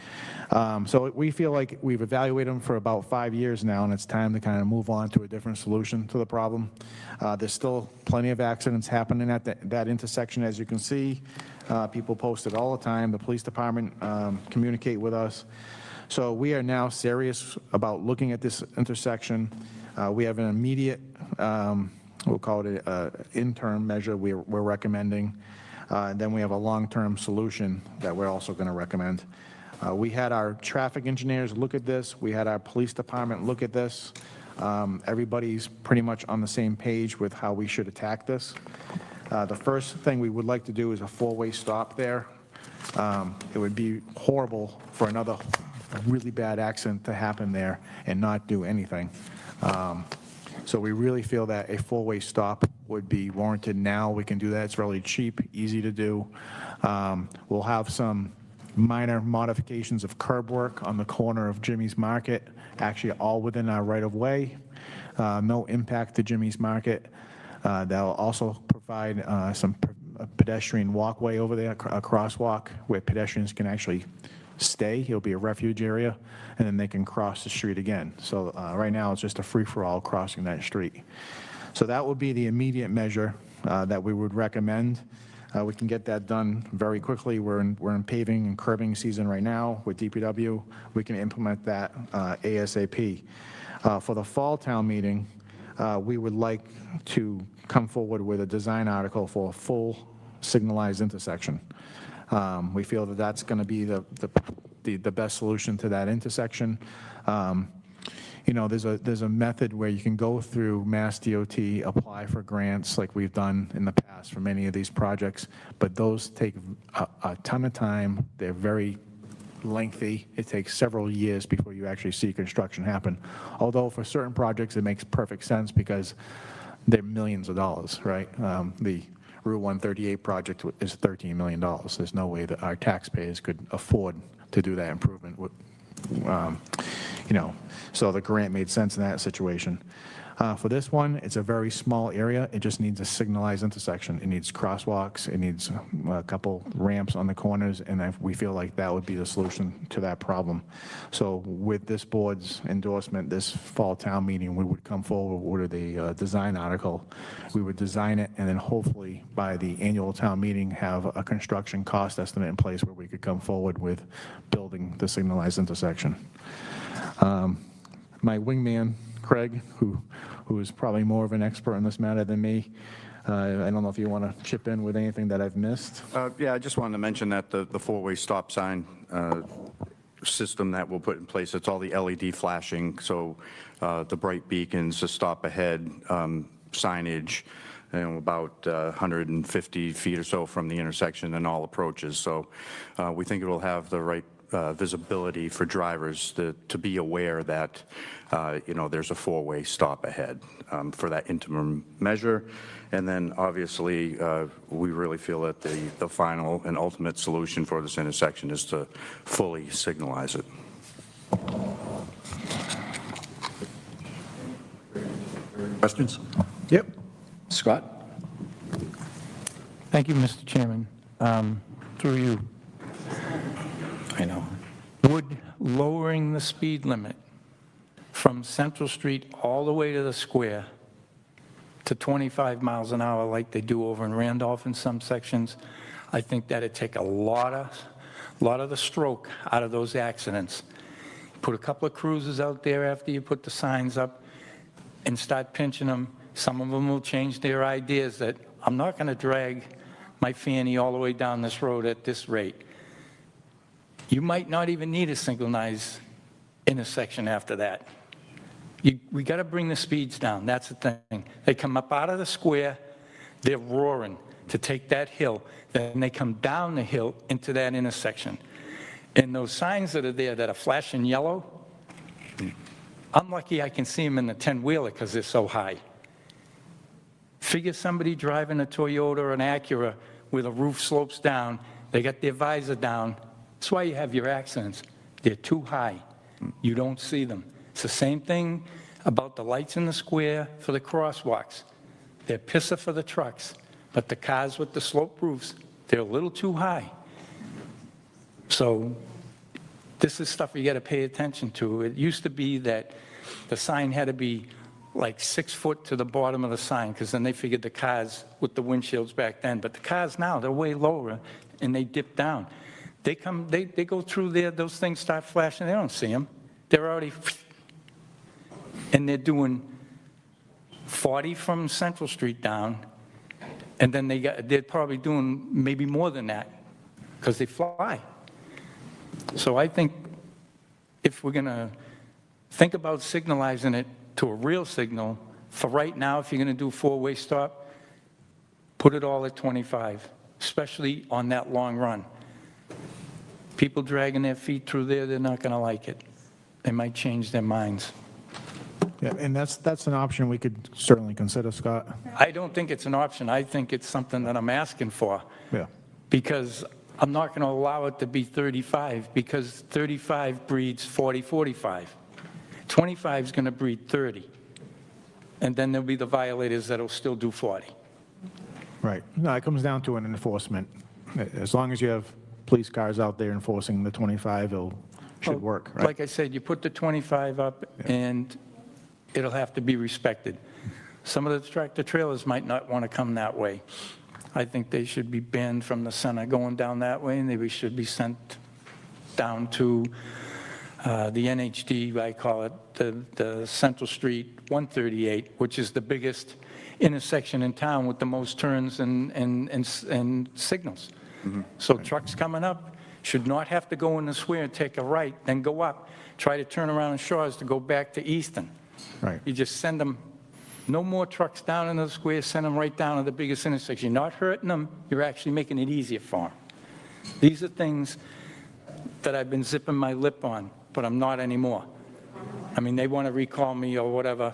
So we feel like we've evaluated them for about 5 years now, and it's time to kind of move on to a different solution to the problem. There's still plenty of accidents happening at that intersection, as you can see. People post it all the time. The police department communicate with us. So we are now serious about looking at this intersection. We have an immediate, we'll call it an interim measure we're recommending. And then we have a long-term solution that we're also going to recommend. We had our traffic engineers look at this. We had our police department look at this. Everybody's pretty much on the same page with how we should attack this. The first thing we would like to do is a four-way stop there. It would be horrible for another really bad accident to happen there and not do anything. So we really feel that a four-way stop would be warranted now. We can do that. It's really cheap, easy to do. We'll have some minor modifications of curb work on the corner of Jimmy's Market, actually all within our right-of-way. No impact to Jimmy's Market. They'll also provide some pedestrian walkway over there, a crosswalk where pedestrians can actually stay. It'll be a refuge area, and then they can cross the street again. So right now, it's just a free-for-all crossing that street. So that would be the immediate measure that we would recommend. We can get that done very quickly. We're in paving and curbing season right now with DPW. We can implement that ASAP. For the fall town meeting, we would like to come forward with a design article for a full signalized intersection. We feel that that's going to be the best solution to that intersection. You know, there's a method where you can go through Mass DOT, apply for grants like we've done in the past for many of these projects, but those take a ton of time. They're very lengthy. It takes several years before you actually see construction happen. Although for certain projects, it makes perfect sense because they're millions of dollars, right? The Route 138 project is $13 million. There's no way that our taxpayers could afford to do that improvement. You know, so the grant made sense in that situation. For this one, it's a very small area. It just needs a signalized intersection. It needs crosswalks. It needs a couple ramps on the corners, and we feel like that would be the solution to that problem. So with this board's endorsement, this fall town meeting, we would come forward with a design article. We would design it, and then hopefully by the annual town meeting have a construction cost estimate in place where we could come forward with building the signalized intersection. My wingman, Craig, who is probably more of an expert in this matter than me. I don't know if you want to chip in with anything that I've missed. Yeah, I just wanted to mention that the four-way stop sign system that we'll put in place, it's all the LED flashing, so the bright beacons, the stop ahead signage, you know, about 150 feet or so from the intersection and all approaches. So we think it will have the right visibility for drivers to be aware that, you know, there's a four-way stop ahead for that interim measure. And then obviously, we really feel that the final and ultimate solution for this intersection is to fully signalize it. Questions? Yep. Scott? Thank you, Mr. Chairman. Through you. I know. Would lowering the speed limit from Central Street all the way to the square to 25 miles an hour like they do over in Randolph in some sections, I think that'd take a lot of the stroke out of those accidents. Put a couple of cruisers out there after you put the signs up and start pinching them. Some of them will change their ideas that I'm not going to drag my fanny all the way down this road at this rate. You might not even need a synchronized intersection after that. We got to bring the speeds down. That's the thing. They come up out of the square, they're roaring to take that hill. Then they come down the hill into that intersection. And those signs that are there that are flashing yellow, I'm lucky I can see them in the 10-wheeler because they're so high. Figure somebody driving a Toyota or an Acura where the roof slopes down, they got their visor down. That's why you have your accidents. They're too high. You don't see them. It's the same thing about the lights in the square for the crosswalks. They're pisser for the trucks, but the cars with the sloped roofs, they're a little too high. So this is stuff you got to pay attention to. It used to be that the sign had to be like 6 foot to the bottom of the sign because then they figured the cars with the windshields back then. But the cars now, they're way lower and they dip down. They go through there, those things start flashing, they don't see them. They're already, and they're doing 40 from Central Street down, and then they're probably doing maybe more than that because they fly. So I think if we're going to think about signalizing it to a real signal, for right now, if you're going to do four-way stop, put it all at 25, especially on that long run. People dragging their feet through there, they're not going to like it. They might change their minds. Yeah, and that's an option we could certainly consider, Scott. I don't think it's an option. I think it's something that I'm asking for. Yeah. Because I'm not going to allow it to be 35 because 35 breeds 40, 45. 25 is going to breed 30. And then there'll be the violators that'll still do 40. Right. No, it comes down to an enforcement. As long as you have police cars out there enforcing the 25, it should work, right? Like I said, you put the 25 up, and it'll have to be respected. Some of the tractor trailers might not want to come that way. I think they should be banned from the center going down that way, and they should be sent down to the NHD, I call it, the Central Street 138, which is the biggest intersection in town with the most turns and signals. So trucks coming up should not have to go in the square and take a right, then go up, try to turn around in Shaw's to go back to Easton. Right. You just send them, no more trucks down in the square, send them right down to the biggest intersection. You're not hurting them, you're actually making it easier for them. These are things that I've been zipping my lip on, but I'm not anymore. I mean, they want to recall me or whatever.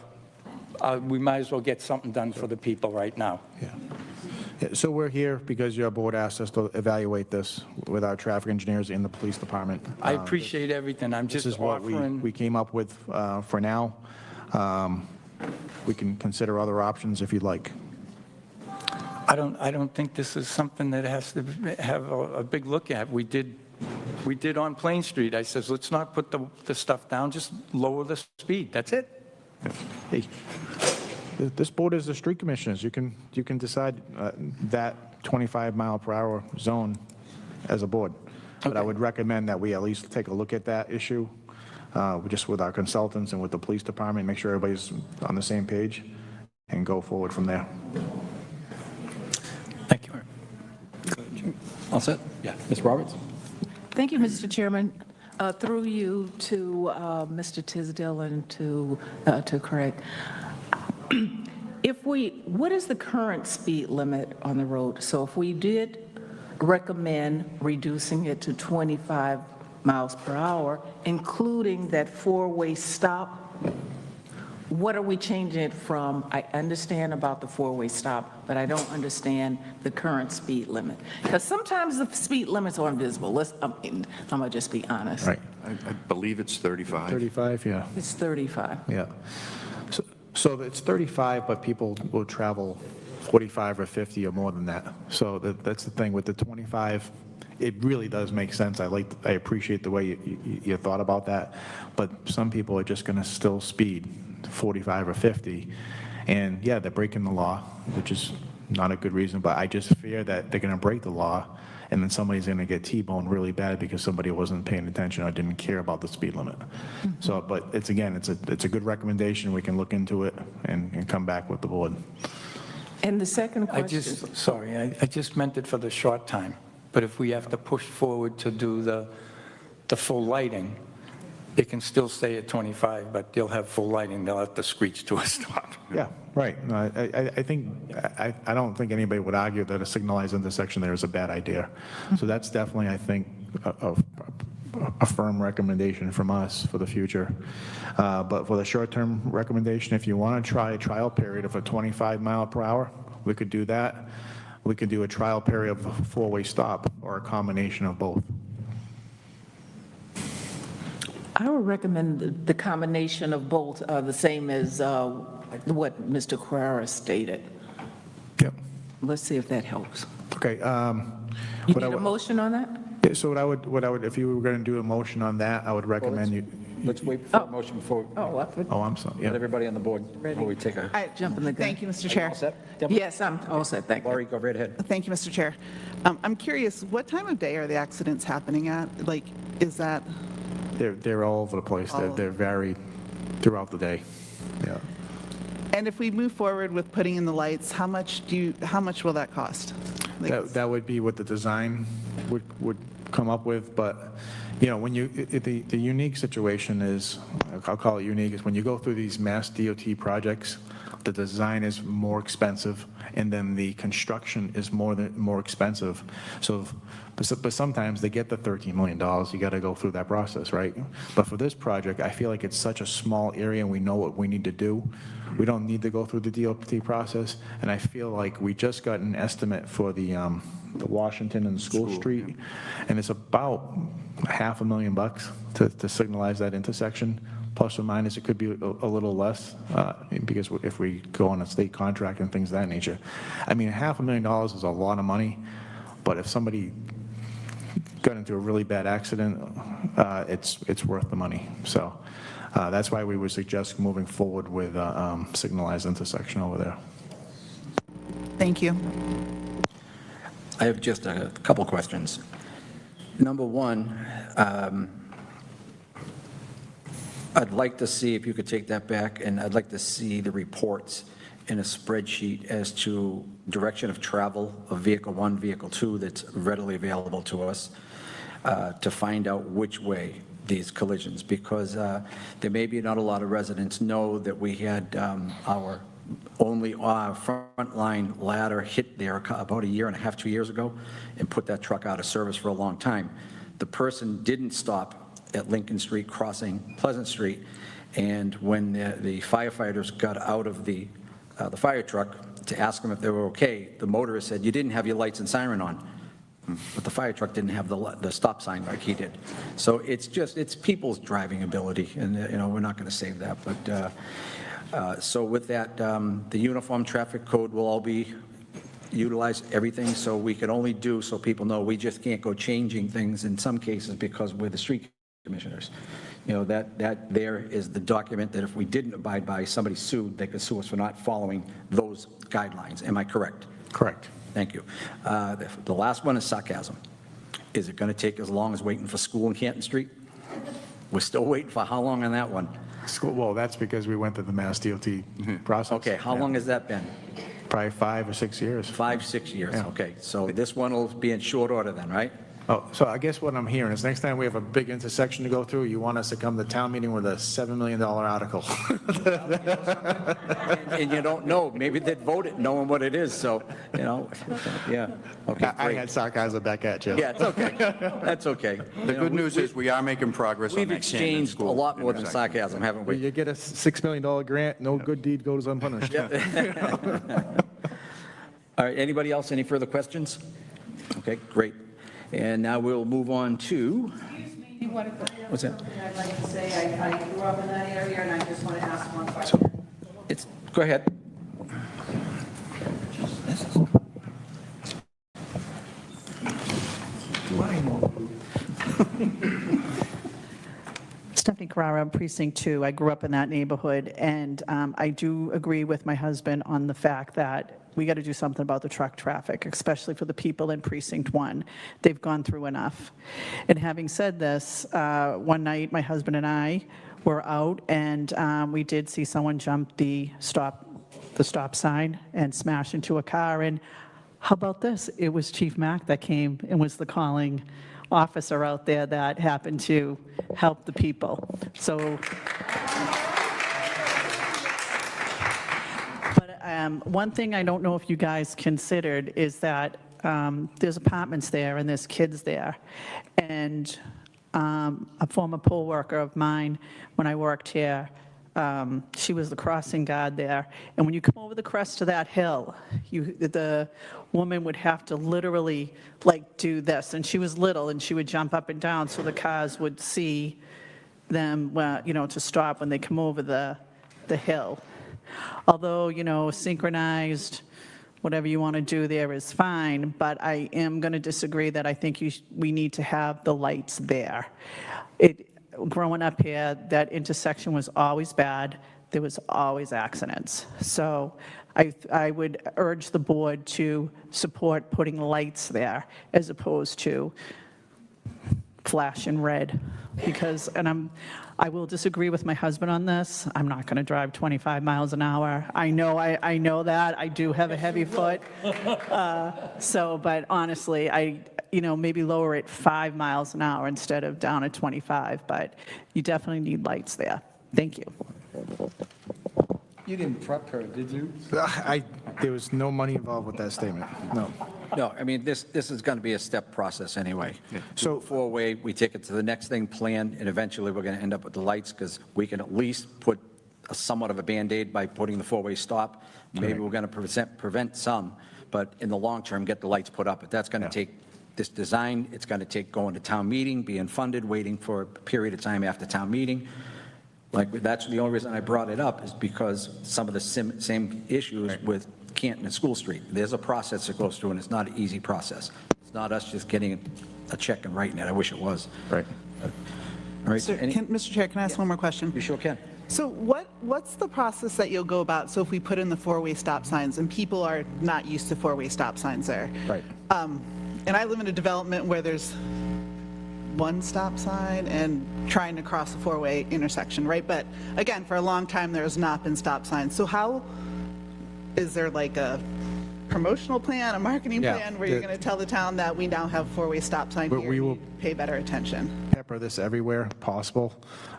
We might as well get something done for the people right now. Yeah, so we're here because your board asked us to evaluate this with our traffic engineers in the police department. I appreciate everything. I'm just This is what offering. we came up with for now. We can consider other options if you'd like. I don't think this is something that has to have a big look at. We did on Plain Street. I says, let's not put the stuff down, just lower the speed. That's it. Hey, this board is the street commissioners. You can decide that 25-mile-per-hour zone as a board. But I would recommend that we at least take a look at that issue, just with our consultants and with the police department, make sure everybody's on the same page, and go forward from there. Thank you. All set? Yeah. Ms. Roberts? Thank you, Mr. Chairman. Through you to Mr. Tisdale and to Craig. What is the current speed limit on the road? So if we did recommend reducing it to 25 miles per hour, including that four-way stop, what are we changing it from? I understand about the four-way stop, but I don't understand the current speed limit. Because sometimes the speed limits are invisible. I'm going to just be honest. Right. I believe it's 35. 35, yeah. It's 35. Yeah. So it's 35, but people will travel 45 or 50 or more than that. So that's the thing with the 25. It really does make sense. I appreciate the way you thought about that. But some people are just going to still speed 45 or 50. And yeah, they're breaking the law, which is not a good reason. But I just fear that they're going to break the law, and then somebody's going to get T-boned really bad because somebody wasn't paying attention or didn't care about the speed limit. So, but it's a good recommendation. We can look into it and come back with the board. And the second question. I just meant it for the short time. But if we have to push forward to do the full lighting, it can still stay at 25, but they'll have full lighting. They'll have to screech to a stop. Yeah, right. I don't think anybody would argue that a signalized intersection there is a bad idea. So that's definitely, I think, a firm recommendation from us for the future. But for the short-term recommendation, if you want to try a trial period of a 25 mile per hour, we could do that. We could do a trial period of a four-way stop or a combination of both. I would recommend the combination of both, the same as what Mr. Carrera stated. Yep. Let's see if that helps. Okay. You need a motion on that? Yeah, so what I would, if you were going to do a motion on that, I would recommend you. Let's wait for a motion before. Oh, I'm sorry. Let everybody on the board before we take a. I jump in the gun. Thank you, Mr. Chair. All set, Deborah? Yes, I'm all set. Thank you. Laurie, go right ahead. Thank you, Mr. Chair. I'm curious, what time of day are the accidents happening at? Like, is that? They're all over the place. They're varied throughout the day. Yeah. And if we move forward with putting in the lights, how much will that cost? That would be what the design would come up with, but when the unique situation is, I'll call it unique, is when you go through these mass DOT projects, the design is more expensive, and then the construction is more expensive. So, but sometimes they get the $13 million. You got to go through that process, right? But for this project, I feel like it's such a small area, and we know what we need to do. We don't need to go through the DOT process, and I feel like we just got an estimate for the Washington and School Street, and it's about $500,000 to signalize that intersection. Plus or minus, it could be a little less because if we go on a state contract and things of that nature. I mean, $500,000 is a lot of money, but if somebody got into a really bad accident, it's worth the money. So that's why we would suggest moving forward with signalized intersection over there. Thank you. I have just a couple questions. Number one, I'd like to see if you could take that back, and I'd like to see the reports in a spreadsheet as to direction of travel of vehicle 1, vehicle 2 that's readily available to us to find out which way these collisions, because there may be not a lot of residents know that we had our only front line ladder hit there about a year and a half, 2 years ago, and put that truck out of service for a long time. The person didn't stop at Lincoln Street crossing Pleasant Street, and when the firefighters got out of the fire truck to ask them if they were okay, the motorist said, "You didn't have your lights and siren on." But the fire truck didn't have the stop sign like he did. So it's people's driving ability, and we're not going to save that. But so with that, the uniform traffic code will all be utilize everything, so we can only do, so people know, we just can't go changing things in some cases because we're the street commissioners. That there is the document that if we didn't abide by, somebody sued, they could sue us for not following those guidelines. Am I correct? Correct. Thank you. The last one is sarcasm. Is it going to take as long as waiting for school in Canton Street? We're still waiting for how long on that one? School, well, that's because we went through the Mass DOT process. Okay, how long has that been? Probably 5 or 6 years. 5, 6 years, Yeah. Okay. So this one will be in short order then, right? Oh, so I guess what I'm hearing is next time we have a big intersection to go through, you want us to come to town meeting with a $7 million article. And you don't know, maybe they'd vote it knowing what it is, so, yeah. Okay, I great. had sarcasm back at you. Yeah, it's okay. That's okay. The good news is we are making progress on We've that Canton exchanged a school lot more than intersection. sarcasm, haven't Well, we? you get a $6 million grant, no good deed goes unpunished. All right, anybody else, any further questions? Okay, great. And now we'll move on to, what's that? I'd like to say I grew up in that area, and I just want to ask one question. Go ahead. Stephanie Carrara, Precinct 2. I grew up in that neighborhood, and I do agree with my husband on the fact that we got to do something about the truck traffic, especially for the people in Precinct 1. They've gone through enough. And having said this, one night my husband and I were out, and we did see someone jump the stop sign and smash into a car. And how about this? It was Chief Mack that came and was the calling officer out there that happened to help the people. So. One thing I don't know if you guys considered is that there's apartments there and there's kids there. And a former poll worker of mine, when I worked here, she was the crossing guard there. And when you come over the crest of that hill, the woman would have to literally do this. And she was little, and she would jump up and down so the cars would see them, to stop when they come over the hill. Although, synchronized, whatever you want to do there is fine, but I am going to disagree that I think we need to have the lights there. Growing up here, that intersection was always bad. There was always accidents. So I would urge the board to support putting lights there as opposed to flashing red, because, I will disagree with my husband on this. I'm not going to drive 25 miles an hour. I know that. I do have a heavy foot. But honestly, maybe lower it 5 miles an hour instead of down at 25. But you definitely need lights there. Thank you. You didn't prep her, did you? There was no money involved with that statement. No. No, I mean, this is going to be a step process anyway. So four-way, we take it to the next thing planned, and eventually we're going to end up with the lights, because we can at least put somewhat of a Band-Aid by putting the four-way stop. Maybe we're going to prevent some, but in the long term, get the lights put up. But that's going to take this design, it's going to take going to town meeting, being funded, waiting for a period of time after town meeting. That's the only reason I brought it up, is because some of the same issues with Canton and School Street. There's a process that goes through, and it's not an easy process. It's not us just getting a check and writing it. I wish it was. Right. All right. Mr. Chair, can I ask one more question? You sure can. So what's the process that you'll go about, so if we put in the four-way stop signs, and people are not used to four-way stop signs there? Right. And I live in a development where there's one stop sign and trying to cross a four-way intersection, right? But again, for a long time, there's not been stop signs. So how, is there like a promotional plan, a marketing Yeah, plan, where you're going to tell the town that we now have four-way stop sign here, We you will need to pay better attention? pepper this everywhere possible.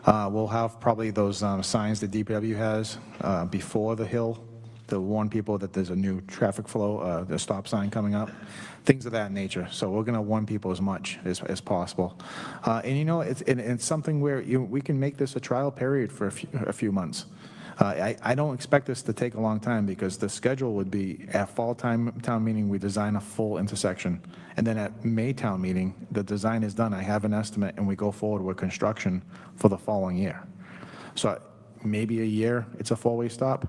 We'll have probably those signs that DPW has before the hill to warn people that there's a new traffic flow, the stop sign coming up, things of that nature. So we're going to warn people as much as possible. And you know, it's something where we can make this a trial period for a few months. I don't expect this to take a long time, because the schedule would be at fall town meeting, we design a full intersection. And then at May town meeting, the design is done. I have an estimate, and we go forward with construction for the following year. So maybe a year, it's a four-way stop.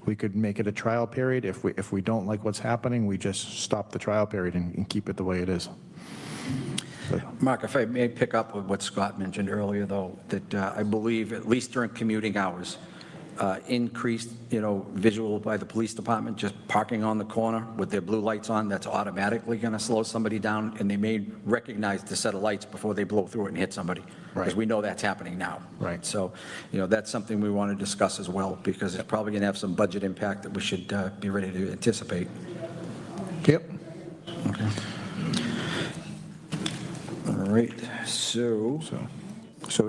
We could make it a trial period. If we don't like what's happening, we just stop the trial period and keep it the way it is. Mark, if I may pick up with what Scott mentioned earlier, though, that I believe, at least during commuting hours, increased, visual by the police department, just parking on the corner with their blue lights on, that's automatically going to slow somebody down, and they may recognize the set of lights before they blow through it and hit somebody. Because we know that's happening now. Right. So, that's something we want to discuss as well, because it's probably going to have some budget impact that we should be ready to anticipate. Yep. Okay. All right, so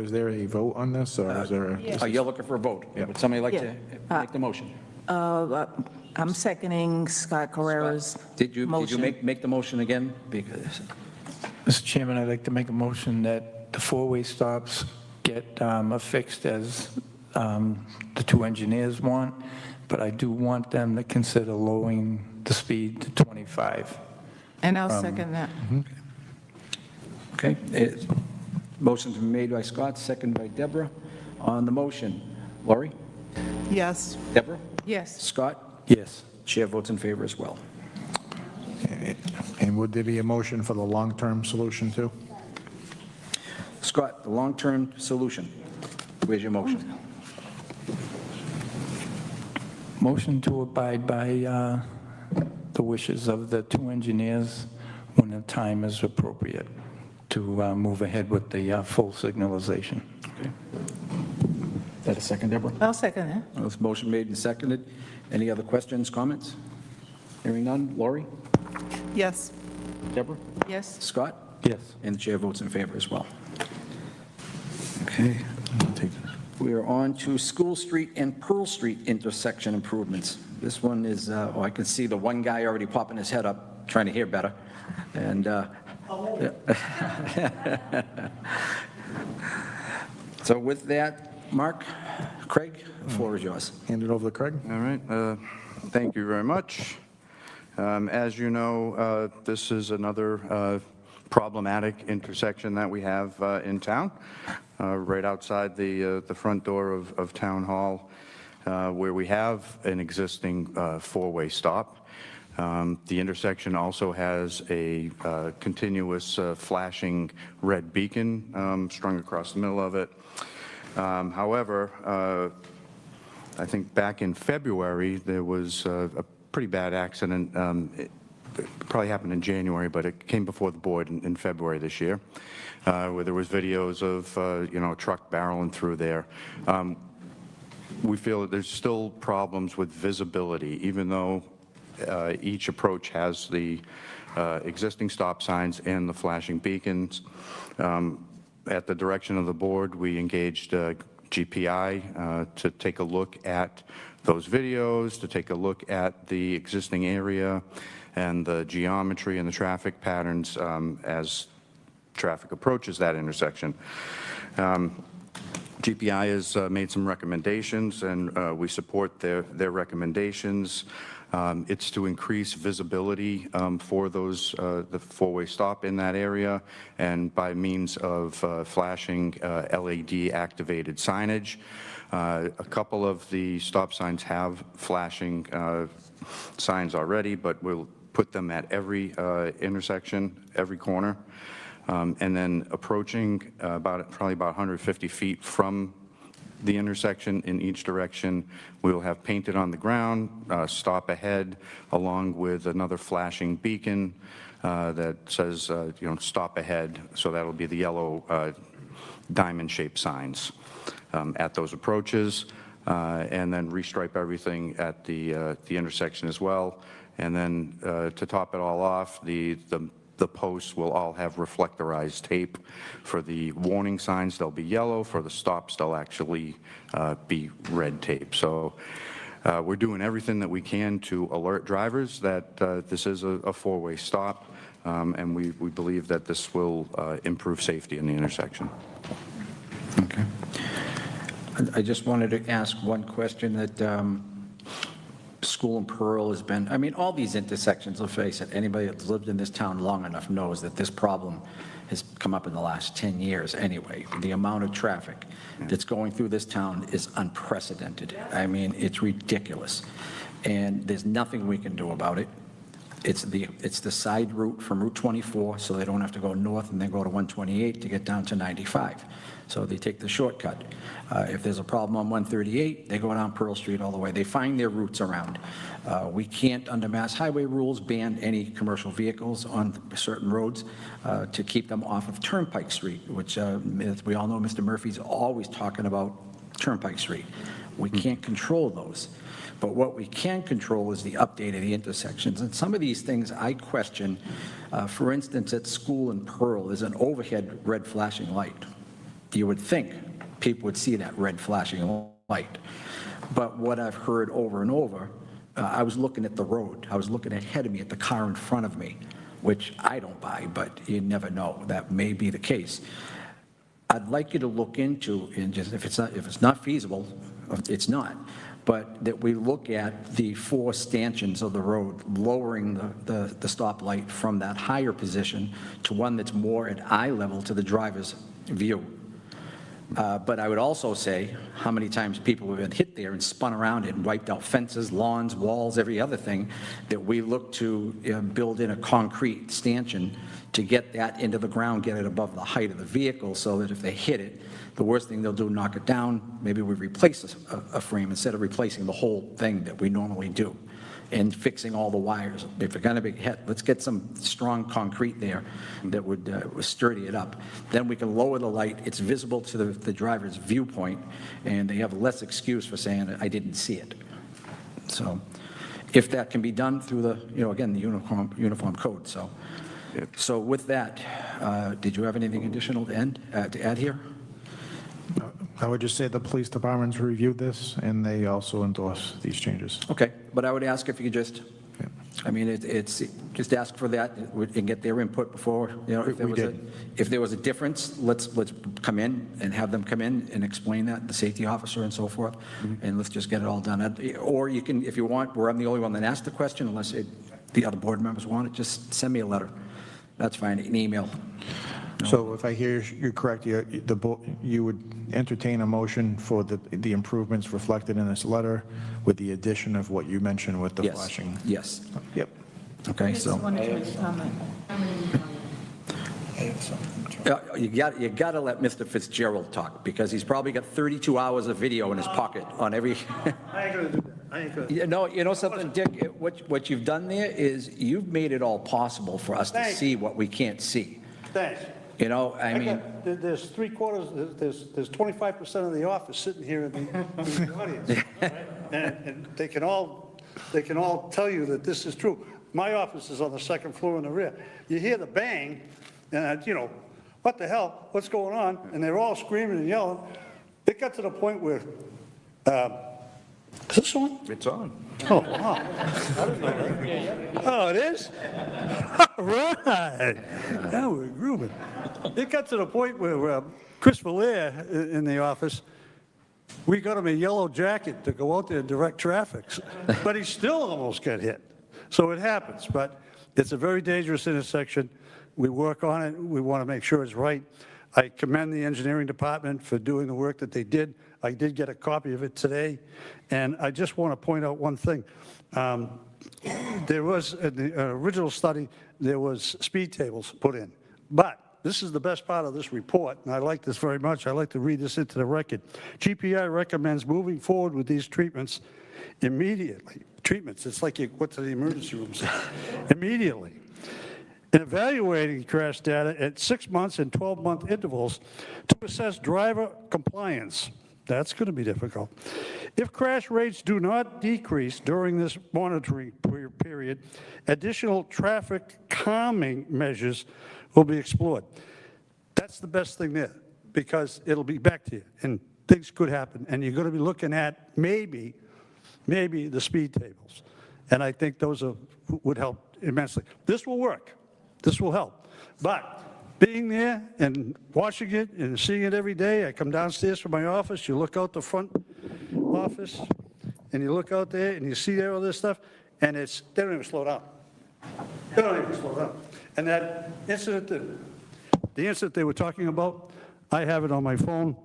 is there a vote on this, or is there a... Are you looking for a vote? Yeah. Would somebody like Yeah. to make the motion? I'm seconding Scott Carrera's Did you motion. make the motion again? Because Mr. Chairman, I'd like to make a motion that the four-way stops get affixed as the two engineers want, but I do want them to consider lowering the speed to 25. And I'll second that. Okay, motion's been made by Scott, second by Deborah. On the motion, Laurie? Yes. Deborah? Yes. Scott? Yes. Chair votes in favor as well. And would there be a motion for the long-term solution, too? Scott, the long-term solution. Where's your motion? Motion to abide by the wishes of the two engineers when the time is appropriate to move ahead with the full signalization. Okay. Is that a second, Deborah? I'll second that. Well, this motion made and seconded. Any other questions, comments? Hearing none. Laurie? Yes. Deborah? Yes. Scott? Yes. And the chair votes in favor as well. Okay. We are on to School Street and Pearl Street intersection improvements. This one is, I can see the one guy already popping his head up, trying to hear better. And so with that, Mark, Craig, the floor is yours. Hand it over to Craig. All right, thank you very much. As you know, this is another problematic intersection that we have in town, right outside the front door of Town Hall, where we have an existing four-way stop. The intersection also has a continuous flashing red beacon strung across the middle of it. However, I think back in February, there was a pretty bad accident. It probably happened in January, but it came before the board in February this year, where there was videos of a truck barreling through there. We feel that there's still problems with visibility, even though each approach has the existing stop signs and the flashing beacons. At the direction of the board, we engaged GPI to take a look at those videos, to take a look at the existing area and the geometry and the traffic patterns as traffic approaches that intersection. GPI has made some recommendations, and we support their recommendations. It's to increase visibility for those the four-way stop in that area, and by means of flashing LED activated signage. A couple of the stop signs have flashing signs already, but we'll put them at every intersection, every corner. And then approaching probably about 150 feet from the intersection in each direction, we will have painted on the ground, stop ahead, along with another flashing beacon that says, stop ahead. So that'll be the yellow diamond-shaped signs at those approaches, and then restripe everything at the intersection as well. And then to top it all off, the posts will all have reflectorized tape. For the warning signs, they'll be yellow. For the stops, they'll actually be red tape. So we're doing everything that we can to alert drivers that this is a four-way stop, and we believe that this will improve safety in the intersection. Okay. I just wanted to ask one question that School and Pearl has been, I mean, all these intersections, let's face it, anybody that's lived in this town long enough knows that this problem has come up in the last 10 years anyway. The amount of traffic that's going through this town is unprecedented. I mean, it's ridiculous. And there's nothing we can do about it. It's the side route from Route 24, so they don't have to go north and then go to 128 to get down to 95. So they take the shortcut. If there's a problem on 138, they go down Pearl Street all the way. They find their routes around. We can't, under Mass Highway rules, ban any commercial vehicles on certain roads to keep them off of Turnpike Street, which, as we all know, Mr. Murphy's always talking about Turnpike Street. We can't control those. But what we can control is the update of the intersections. And some of these things I question. For instance, at School in Pearl, there's an overhead red flashing light. You would think people would see that red flashing light. But what I've heard over and over, I was looking at the road. I was looking ahead of me at the car in front of me, which I don't buy, but you never know. That may be the case. I'd like you to look into, and just if it's not feasible, it's not, but that we look at the 4 stanchions of the road, lowering the stoplight from that higher position to one that's more at eye level to the driver's view. But I would also say how many times people have been hit there and spun around it and wiped out fences, lawns, walls, every other thing, that we look to build in a concrete stanchion to get that into the ground, get it above the height of the vehicle so that if they hit it, the worst thing they'll do, knock it down. Maybe we replace a frame instead of replacing the whole thing that we normally do and fixing all the wires. If you're going to be hit, let's get some strong concrete there that would sturdy it up. Then we can lower the light. It's visible to the driver's viewpoint, and they have less excuse for saying, I didn't see it. So if that can be done through the, again, the uniform code. So with that, did you have anything additional to add here? I would just say the police department's reviewed this, and they also endorse these changes. Okay, but I would ask if you could just, I mean, it's just ask for that and get their input before, if there was a difference, let's come in and have them come in and explain that, the safety officer and so forth, and let's just get it all done. Or you can, if you want, where I'm the only one that asked the question, unless the other board members want it, just send me a letter. That's fine, an email. So if I hear you correct, you would entertain a motion for the improvements reflected in this letter with the addition of what you mentioned with the flashing? Yes. Yep. Okay, so. You got to let Mr. Fitzgerald talk, because he's probably got 32 hours of video in his pocket on every. I ain't gonna do that. I ain't gonna. You know something, Dick? What you've done there is you've made it all possible for us to see what we can't see. Thanks. I mean. There's 3/4, there's 25% of the office sitting here in the audience. Right? And they can all tell you that this is true. My office is on the second floor in the rear. You hear the bang, and what the hell, what's going on? And they're all screaming and yelling. It got to the point where, is this on? It's on. Oh, wow. I didn't know that. Oh, it is? All right. Now we're grooving. It got to the point where Chris Valaire in the office, we got him a yellow jacket to go out there and direct traffic, but he still almost got hit. So it happens, but it's a very dangerous intersection. We work on it. We want to make sure it's right. I commend the engineering department for doing the work that they did. I did get a copy of it today, and I just want to point out one thing. There was, in the original study, there was speed tables put in, but this is the best part of this report, and I like this very much. I like to read this into the record. GPI recommends moving forward with these treatments immediately. Treatments, it's like you went to the emergency rooms. Immediately. And evaluating crash data at 6 months and 12-month intervals to assess driver compliance. That's going to be difficult. If crash rates do not decrease during this monitoring period, additional traffic calming measures will be explored. That's the best thing there, because it'll be back to you, and things could happen, and you're going to be looking at maybe the speed tables, and I think those would help immensely. This will work. This will help. But being there and watching it and seeing it every day, I come downstairs from my office, you look out the front office, and you look out there, and you see all this stuff, and they don't even slow down. They don't even slow down. And that incident, the incident they were talking about, I have it on my phone.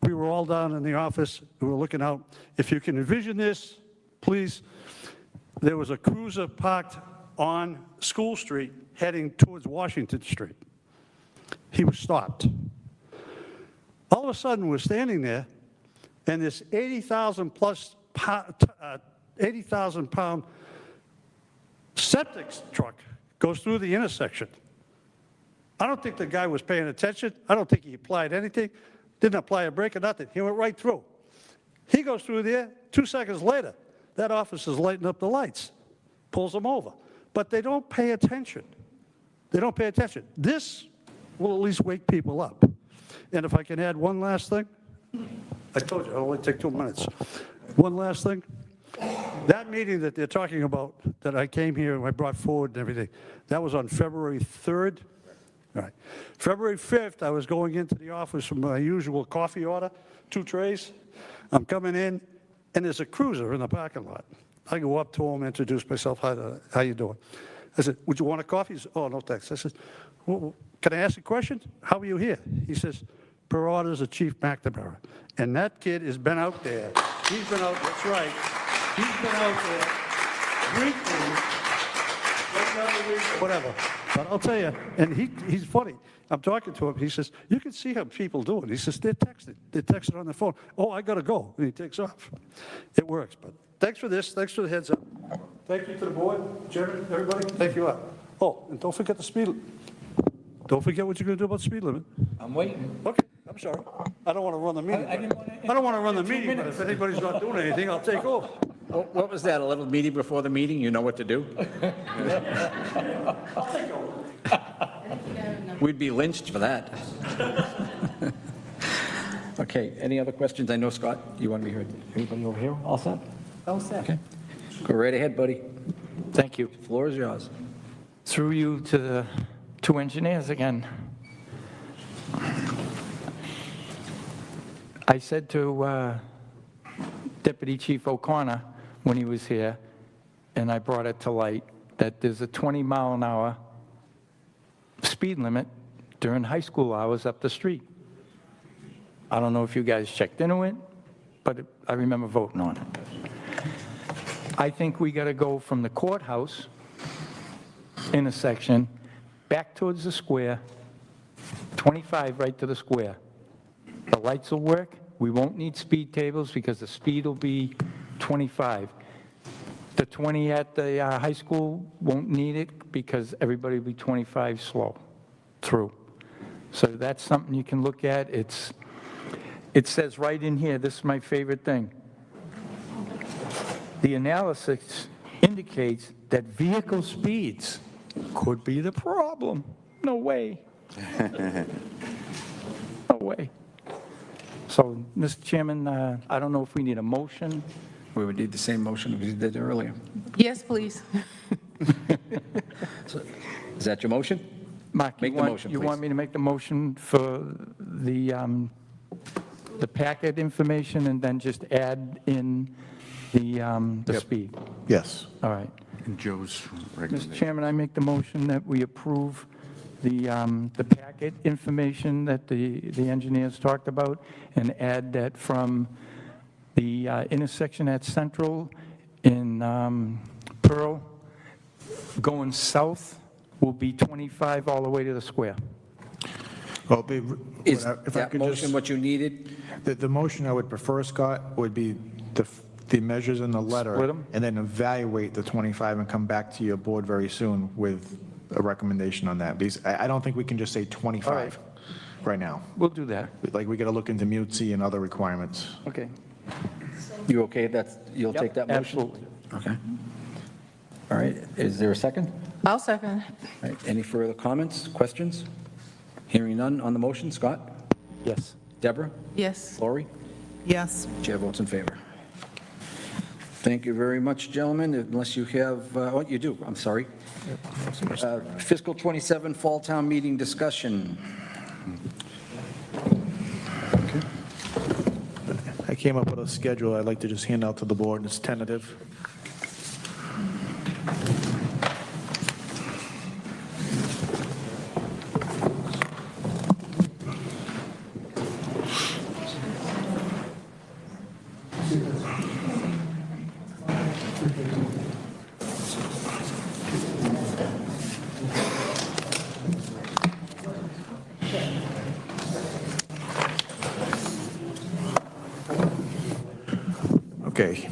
We were all down in the office. We were looking out. If you can envision this, please, there was a cruiser parked on School Street heading towards Washington Street. He was stopped. All of a sudden, we're standing there, and this 80,000-pound septic truck goes through the intersection. I don't think the guy was paying attention. I don't think he applied anything. Didn't apply a brake or nothing. He went right through. He goes through there. 2 seconds later, that officer's lighting up the lights, pulls him over. But they don't pay attention. They don't pay attention. This will at least wake people up. And if I can add one last thing, I told you, it'll only take 2 minutes. One last thing. That meeting that they're talking about, that I came here and I brought forward and everything, that was on February 3rd. All right. February 5th, I was going into the office for my usual coffee order, 2 trays. I'm coming in, and there's a cruiser in the parking lot. I go up to him, introduce myself, how you doing? I said, would you want a coffee? He said, oh, no thanks. I said, well, can I ask a question? How are you here? He says, per orders of Chief McNamara. And that kid has been out there. He's been out, that's right. He's been out there drinking, whatever. But I'll tell you, and he's funny. I'm talking to him. He says, you can see how people do it. He says, they're texting. They're texting on the phone. Oh, I got to go. And he takes off. It works. But thanks for this. Thanks for the heads up. Thank you to the board, Chairman, everybody. Thank you all. Oh, and don't forget the speed limit. Don't forget what you're going to do about the speed limit. I'm waiting. Okay, I'm sorry. I don't want to run the meeting. I don't want to run the meeting, but if anybody's not doing anything, I'll take over. What was that, a little meeting before the meeting? You know what to do? I'll take over. We'd be lynched for that. Okay, any other questions? I know, Scott, you want to be heard. Anybody over here? All set? All set. Okay. Go right ahead, buddy. Thank you. The floor is yours. Through you to the 2 engineers again. I said to Deputy Chief O'Connor when he was here, and I brought it to light, that there's a 20-mile-an-hour speed limit during high school hours up the street. I don't know if you guys checked into it, but I remember voting on it. I think we got to go from the courthouse intersection back towards the square, 25 right to the square. The lights will work. We won't need speed tables because the speed will be 25. The 20 at the high school won't need it because everybody will be 25 slow through. So that's something you can look at. It says right in here, this is my favorite thing. The analysis indicates that vehicle speeds could be the problem. No way. No way. So, Mr. Chairman, I don't know if we need a motion. We would need the same motion we did earlier. Yes, please. So, is that your motion? Mark, Make the motion, you please. want me to make the motion for the packet information and then just add in the speed? Yes. All right. And Joe's Mr. recommendation. Chairman, I make the motion that we approve the packet information that the engineers talked about and add that from the intersection at Central in Pearl going south will be 25 all the way to the square. Well, Is if I that could motion just, what you needed? the motion I would prefer, Scott, would be the measures in the letter. Split 'em? And then evaluate the 25 and come back to your board very soon with a recommendation on that. Because I don't think we can just say 25 right now. We'll do that. Like, we got to look into MUTC and other requirements. Okay. You okay? You'll take that motion? Absolutely. Okay. All right, is there a second? I'll second. All right, any further comments, questions? Hearing none on the motion, Scott? Yes. Deborah? Yes. Lori? Yes. Chair votes in favor. Thank you very much, gentlemen, unless you have, oh, you do, I'm sorry. Fiscal 27 Fall Town Meeting discussion. I came up with a schedule I'd like to just hand out to the board. It's tentative. Okay.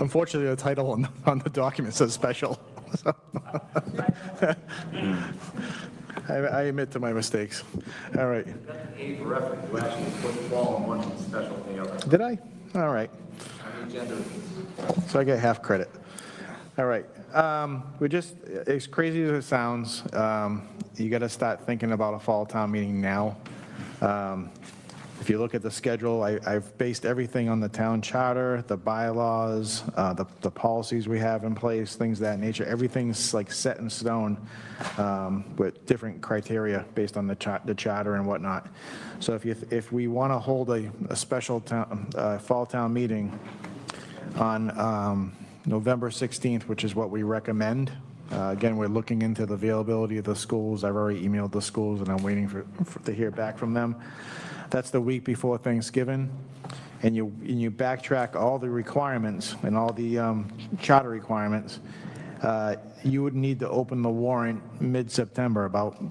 Unfortunately, the title on the document says special. So, I admit to my mistakes. All right. Did I? All right. So I get half credit. All right. We're just, as crazy as it sounds, you got to start thinking about a fall town meeting now. If you look at the schedule, I've based everything on the town charter, the bylaws, the policies we have in place, things of that nature. Everything's like set in stone with different criteria based on the charter and whatnot. So if we want to hold a special fall town meeting on November 16th, which is what we recommend. Again, we're looking into the availability of the schools. I've already emailed the schools, and I'm waiting to hear back from them. That's the week before Thanksgiving, and you backtrack all the requirements and all the charter requirements. You would need to open the warrant mid-September, about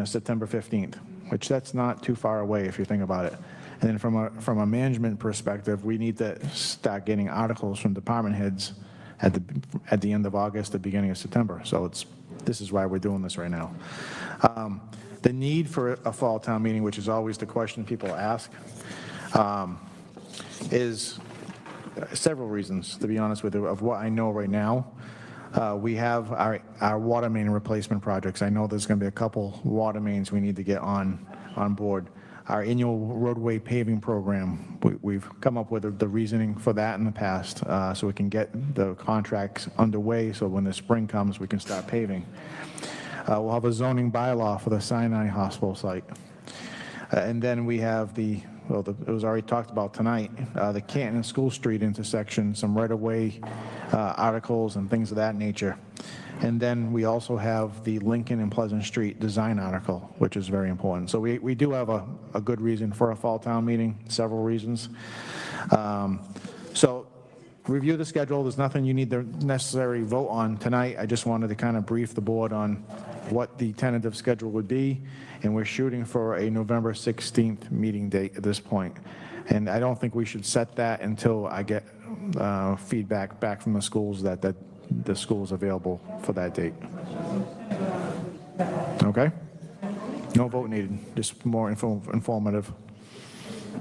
September 15th, which that's not too far away if you think about it. And then from a management perspective, we need to start getting articles from department heads at the end of August, the beginning of September. So this is why we're doing this right now. The need for a fall town meeting, which is always the question people ask, is several reasons, to be honest with you, of what I know right now. We have our water main replacement projects. I know there's going to be a couple water mains we need to get on board. Our annual roadway paving program, we've come up with the reasoning for that in the past, so we can get the contracts underway, so when the spring comes, we can start paving. We'll have a zoning bylaw for the Sinai Hospital site. And then we have it was already talked about tonight, the Canton and School Street intersection, some right-of-way articles and things of that nature. And then we also have the Lincoln and Pleasant Street design article, which is very important. So we do have a good reason for a fall town meeting, several reasons. So review the schedule. There's nothing you need to necessarily vote on tonight. I just wanted to kind of brief the board on what the tentative schedule would be. And we're shooting for a November 16th meeting date at this point. And I don't think we should set that until I get feedback back from the schools that the school is available for that date. Okay? No vote needed, just more informative.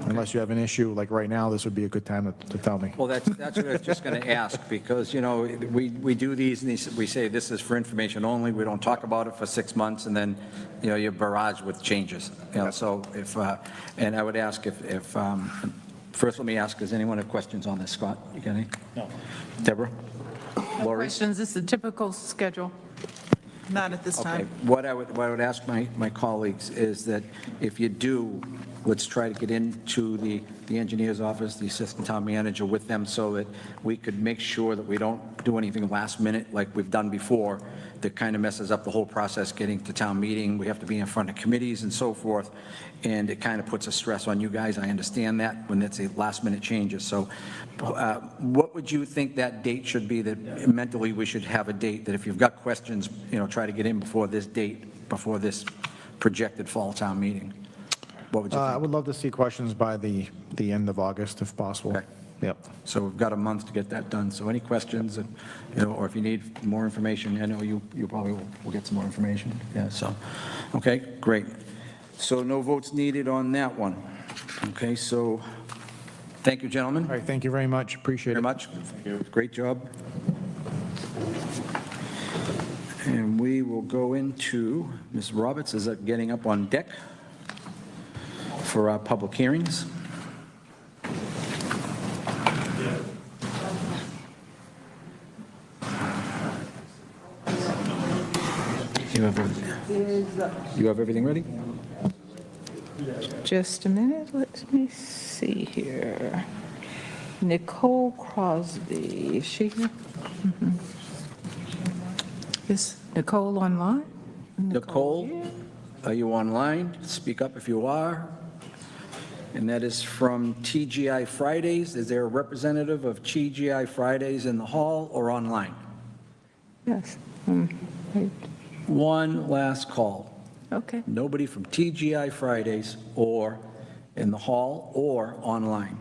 Unless you have an issue, like right now, this would be a good time to tell me. Well, that's what I was just going to ask, because, we do these, and we say this is for information only. We don't talk about it for 6 months, and then, you're barraged with changes. So if, and I would ask if first let me ask, does anyone have questions on this? Scott, you got any? No. Deborah? Lori? Questions, this is a typical schedule. Not at this Okay, time. what I would ask my colleagues is that if you do let's try to get into the engineer's office, the assistant town manager with them so that we could make sure that we don't do anything last minute like we've done before that kind of messes up the whole process getting to town meeting. We have to be in front of committees and so forth, and it kind of puts a stress on you guys. I understand that when it's a last minute changes. So what would you think that date should be, that mentally we should have a date that if you've got questions, try to get in before this date, before this projected fall town meeting? What would you think? I would love to see questions by the end of August, if possible. Okay. Yep. So we've got a month to get that done. So any questions, and, or if you need more information, I know you probably will get some more information. Yeah, so, okay, great. So no votes needed on that one. Okay, so thank you, gentlemen. All right, thank you very much. Appreciate it. Very much. Great job. And we will go into, Ms. Roberts is getting up on deck for our public hearings. You have everything ready? Just a minute, let me see here. Nicole Crosby, is she here? Is Nicole online? Nicole, are you online? Speak up if you are. And that is from TGI Fridays. Is there a representative of TGI Fridays in the hall or online? Yes. Right. One last call. Okay. Nobody from TGI Fridays or in the hall or online.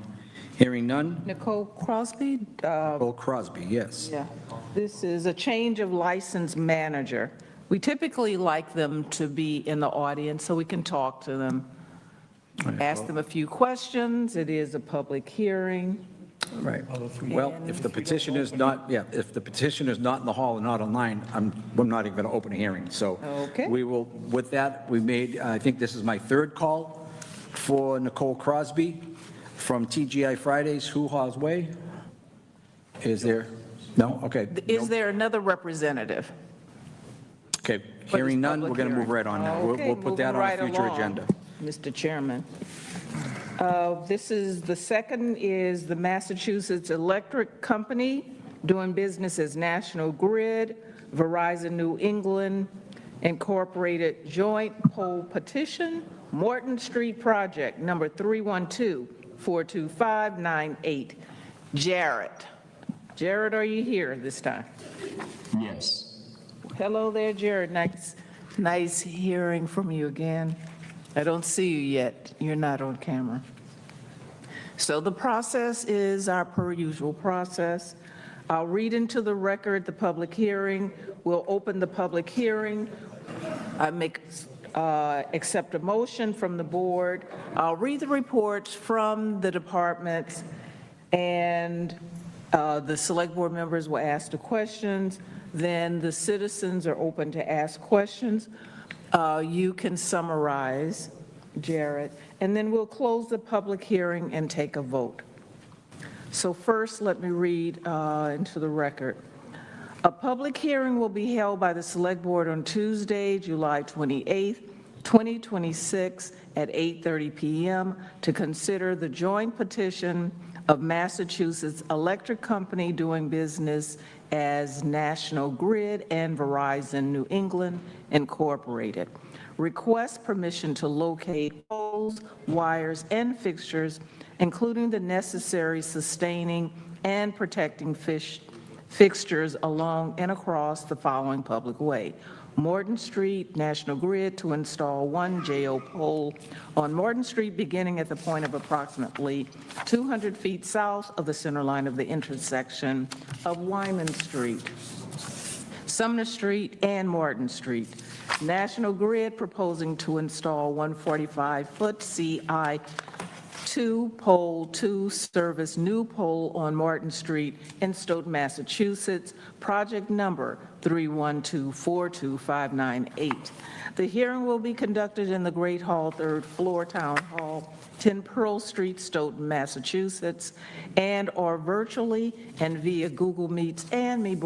Hearing none? Nicole Crosby? Nicole Crosby, yes. Yeah. This is a change of license manager. We typically like them to be in the audience so we can talk to them, ask them a few questions. It is a public hearing. Right. Well, if the petition is not, if the petition is not in the hall and not online, we're not even going to open a hearing. So Okay. we will, with that, we made, I think this is my third call for Nicole Crosby from TGI Fridays, Hoo-Ha's Way. Is there? No? Okay. Is there another representative? Okay. Hearing none, we're going to move right on now. We'll Okay, put that moving on right a future along, agenda. Mr. Chairman. This is, the second is the Massachusetts Electric Company doing business as National Grid, Verizon New England Incorporated Joint Poll Petition, Morton Street Project, number 312-42598. Jarrett. Jarrett, are you here this time? Yes. Hello there, Jared. Nice hearing from you again. I don't see you yet. You're not on camera. So the process is our per usual process. I'll read into the record the public hearing. We'll open the public hearing. I accept a motion from the board. I'll read the reports from the departments, and the select board members will ask the questions. Then the citizens are open to ask questions. You can summarize, Jared, and then we'll close the public hearing and take a vote. So first, let me read into the record. A public hearing will be held by the Select Board on Tuesday, July 28th, 2026 at 8:30 p.m. to consider the joint petition of Massachusetts Electric Company doing business as National Grid and Verizon New England Incorporated. Request permission to locate poles, wires, and fixtures, including the necessary sustaining and protecting fixtures along and across the following public way. Morton Street, National Grid to install one JO pole on Morton Street beginning at the point of approximately 200 feet south of the center line of the intersection of Wyman Street, Sumner Street, and Morton Street. National Grid proposing to install 145-foot CI2 pole to service new pole on Morton Street in Stoughton, Massachusetts. Project number 312-42598. The hearing will be conducted in the Great Hall, 3rd floor, Town Hall, 10 Pearl Street, Stoughton, Massachusetts, and/or virtually and via Google Meets, and may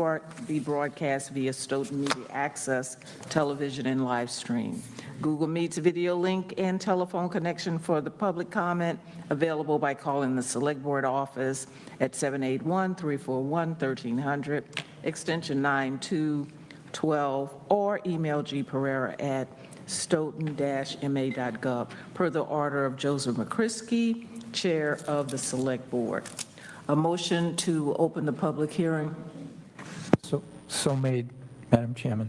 be broadcast via Stoughton Media Access Television and live stream. Google Meets video link and telephone connection for the public comment available by calling the Select Board office at 781-341-1300, extension 9212, or email gpereira@stoughton-ma.gov, per the order of Joseph McCrisky, Chair of the Select Board. A motion to open the public hearing. So made, Madam Chairman.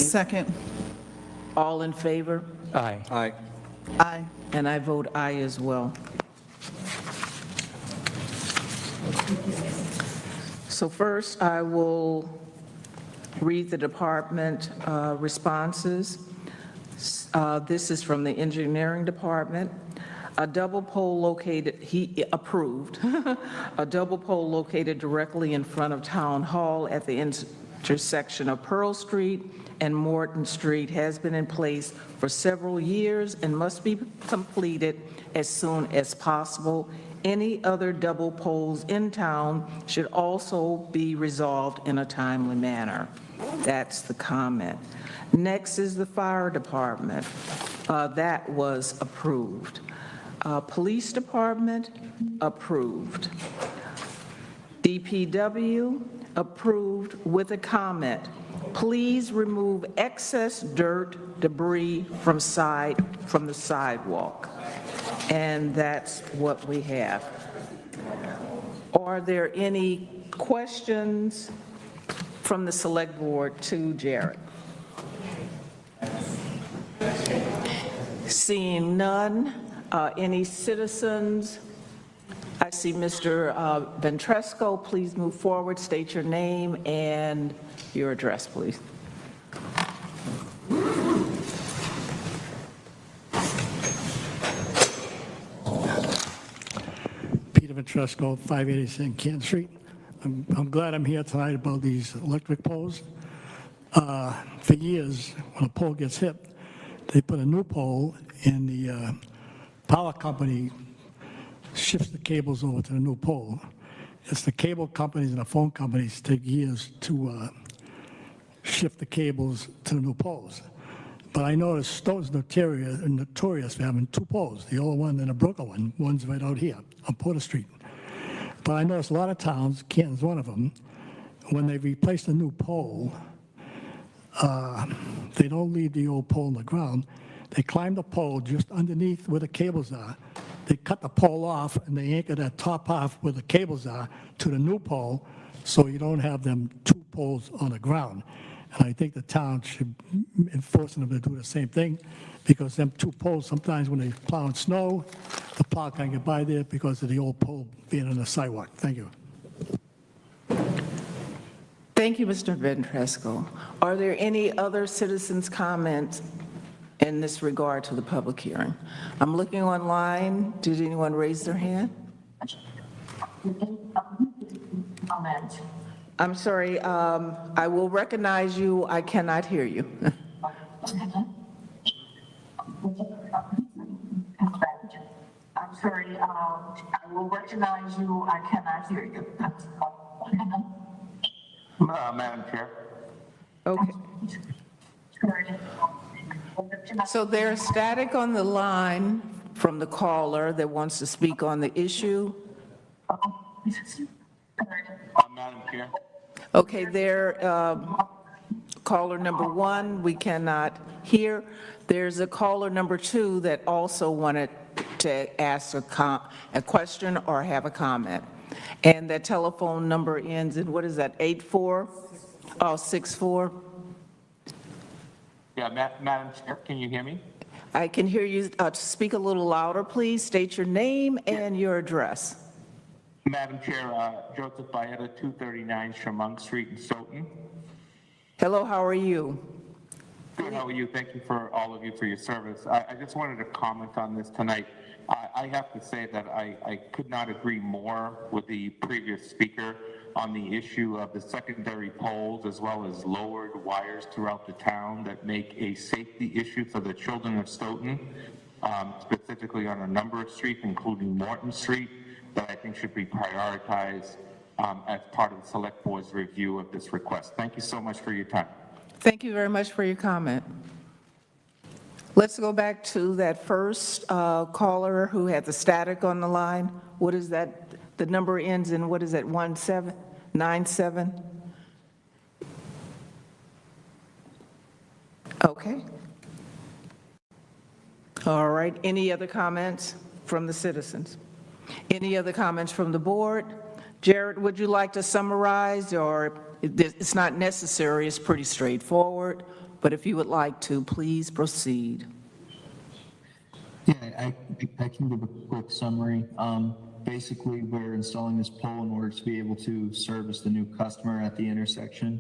Second. All in favor? Aye. Aye. Aye. And I vote aye as well. So first, I will read the department responses. This is from the engineering department. A double pole located, he approved, a double pole located directly in front of Town Hall at the intersection of Pearl Street and Morton Street has been in place for several years and must be completed as soon as possible. Any other double poles in town should also be resolved in a timely manner. That's the comment. Next is the fire department. That was approved. Police department, approved. DPW, approved with a comment. Please remove excess dirt, debris from the sidewalk. And that's what we have. Are there any questions from the Select Board to Jared? Seeing none, any citizens? I see Mr. Ventresco. Please move forward, state your name and your address, please. Peter Ventresco, 586 Canton Street. I'm glad I'm here tonight about these electric poles. For years, when a pole gets hit, they put a new pole and the power company shifts the cables over to the new pole. It's the cable companies and the phone companies take years to shift the cables to the new poles. But I noticed Stoughton's notorious for having two poles, the old one and the broken one. One's right out here on Porter Street. But I noticed a lot of towns, Canton's one of them, when they replace the new pole, they don't leave the old pole on the ground. They climb the pole just underneath where the cables are. They cut the pole off and they anchor that top half where the cables are to the new pole, so you don't have them two poles on the ground. And I think the town should enforce them to do the same thing, because them two poles, sometimes when they plow in snow, the plow can't get by there because of the old pole being on the sidewalk. Thank you. Thank you, Mr. Ventresco. Are there any other citizens' comments in this regard to the public hearing? I'm looking online. Did anyone raise their hand? Comment. I'm sorry, I will recognize you. I cannot hear you. I'm sorry, I will recognize you. I cannot hear you. Madam Chair. Okay. So there's static on the line from the caller that wants to speak on the issue. Madam Chair. Okay, there, caller number one, we cannot hear. There's a caller number two that also wanted to ask a question or have a comment. And that telephone number ends in, what is that, 84? Oh, 64? Yeah, Madam Chair, can you hear me? I can hear you. Speak a little louder, please. State your name and your address. Madam Chair, Joseph Baeta, 239 Shermunk Street in Stoughton. Hello, how are you? Good, how are you? Thank you for all of you for your service. I just wanted to comment on this tonight. I have to say that I could not agree more with the previous speaker on the issue of the secondary poles as well as lowered wires throughout the town that make a safety issue for the children of Stoughton, specifically on a number of streets, including Morton Street, that I think should be prioritized as part of the Select Board's review of this request. Thank you so much for your time. Thank you very much for your comment. Let's go back to that first caller who had the static on the line. What is that? The number ends in, what is it, 1797? Okay. All right. Any other comments from the citizens? Any other comments from the board? Jared, would you like to summarize, or it's not necessary, it's pretty straightforward, but if you would like to, please proceed. Yeah, I can give a quick summary. Basically, we're installing this pole in order to be able to service the new customer at the intersection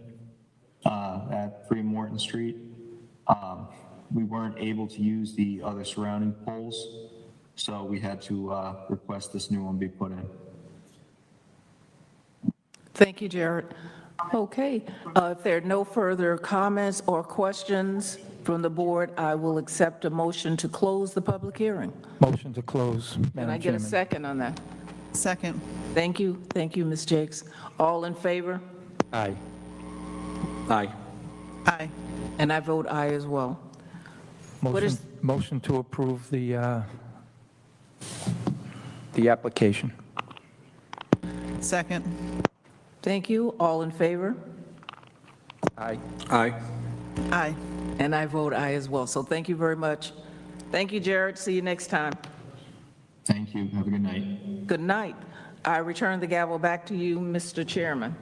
at 3 Morton Street. We weren't able to use the other surrounding poles, so we had to request this new one be put in. Thank you, Jared. Okay, if there are no further comments or questions from the board, I will accept a motion to close the public hearing. Motion to close, Can Madam I get a Chairman. second on that? Second. Thank you, Ms. Jakes. All in favor? Aye. Aye. Aye. And I vote aye as well. What is- Motion to approve the application. Second. Thank you. All in favor? Aye. Aye. Aye. And I vote aye as well. So thank you very much. Thank you, Jared. See you next time. Thank you. Have a good night. Good night. I return the gavel back to you, Mr. Chairman.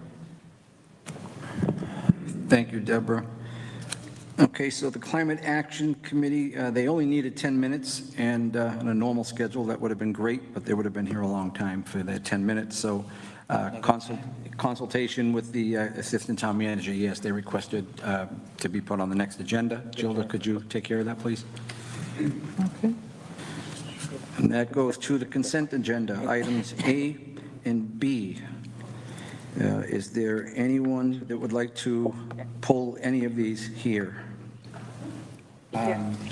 Thank you, Deborah. Okay, so the Climate Action Committee, they only needed 10 minutes, and on a normal schedule, that would have been great, but they would have been here a long time for their 10 minutes. So consultation with the Assistant Town Manager, yes, they requested to be put on the next agenda. Gilda, could you take care of that, please? Okay. And that goes to the consent agenda, items A and B. Is there anyone that would like to pull any of these here?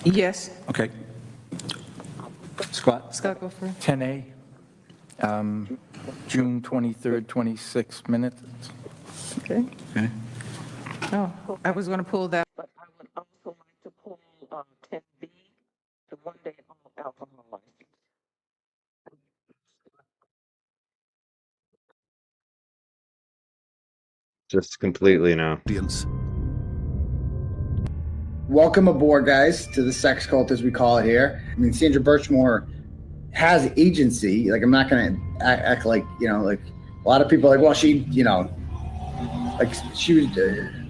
Yes. Okay. Scott? Scott, go for it. 10A, June 23rd, 26 minutes. Okay. Okay. Oh, I was going to pull that, but I would also like to pull 10B, the one-day alcohol license. Just completely now. Welcome aboard, guys, to the sex cult, as we call it here. I mean, Sandra Birchmore has agency. Like, I'm not going to act like, like a lot of people are like, well, she, like she was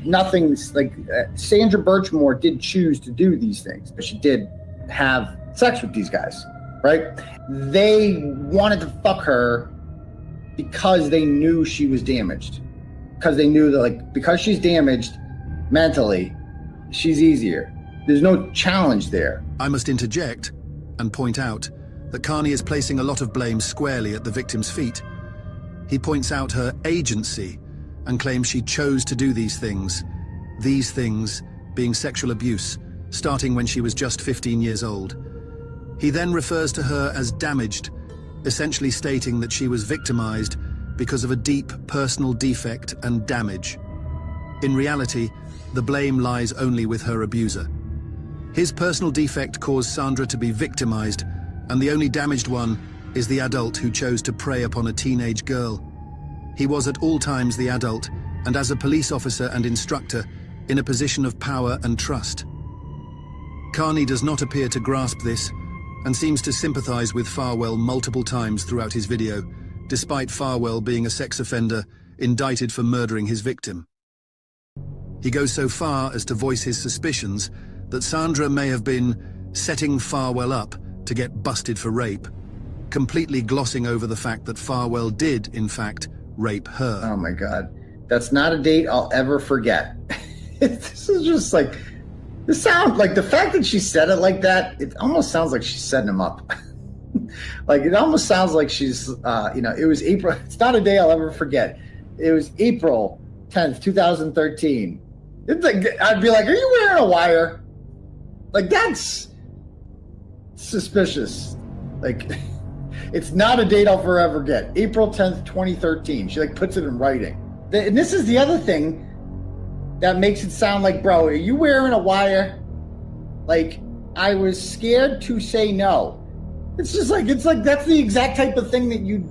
nothing like Sandra Birchmore did choose to do these things, but she did have sex with these guys, right? They wanted to fuck her because they knew she was damaged. Because they knew that, like, because she's damaged mentally, she's easier. There's no challenge there. I must interject and point out that Carney is placing a lot of blame squarely at the victim's feet. He points out her agency and claims she chose to do these things being sexual abuse, starting when she was just 15 years old. He then refers to her as damaged, essentially stating that she was victimized because of a deep personal defect and damage. In reality, the blame lies only with her abuser. His personal defect caused Sandra to be victimized, and the only damaged one is the adult who chose to prey upon a teenage girl. He was at all times the adult, and as a police officer and instructor, in a position of power and trust. Carney does not appear to grasp this, and seems to sympathize with Farwell multiple times throughout his video, despite Farwell being a sex offender indicted for murdering his victim. He goes so far as to voice his suspicions that Sandra may have been setting Farwell up to get busted for rape, completely glossing over the fact that Farwell did, in fact, rape her. Oh my God. That's not a date I'll ever forget. This is just like, the sound, like the fact that she said it like that, it almost sounds like she's setting him up. Like, it almost sounds like she's, it was April. It's not a day I'll ever forget. it was April 10th, 2013. It's like, I'd be like, are you wearing a wire? Like, that's suspicious. Like, it's not a date I'll forever get. April 10th, 2013. She like puts it in writing. And this is the other thing that makes it sound like, bro, are you wearing a wire? Like, I was scared to say no. It's just like, it's like, that's the exact type of thing that you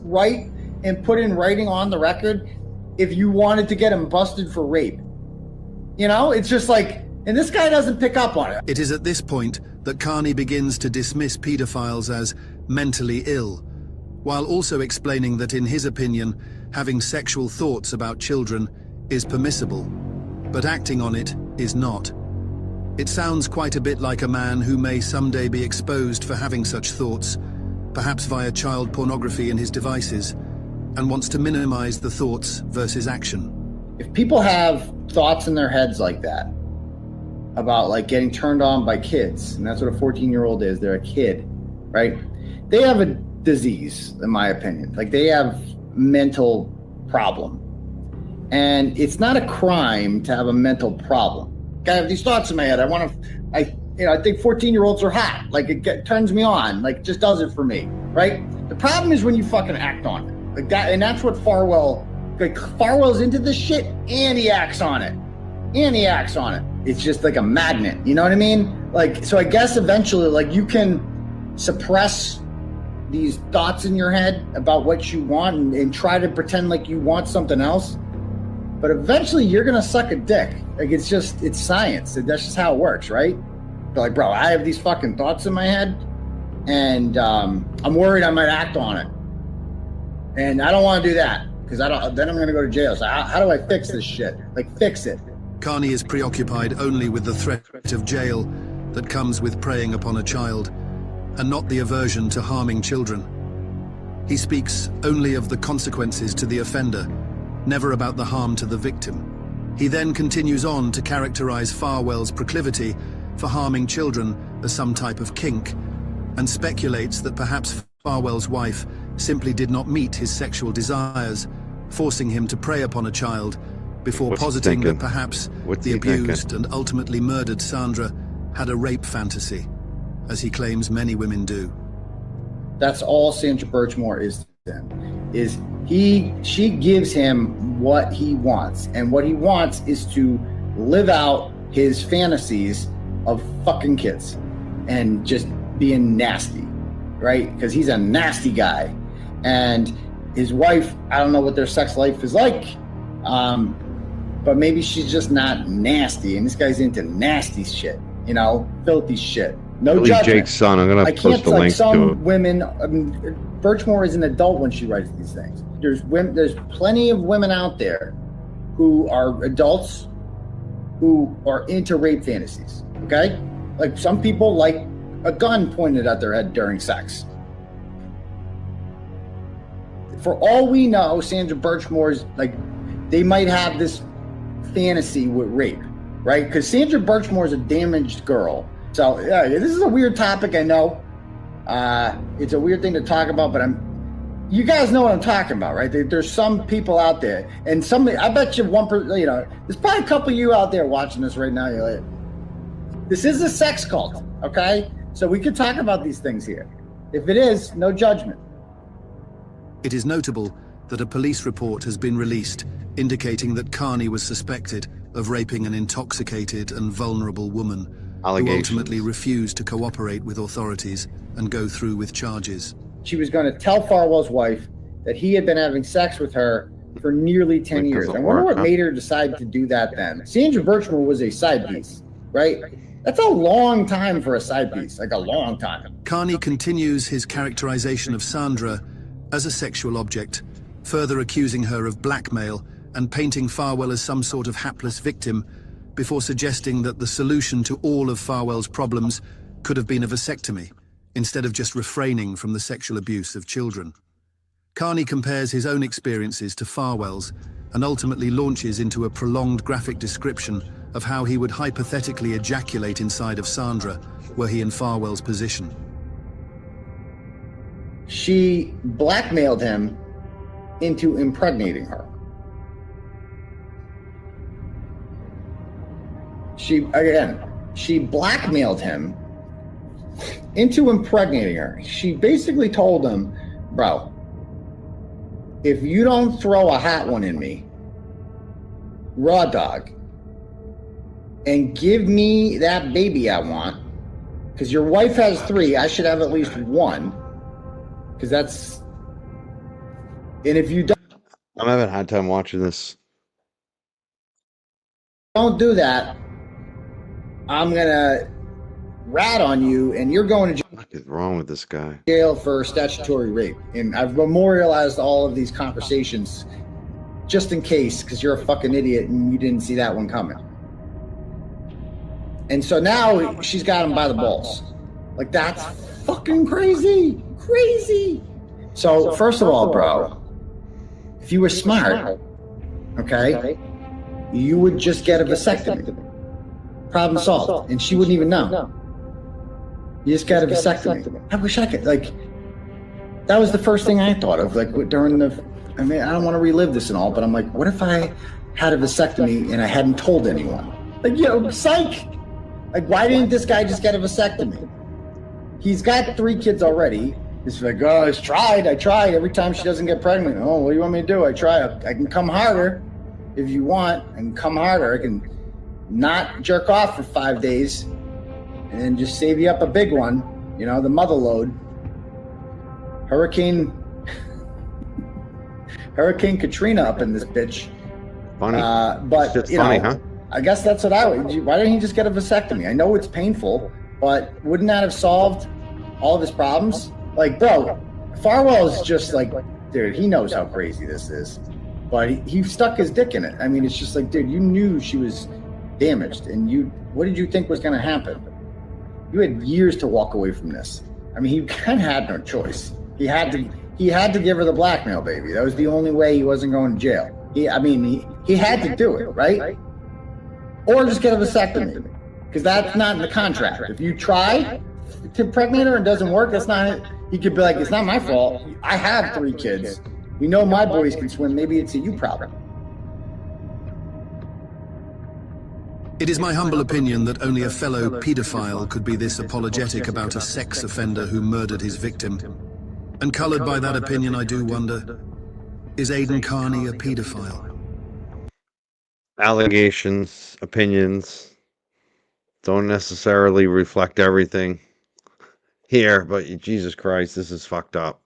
write and put in writing on the record if you wanted to get him busted for rape. You know, it's just like, and this guy doesn't pick up on it. It is at this point that Carney begins to dismiss paedophiles as mentally ill, while also explaining that in his opinion, having sexual thoughts about children is permissible, but acting on it is not. It sounds quite a bit like a man who may someday be exposed for having such thoughts, perhaps via child pornography in his devices, and wants to minimize the thoughts versus action. If people have thoughts in their heads like that, about like getting turned on by kids, and that's what a 14-year-old is, they're a kid, right? They have a disease, in my opinion. Like, they have mental problem. And it's not a crime to have a mental problem. I have these thoughts in my head. I think 14-year-olds are hot. Like, it turns me on. Like, just does it for me, right? The problem is when you fucking act on it. Like that, and that's what Farwell's into this shit, and he acts on it. It's just like a magnet, you know what I mean? Like, so I guess eventually, like, you can suppress these thoughts in your head about what you want and try to pretend like you want something else. But eventually you're going to suck a dick. Like, it's science. That's just how it works, right? They're like, bro, I have these fucking thoughts in my head, and I'm worried I might act on it. And I don't want to do that, because then I'm going to go to jail. So how do I fix this shit? Like, fix it. Carney is preoccupied only with the threat of jail that comes with preying upon a child, and not the aversion to harming children. He speaks only of the consequences to the offender, never about the harm to the victim. He then continues on to characterize Farwell's proclivity for harming children as some type of kink, and speculates that perhaps Farwell's wife simply did not meet his sexual desires, forcing him to prey upon a child, before positing that perhaps the abused and ultimately murdered Sandra had a rape fantasy, as he claims many women do. That's all Sandra Birchmore is to them. She gives him what he wants, and what he wants is to live out his fantasies of fucking kids and just being nasty, right? Because he's a nasty guy, and his wife, I don't know what their sex life is like, but maybe she's just not nasty, and this guy's into nasty shit, you know, filthy shit. No judgment. Jake's son. I'm gonna post a link to it. Women, Birchmore is an adult when she writes these things. There's plenty of women out there who are adults who are into rape fantasies. Okay, like some people like a gun pointed at their head during sex. For all we know, Sandra Birchmore's like, they might have this fantasy with rape, right? Because Sandra Birchmore is a damaged girl. So yeah, this is a weird topic, I know. It's a weird thing to talk about, but you guys know what I'm talking about, right? There's some people out there, and I bet you there's probably a couple of you out there watching this right now. You're like, this is a sex cult, okay? So we could talk about these things here. If it is, no judgment. It is notable that a police report has been released indicating that Carney was suspected of raping an intoxicated and vulnerable woman who ultimately refused to cooperate with authorities and go through with charges. She was going to tell Farwell's wife that he had been having sex with her for nearly 10 years. I wonder what made her decide to do that then. Sandra Birchmore was a side piece, right? That's a long time for a side piece, like a long time. Carney continues his characterization of Sandra as a sexual object, further accusing her of blackmail and painting Farwell as some sort of hapless victim, before suggesting that the solution to all of Farwell's problems could have been a vasectomy, instead of just refraining from the sexual abuse of children. Carney compares his own experiences to Farwell's and ultimately launches into a prolonged graphic description of how he would hypothetically ejaculate inside of Sandra were he in Farwell's position. She blackmailed him into impregnating her. She blackmailed him into impregnating her. She basically told him, bro, if you don't throw a hot one in me, raw dog, and give me that baby I want, because your wife has 3, I should have at least 1, because that's, and if you I'm having a hard time watching this. don't do that, I'm gonna rat on you, and you're going to What is wrong with this guy? jail for statutory rape. And I've memorialized all of these conversations just in case, because you're a fucking idiot and you didn't see that one coming. And so now she's got him by the balls. Like, that's fucking crazy. Crazy. So, first of all, bro, if you were smart, okay, you would just get a vasectomy. Problem solved. And she wouldn't even know. You just got a vasectomy. I wish I could, like, that was the first thing I thought of, like, during the, I mean, I don't want to relive this and all, but I'm like, what if I had a vasectomy and I hadn't told anyone? Like, psych! Like, why didn't this guy just get a vasectomy? He's got 3 kids already. He's like, oh, I tried. Every time she doesn't get pregnant. Oh, what do you want me to do? I try. I can come harder if you want. I can come harder. I can not jerk off for 5 days and then just save you up a big one, the mother load. Hurricane Katrina up in this bitch. Funny. But, it's funny, huh? I guess that's what I would. Why didn't he just get a vasectomy? I know it's painful, but wouldn't that have solved all of his problems? Like, bro, Farwell is just like, dude, he knows how crazy this is. But he stuck his dick in it. I mean, it's just like, dude, you knew she was damaged, and what did you think was going to happen? You had years to walk away from this. I mean, he kind of had no choice. He had to give her the blackmail, baby. That was the only way he wasn't going to jail. He had to do it, right? Or just get a vasectomy, because that's not in the contract. If you try to impregnate her and it doesn't work, that's not it. He could be like, it's not my fault. I have 3 kids. My boys can swim. Maybe it's a you problem. It is my humble opinion that only a fellow paedophile could be this apologetic about a sex offender who murdered his victim. And coloured by that opinion, I do wonder, is Aidan Carney a paedophile? Allegations, opinions don't necessarily reflect everything here, but Jesus Christ, this is fucked up.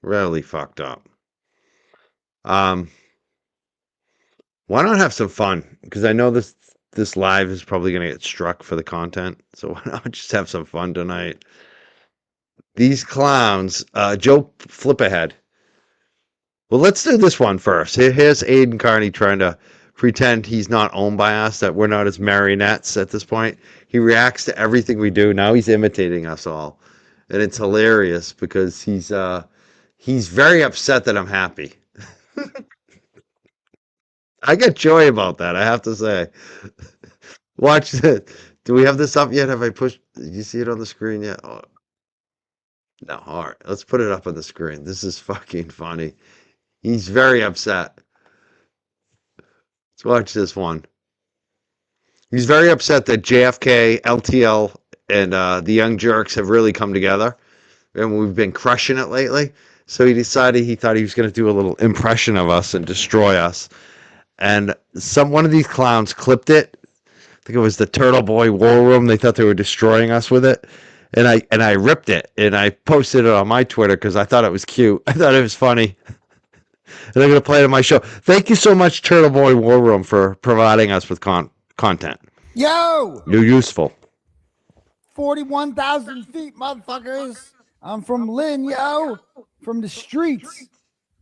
Really fucked up. Why not have some fun? Because I know this live is probably going to get struck for the content, so why not just have some fun tonight? These clowns, Joe Flipahead. Well, let's do this one first. Here's Aidan Carney trying to pretend he's not owned by us, that we're not his marionettes at this point. He reacts to everything we do. Now he's imitating us all. And it's hilarious because he's very upset that I'm happy. I get joy about that, I have to say. Watch it. Do we have this up yet? Have I pushed? Did you see it on the screen yet? Oh. No, all right. Let's put it up on the screen. This is fucking funny. He's very upset. Let's watch this one. He's very upset that JFK, LTL, and the Young Jerks have really come together. And we've been crushing it lately. So he decided he thought he was going to do a little impression of us and destroy us. And one of these clowns clipped it. I think it was the Turtle Boy War Room. They thought they were destroying us with it. And I ripped it. And I posted it on my Twitter because I thought it was cute. I thought it was funny. And I'm going to play it on my show. Thank you so much, Turtle Boy War Room, for providing us with content. Yo! You're useful. 41,000 feet, motherfuckers. I'm from Lynn, yo. From the streets.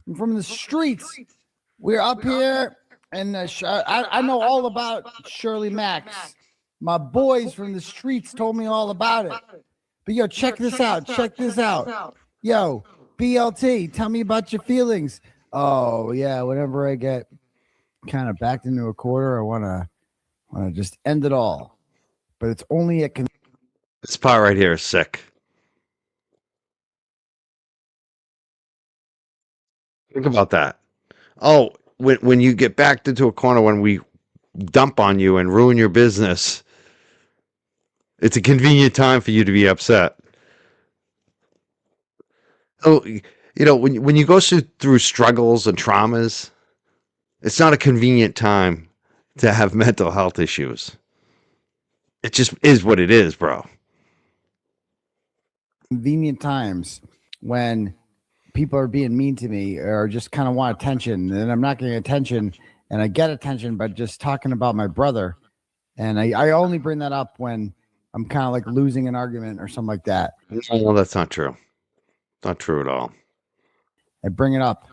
I'm from the streets. We're up here, and I know all about Shirley Max. My boys from the streets told me all about it. But, yo, check this out. Check this out. Yo, BLT, tell me about your feelings. Oh, yeah, whenever I get kind of backed into a corner, I want to just end it all. But it's only at This part right here is sick. Think about that. Oh, when you get backed into a corner when we dump on you and ruin your business, it's a convenient time for you to be upset. Oh, when you go through struggles and traumas, it's not a convenient time to have mental health issues. It just is what it is, bro. Convenient times when people are being mean to me or just kind of want attention, and I'm not getting attention, and I get attention by just talking about my brother. And I only bring that up when I'm kind of like losing an argument or something like that. No, that's not true. Not true at all. I bring it up,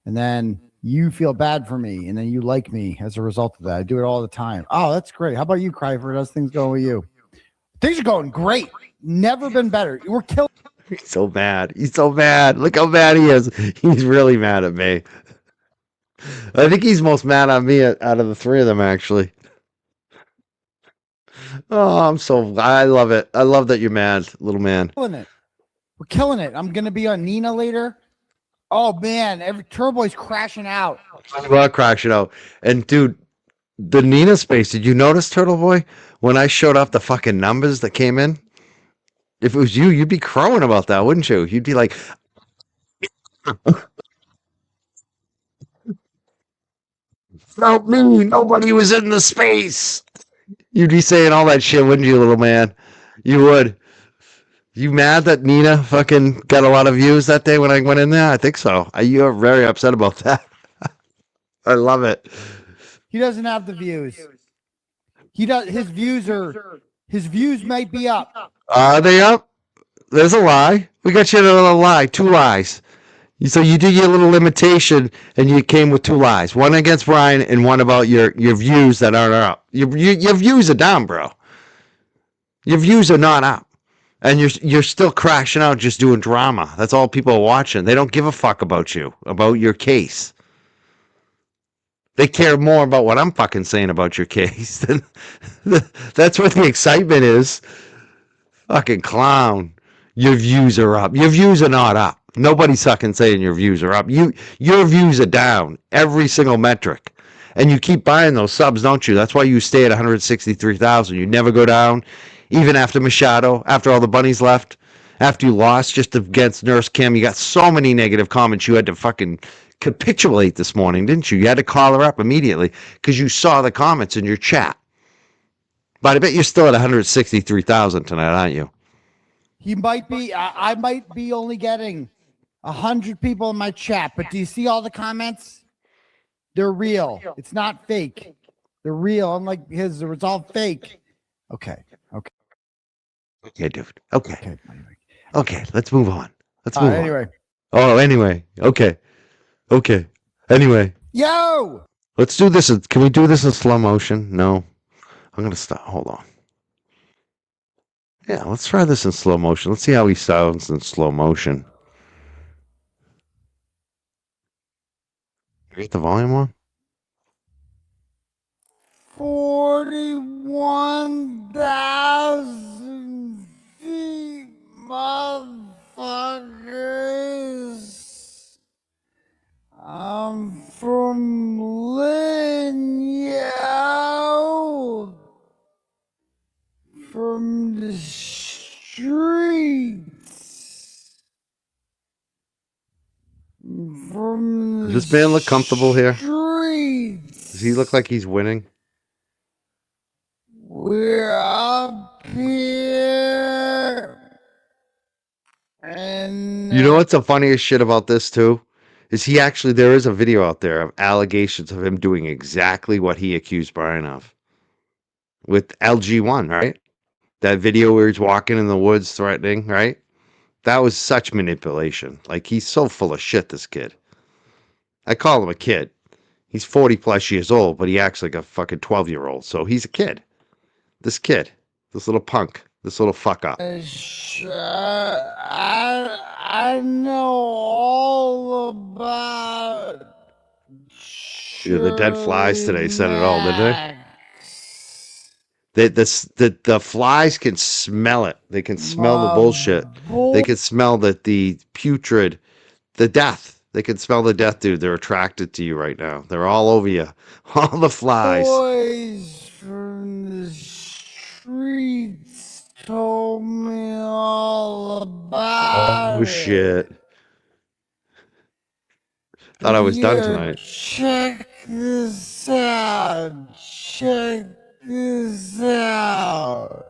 and then you feel bad for me, and then you like me as a result of that. I do it all the time. Oh, that's great. How about you, Cryford? How's things going with you? Things are going great. Never been better. We're killing. He's so mad. He's so mad. Look how mad he is. He's really mad at me. I think he's most mad on me out of the three of them, actually. Oh, I love it. I love that you're mad, little man. We're killing it. I'm gonna be on Nina later. Oh man, every Turbo's crashing out. You are crashing out. And dude, the Nina space, did you notice, Turtle Boy? When I showed off the fucking numbers that came in? If it was you, you'd be crowing about that, wouldn't you? You'd be like, without me, nobody was in the space. You'd be saying all that shit, wouldn't you, little man? You would. You mad that Nina fucking got a lot of views that day when I went in there? I think so. You're very upset about that. I love it. He doesn't have the views. He does. His views might be up. Are they up? There's a lie. We got you in a little lie. 2 lies. So you did your little limitation, and you came with 2 lies. One against Brian, and one about your views that aren't up. Your views are down, bro. Your views are not up, and you're still crashing out, just doing drama. That's all people are watching. They don't give a fuck about you, about your case. They care more about what I'm fucking saying about your case. Than that's where the excitement is. Fucking clown. Your views are up. Your views are not up. Nobody's fucking saying your views are up. Your views are down. Every single metric. And you keep buying those subs, don't you? That's why you stay at 163,000. You never go down. Even after Machado, after all the bunnies left, after you lost just against Nurse Kim, you got so many negative comments you had to fucking capitulate this morning, didn't you? You had to call her up immediately because you saw the comments in your chat. But I bet you're still at 163,000 tonight, aren't you? He might be. I might be only getting 100 people in my chat, but do you see all the comments? They're real. It's not fake. They're real. Unlike his, it's all fake. Okay. Okay, dude. Okay. Okay, let's move on. Let's move on. Anyway. Oh, anyway. Okay. Anyway. Yo! Let's do this. Can we do this in slow motion? No. I'm going to stop. Hold on. Yeah, let's try this in slow motion. Let's see how he sounds in slow motion. Get the volume on? 41,000 feet, motherfuckers. I'm from Lynn, from the streets. From Does this man look comfortable here? streets. Does he look like he's winning? We're up here. And You know what's the funniest shit about this too? Is there is a video out there of allegations of him doing exactly what he accused Brian of. With LG1, right? That video where he's walking in the woods threatening, right? That was such manipulation. Like, he's so full of shit, this kid. I call him a kid. He's 40 plus years old, but he acts like a fucking 12-year-old. So he's a kid. This kid. This little punk. This little fuck up. I know all about. Yeah, the dead flies today said it all, didn't they? The flies can smell it. They can smell the bullshit. They can smell the putrid, the death. They can smell the death, dude. They're attracted to you right now. They're all over you. All the flies. Boys from the streets told me all about Oh, it. shit. Thought I was done Here, tonight. check this out. Check this out.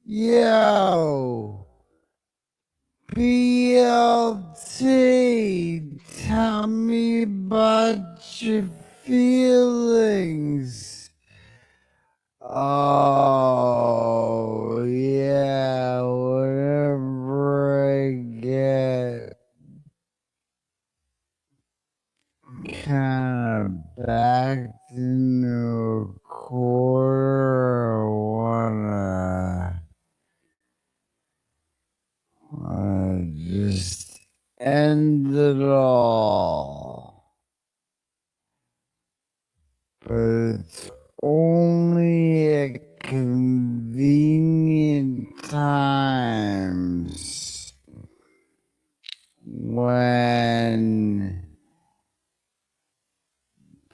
Yo. BLT, tell me about your feelings. Oh, yeah, whatever I get. Kind of backed into a quarter. I wanna just end it all. But it's only at convenient times when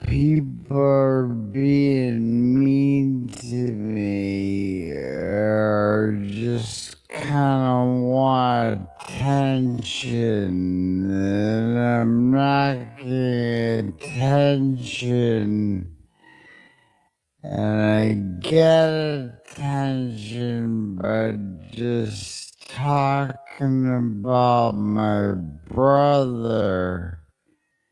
people are being mean to me or just kind of want attention, and I'm not getting attention. And I get attention by just talking about my brother.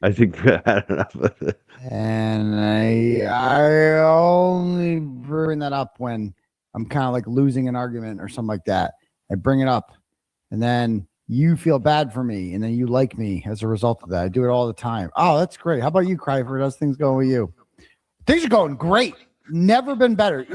I think we had enough of it. And I only bring that up when I'm kind of like losing an argument or something like that. I bring it up, and then you feel bad for me, and then you like me as a result of that. I do it all the time. Oh, that's great. How about you, Cryford? How's things going with you? Things are going great. Never been better.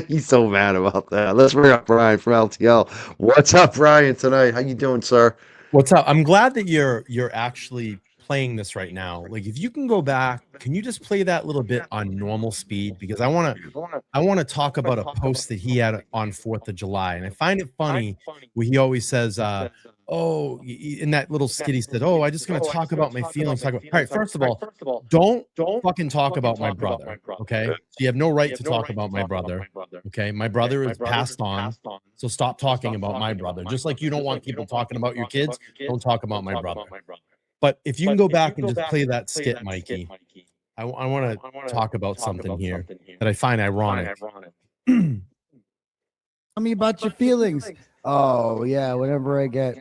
He's so mad about that. Let's bring up Brian from LTL. What's up, Brian, tonight? How you doing, sir? What's up? I'm glad that you're actually playing this right now. Like, if you can go back, can you just play that little bit on normal speed? Because I want to talk about a post that he had on 4th of July, and I find it funny where he always says, in that little skit, he said, "Oh, I'm just going to talk about my feelings." All right, first of all, don't fucking talk about my brother. Okay, so you have no right to talk about my brother. Okay, my brother is passed on, so stop talking about my brother. Just like you don't want people talking about your kids, don't talk about my brother. But if you can go back and just play that skit, Mikey, I want to talk about something here that I find ironic. Tell me about your feelings. Oh yeah, whenever I get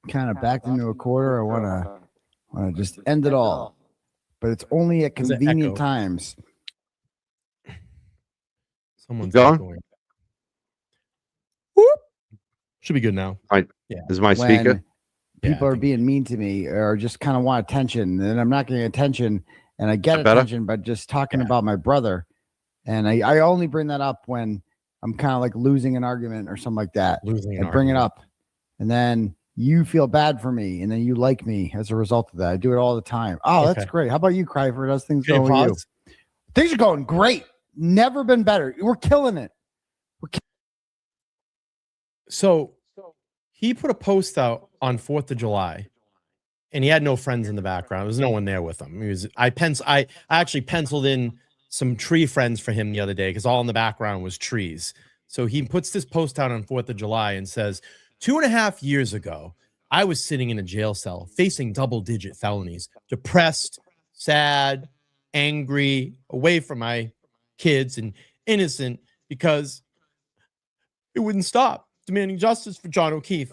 kind of backed into a quarter, I want to just end it all. But it's only at There's an convenient echo. times. Someone's Gone? echoing. Whoop. Should be good now. Right. Yeah. Is my speaker? When people are being mean to me or just kind of want attention, and I'm not getting attention, and I get That better? attention by just talking about my brother. And I only bring that up when I'm kind of like losing an argument or something like that. I bring it up, and then you feel bad for me, and then you like me as a result of that. I do it all the time. Oh, that's Okay. great. How about you, Cryford? How's things Can you going with you? pause? Things are going great. Never been better. We're killing it. So he put a post out on 4th of July, and he had no friends in the background. There was no one there with him. I actually penciled in some tree friends for him the other day because all in the background was trees. So he puts this post out on 4th of July and says, 2.5 years ago, I was sitting in a jail cell facing double-digit felonies, depressed, sad, angry, away from my kids, and innocent because it wouldn't stop. Demanding justice for John O'Keefe.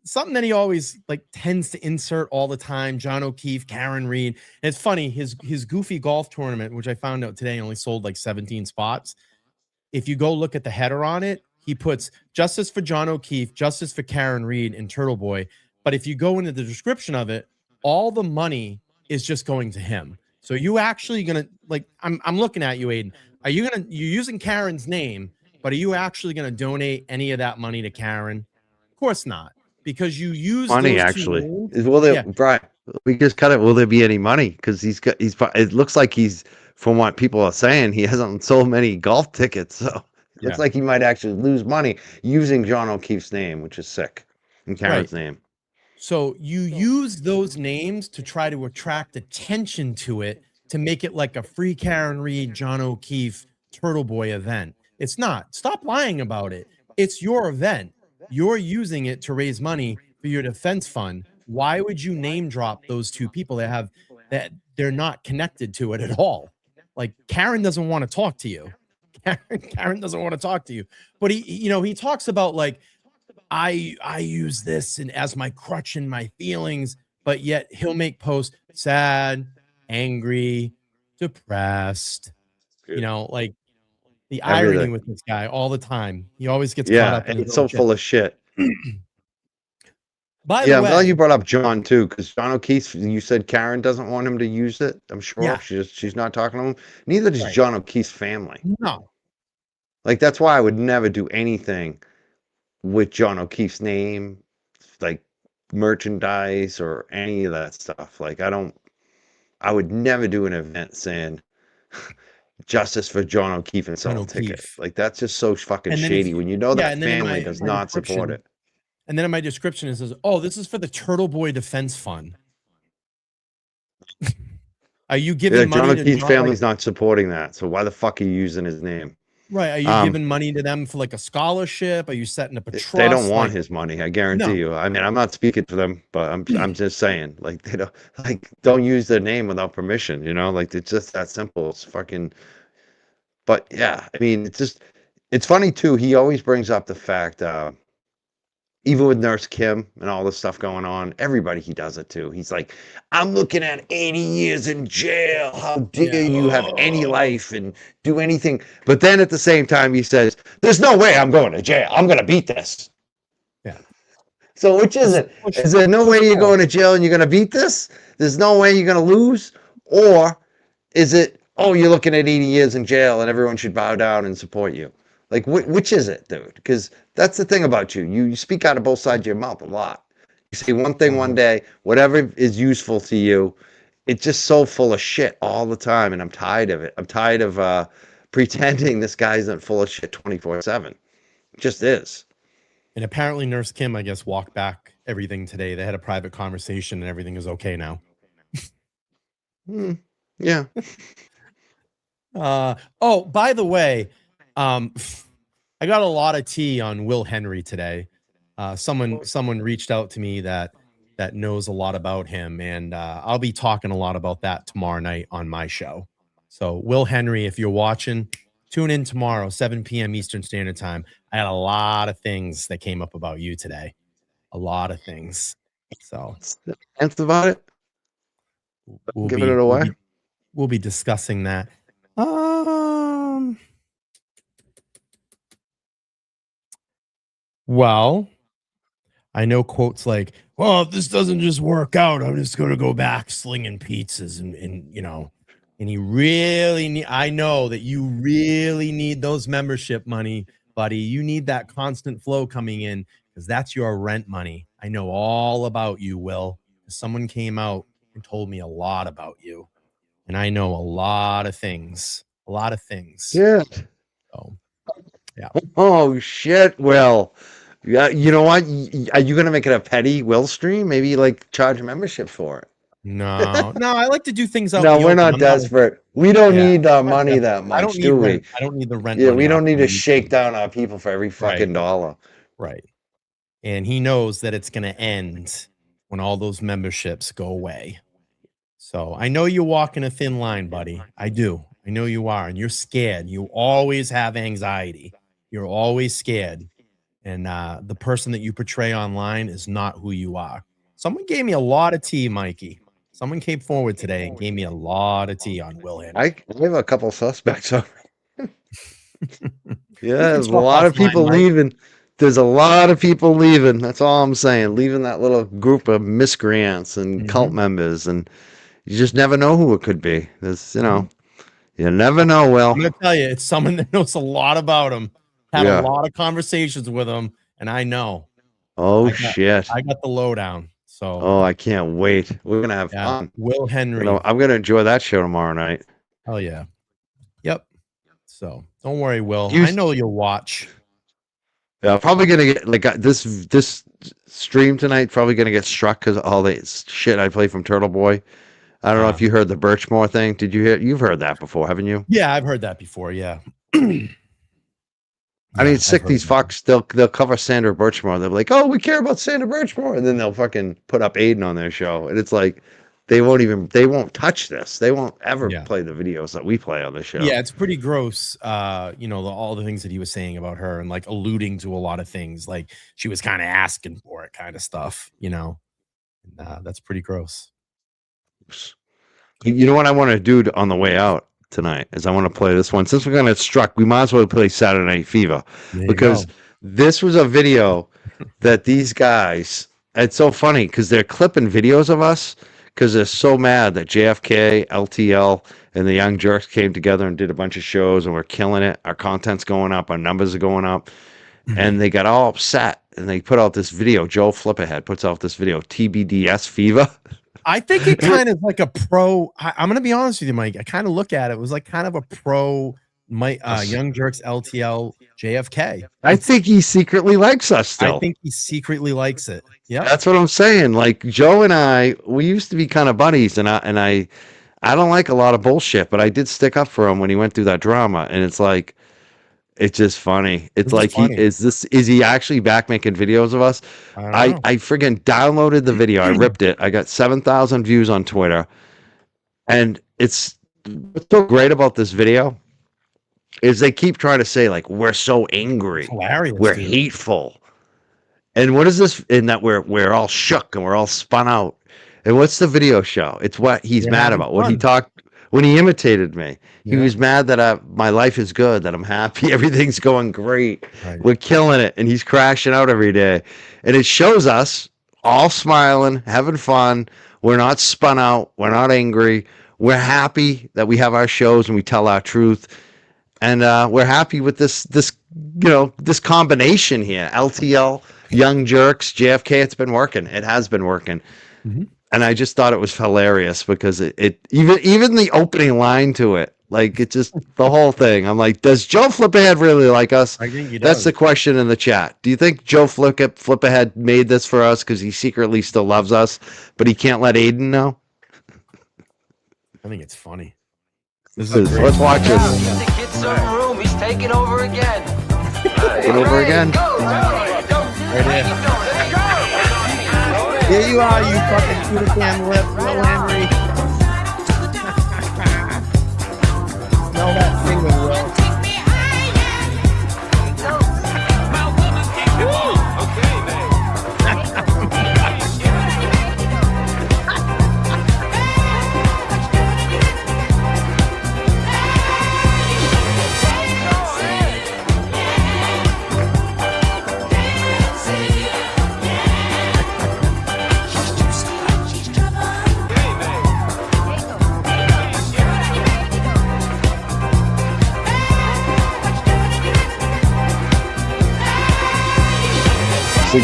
Something that he always like tends to insert all the time. John O'Keefe, Karen Reed. And it's funny, his goofy golf tournament, which I found out today only sold like 17 spots. If you go look at the header on it, he puts justice for John O'Keefe, justice for Karen Reed, and Turtle Boy. But if you go into the description of it, all the money is just going to him. So you actually gonna like I'm looking at you, Aiden. You're using Karen's name, but are you actually going to donate any of that money to Karen? Of course not, because you use Money, those two actually. names. Will there, Yeah. Brian, we just cut it. Will there be any money? Because it looks like he's, from what people are saying, he hasn't sold many golf tickets. So it looks Yeah. like he might actually lose money using John O'Keefe's name, which is sick, and Karen's Right. name. So you use those names to try to attract attention to it, to make it like a free Karen Reed, John O'Keefe, Turtle Boy event. It's not. Stop lying about it. It's your event. You're using it to raise money for your defense fund. Why would you name drop those two people that they're not connected to it at all? Like Karen doesn't want to talk to you. Karen doesn't want to talk to you. But he talks about like, I use this and as my crutch in my feelings, but yet he'll make posts sad, angry, depressed, like the irony Everything. with this guy all the time. He always gets caught Yeah, up in and his it's so own shit. full of shit. By Yeah, the I'm glad way, you brought up John too, because John O'Keefe, you said Karen doesn't want him to use it. I'm sure Yeah. she's not talking to him. Neither does Right. John O'Keefe's family. No. Like that's why I would never do anything with John O'Keefe's name, like merchandise or any of that stuff. Like I would never do an event saying justice for John O'Keefe and sell John a ticket. O'Keefe. Like that's just so fucking And then shady when you know that and then in family my does not support description- it. And then in my description it says, "Oh, this is for the Turtle Boy Defense Fund." Are you giving Yeah, money John to O'Keefe's John, family's not supporting that. So why the fuck are you using his name? right? Are you giving money to them for like a scholarship? Are you setting up a trust? They don't want Like, his money, I guarantee No. you. I mean, I'm not speaking for them, but I'm just saying, like they don't use their name without permission, Like it's just that simple. It's fucking. But yeah, I mean, it's funny too. He always brings up the fact, even with Nurse Kim and all this stuff going on, everybody he does it to. He's like, I'm looking at 80 years in jail. How dare you have any life and do anything? But then at the same time, he says, there's no way I'm going to jail. I'm going to beat this. Yeah. So which is it? Is there no way you're going to jail and you're going to beat this? There's no way you're going to lose? Or is it, oh, you're looking at 80 years in jail and everyone should bow down and support you? Like, which is it, dude? Because that's the thing about you. You speak out of both sides of your mouth a lot. You say one thing one day, whatever is useful to you. It's just so full of shit all the time, and I'm tired of it. I'm tired of pretending this guy isn't full of shit 24/7. It just is. And apparently Nurse Kim, I guess, walked back everything today. They had a private conversation and everything is okay now. Yeah. Oh, by the way, I got a lot of tea on Will Henry today. Someone reached out to me that knows a lot about him, and I'll be talking a lot about that tomorrow night on my show. So Will Henry, if you're watching, tune in tomorrow, 7 p.m. Eastern Standard Time. I had a lot of things that came up about you today. A lot of things. So That's about it. Giving it away. We'll be discussing that. Well, I know quotes like, well, if this doesn't just work out, I'm just going to go back slinging pizzas and he really I know that you really need those membership money, buddy. You need that constant flow coming in because that's your rent money. I know all about you, Will. Someone came out and told me a lot about you, and I know a lot of things. Yeah. So, yeah. Oh shit, Will. Yeah, you know what? Are you gonna make it a petty Will stream? Maybe like charge a membership for it. No, I like to do things out. No, in the we're open. not I'm desperate. We don't need I'm not money desperate. that I don't much, need do we? rent. I don't need the rent. Yeah, money we don't off need the to YouTube. shake down our people for every fucking Right. dollar. Right. And he knows that it's going to end when all those memberships go away. So I know you're walking a thin line, buddy. I do. I know you are. And you're scared. You always have anxiety. You're always scared. And the person that you portray online is not who you are. Someone gave me a lot of tea, Mikey. Someone came forward today and gave me a lot of tea on Will Henry. I have a couple suspects already. Yeah, there's a talk lot of offline, people Mike. leaving. There's a lot of people leaving. That's all I'm saying. Leaving that little group of miscreants and cult members, and you just never know who it could be. There's, you never know. Will. I'm going to tell you, it's someone that knows a lot about him. Had Yeah. a lot of conversations with him, and I know. Oh I shit. got the lowdown. So Oh, I can't wait. We're gonna have yeah, fun. Will Henry. I'm gonna enjoy that show tomorrow night. Hell yeah. Yep. So don't worry, Will. You- I know you'll watch. Yeah, probably gonna get like this stream tonight. Probably gonna get struck because all the shit I play from Turtle Boy. I don't know if you heard the Birchmore thing. Did you hear? You've heard that before, haven't you? Yeah, I've heard that before. Yeah. I mean, sick these fucks. They'll cover Sandra Birchmore. They'll be like, "Oh, we care about Sandra Birchmore," and then they'll fucking put up Aiden on their show, and it's like they won't touch this. They won't ever play the videos that we play on the show. Yeah, it's pretty gross. All the things that he was saying about her and like alluding to a lot of things, like she was kind of asking for it, kind of stuff. That's pretty gross. You know what I want to do on the way out tonight is I want to play this one. Since we're gonna get struck, we might as well play Saturday Night Fever because this was a video that these guys. It's so funny because they're clipping videos of us because they're so mad that JFK, LTL, and the Young Jerks came together and did a bunch of shows and we're killing it. Our content's going up, our numbers are going up, and they got all upset and they put out this video. Joe Flipperhead puts out this video, TBDS Fever. I think it kind of like a pro. I'm going to be honest with you, Mike. I kind of look at it. It was like kind of a pro Young Jerks, LTL, JFK. I think he secretly likes us still. I think he secretly likes it. Yeah. That's what I'm saying. Like Joe and I, we used to be kind of buddies, and I don't like a lot of bullshit, but I did stick up for him when he went through that drama, and it's like, it's just funny. It's like funny. Is he actually back making videos of us? I friggin' downloaded the video. I ripped it. I got 7,000 views on Twitter. And what's so great about this video is they keep trying to say like we're so angry. Hilarious, we're hateful. And what is this in that we're all shook and we're all spun out. And what's the video show? It's what he's mad about. What he talked when he imitated me. He was mad that my life is good, that I'm happy, everything's going great. Right. We're killing it, and he's crashing out every day. And it shows us all smiling, having fun. We're not spun out. We're not angry. We're happy that we have our shows and we tell our truth. And we're happy with this combination here. LTL, Young Jerks, JFK, it's been working. It has been working. Mm-hmm. And I just thought it was hilarious because it even the opening line to it, like it just the whole thing. I'm like, does Joe Flipperhead really like us? I think he does. That's the question in the chat. Do you think Joe Flipperhead made this for us because he secretly still loves us, but he can't let Aiden know? I think it's funny. Let's watch it. Get some room. He's taking over again. Taking over again. Right here. Here you are, you fucking tuna can lip, Will Henry. Smell that finger, Will.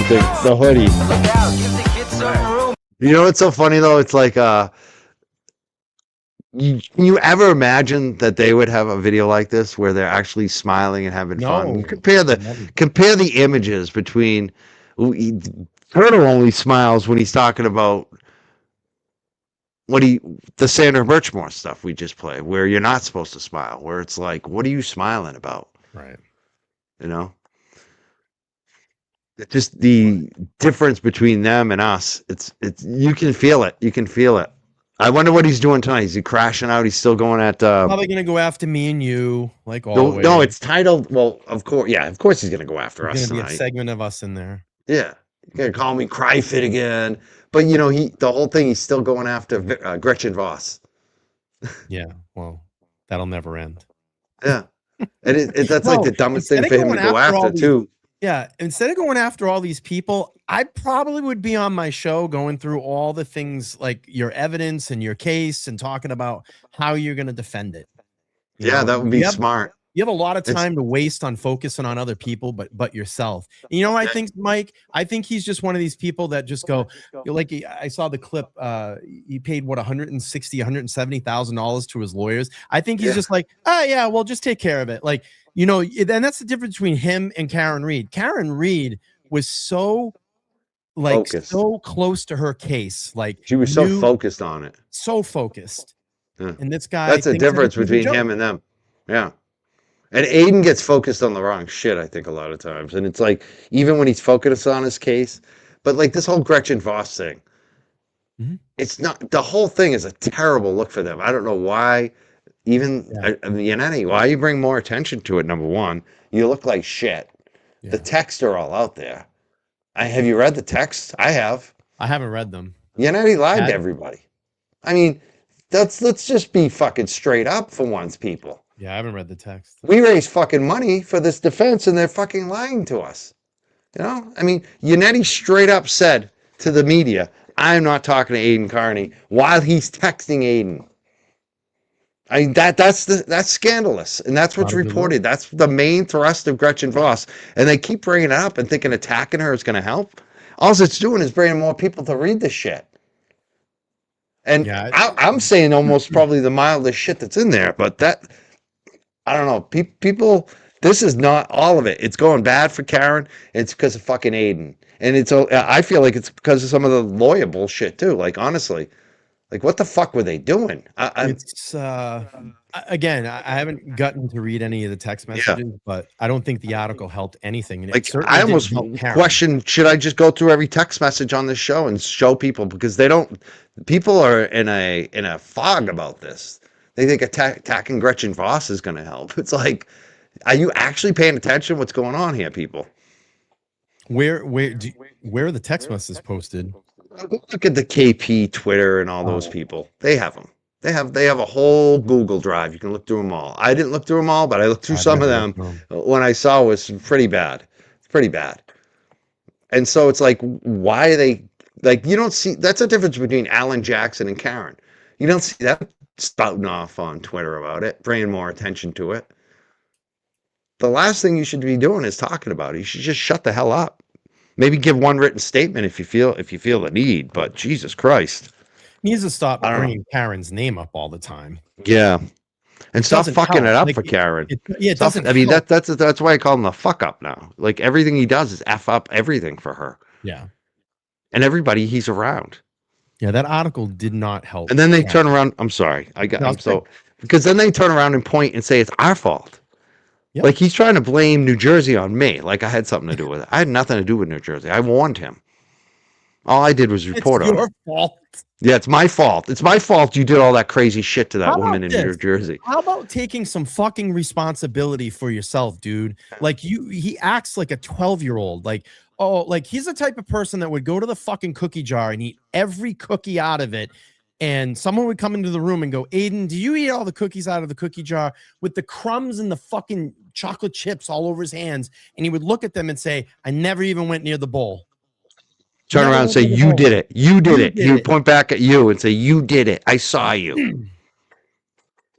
The hoodie. You know what's so funny though? It's like you ever imagine that they would have a video like this where they're actually smiling and having fun? You compare the images between Turtle only smiles when he's talking about the Sandra Birchmore stuff we just played, where you're not supposed to smile, where it's like, what are you smiling about? Right. You know? It's just the difference between them and us. It's you can feel it. You can feel it. I wonder what he's doing tonight. Is he crashing out? He's still going at probably gonna go after me and you, like always. No, it's titled. Well, of course, yeah, of course he's gonna go after us gonna tonight. be a segment of us in there. Yeah, he's gonna call me Cryfit again. But you know, the whole thing, he's still going after Gretchen Voss. Yeah, well, that'll never end. Yeah, and that's like the dumbest thing for him to go after too. Yeah, instead of going after all these people, I probably would be on my show going through all the things like your evidence and your case and talking about how you're going to defend it. Yeah, that would be smart. You have a lot of time to waste on focusing on other people, but yourself. And you know what I think, Mike? I think he's just one of these people that just go, like I saw the clip. He paid what $170,000 to his lawyers. I think he's just like, oh yeah, well, just take care of it. Like, You know, and that's the difference between him and Karen Reed. Karen Reed was so Focused. so close to her case. Like She was so focused on it. So focused. Yeah. And this guy That's the thinks difference everything's a between joke. him and them. Yeah. And Aiden gets focused on the wrong shit, I think, a lot of times. And it's like, even when he's focused on his case, but like this whole Gretchen Voss thing, it's not, the whole thing is a terrible look for them. I don't know why, even, I mean, why you bring more attention to it, number one. You look like shit. The texts are all out there. Have you read the text? I have. I haven't read them. Yannetti lied to everybody. I mean, let's just be fucking straight up for once, people. Yeah, I haven't read the text. We raise fucking money for this defense and they're fucking lying to us. You know? I mean, Yannetti straight up said to the media, I'm not talking to Aiden Carney while he's texting Aiden. I mean, that's scandalous. And that's what's reported. That's the main thrust of Gretchen Voss. And they keep bringing it up and thinking attacking her is going to help. All it's doing is bringing more people to read this shit. And I'm saying almost probably the mildest shit that's in there, but that, I don't know. People, this is not all of it. It's going bad for Karen. It's because of fucking Aiden. And I feel like it's because of some of the lawyer bullshit too. Like, honestly, like what the fuck were they doing? Again, I haven't gotten to read any of the text messages, but I don't think the article helped anything. And Like, I almost question, should I just go through every text message on this show and show people, because people are in a fog about this. They think attacking Gretchen Voss is going to help. It's like, are you actually paying attention? What's going on here, people? Where are the text messages posted? Look at the KP Twitter and all those people. They have them. They have a whole Google Drive. You can look through them all. I didn't look through them all, but I looked through some of them. When I saw was pretty bad. It's pretty bad. And so it's like, why are they, like, you don't see, that's the difference between Alan Jackson and Karen. You don't see them spouting off on Twitter about it, bringing more attention to it. The last thing you should be doing is talking about it. You should just shut the hell up. Maybe give one written statement if you feel the need, but Jesus Christ. Needs to stop bringing Karen's name up all the time. Yeah. And stop fucking it up for Karen. It doesn't. I mean, that's why I call him the fuck up now. Like, everything he does is F up everything for her. Yeah. And everybody he's around. Yeah, that article did not help. And then they turn around. I'm sorry. Because then they turn around and point and say it's our fault. Yep. Like, he's trying to blame New Jersey on me. Like I had something to do with it. I had nothing to do with New Jersey. I warned him. All I did was report on it. It's your fault. Yeah, it's my fault. It's my fault you did all that crazy shit to that woman in New Jersey. How about taking some fucking responsibility for yourself, dude? Like, he acts like a 12-year-old. Like, he's the type of person that would go to the fucking cookie jar and eat every cookie out of it. And someone would come into the room and go, Aiden, do you eat all the cookies out of the cookie jar with the crumbs and the fucking chocolate chips all over his hands? And he would look at them and say, I never even went near the bowl. Turn around and say, you did it. You did it. He would point back at you and say, you did it. I saw you.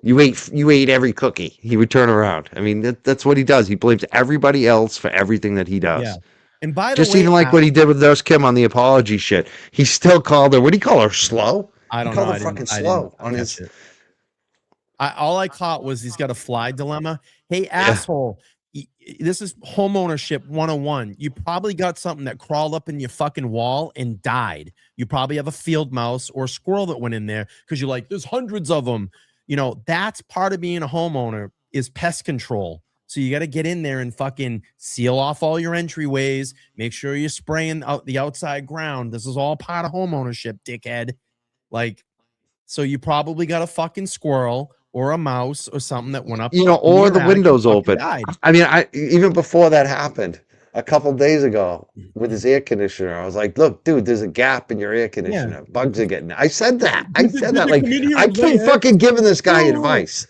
You ate every cookie. He would turn around. I mean, that's what he does. He blames everybody else for everything that he does. Yeah. And by the just way, even like what he did with Nurse Kim on the apology shit. He still called her. What do you call her? Slow? I don't know. He know. called her fucking slow on his. All I caught was he's got a fly dilemma. Hey, asshole. This is homeownership 101. You probably got something that crawled up in your fucking wall and died. You probably have a field mouse or a squirrel that went in there because you're like, there's hundreds of them. You know, that's part of being a homeowner is pest control. So you got to get in there and fucking seal off all your entryways. Make sure you're spraying out the outside ground. This is all part of homeownership, dickhead. Like, so you probably got a fucking squirrel or a mouse or something that went up, or the windows open. I mean, even before that happened, a couple days ago with his air conditioner, I was like, look, dude, there's a gap in your air conditioner. Bugs are getting. I said that. Like, I keep fucking giving this guy advice.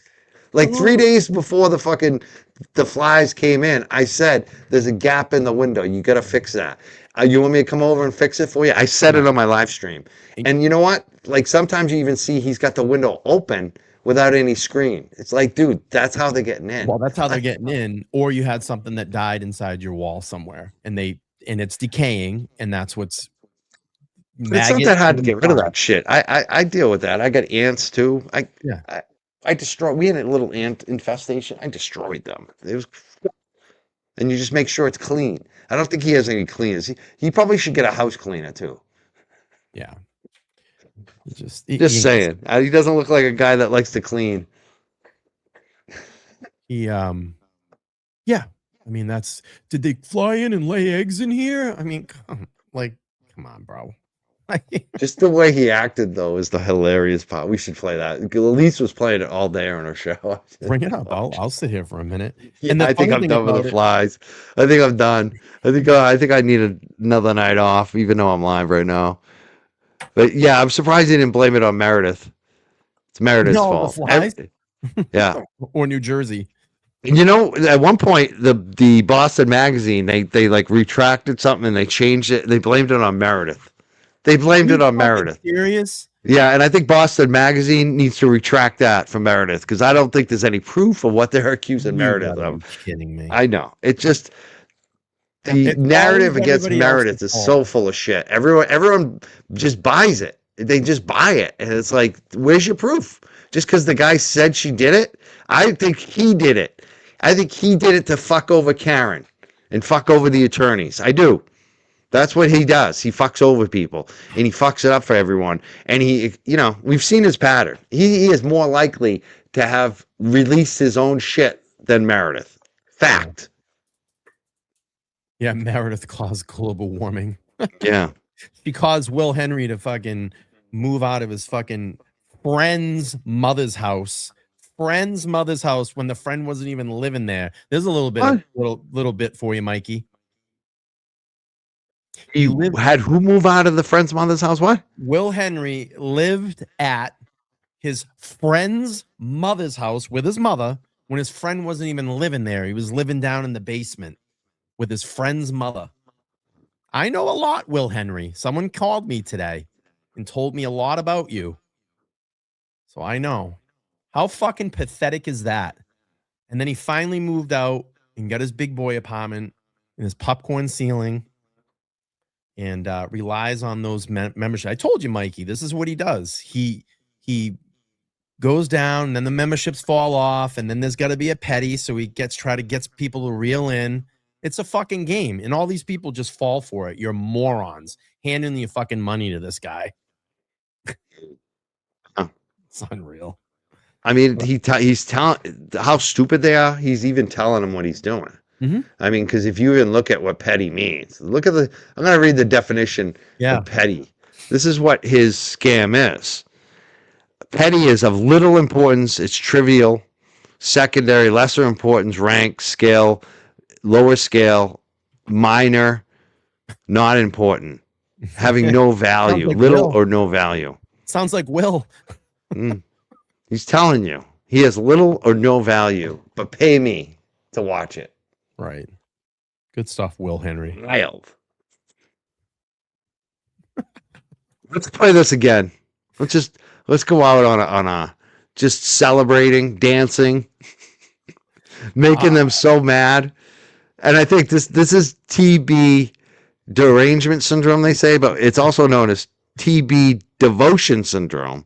Like 3 days before the flies came in, I said, there's a gap in the window. You got to fix that. You want me to come over and fix it for you? I said it on my live stream. And you know what? Like, sometimes you even see he's got the window open without any screen. It's like, dude, that's how they're getting in. Well, that's how they're getting in. Or you had something that died inside your wall somewhere and it's decaying, and that's what's it's not that hard to get rid of that shit. I deal with that. I got ants too. We had a little ant infestation. I destroyed them. It was, and you just make sure it's clean. I don't think he has any cleaners. He probably should get a house cleaner too. Yeah. Just saying. He doesn't look like a guy that likes to clean. Yeah. I mean, did they fly in and lay eggs in here? I mean, come on, bro. Just the way he acted, though, is the hilarious part. We should play that. Elise was playing it all day on her show. Bring it up. I'll sit here for a minute. Yeah, And the I think funny I'm thing done with about the it- flies. I think I'm done. I think I need another night off, even though I'm live right now. But yeah, I'm surprised he didn't blame it on Meredith. It's Meredith's No, fault. the flies? Yeah. Or New Jersey. You know, at one point, the Boston Magazine, they like retracted something and they changed it. They blamed it on Meredith. They blamed it on Meredith. Serious? Yeah, and I think Boston Magazine needs to retract that from Meredith because I don't think there's any proof of what they're accusing Meredith of. Kidding me? I know. It just the narrative against Meredith is so full of shit. Everyone just buys it. They just buy it, and it's like, where's your proof? Just because the guy said she did it? I think he did it. I think he did it to fuck over Karen and fuck over the attorneys. I do. That's what he does. He fucks over people and he fucks it up for everyone. And we've seen his pattern. He is more likely to have released his own shit than Meredith. Fact. Yeah, Meredith caused global warming. Yeah. She caused Will Henry to fucking move out of his fucking friend's mother's house. Friend's mother's house when the friend wasn't even living there. There's a little bit, little bit for you, Mikey. He had who move out of the friend's mother's house? What? Will Henry lived at his friend's mother's house with his mother when his friend wasn't even living there. He was living down in the basement with his friend's mother. I know a lot, Will Henry. Someone called me today and told me a lot about you. So I know. How fucking pathetic is that? And then he finally moved out and got his big boy apartment and his popcorn ceiling and relies on those memberships. I told you, Mikey, this is what he does. He goes down, and then the memberships fall off, and then there's got to be a petty, so he try to get people to reel in. It's a fucking game, and all these people just fall for it. You're morons handing your fucking money to this guy. It's unreal. I mean, he's telling how stupid they are. He's even telling them what he's doing. Mm-hmm. I mean, because if you even look at what petty means, I'm going to read the definition of petty. This is what his scam is. Petty is of little importance. It's trivial, secondary, lesser importance, rank, scale, lower scale, minor, not important, having no value, like little Will. or no value. Sounds like Will. He's telling you he has little or no value, but pay me to watch it. Right. Good stuff, Will Henry. Wild. Let's play this again. Let's go out on a just celebrating, dancing, making them so mad. And I think this is TB derangement syndrome, they say, but it's also known as TB devotion syndrome.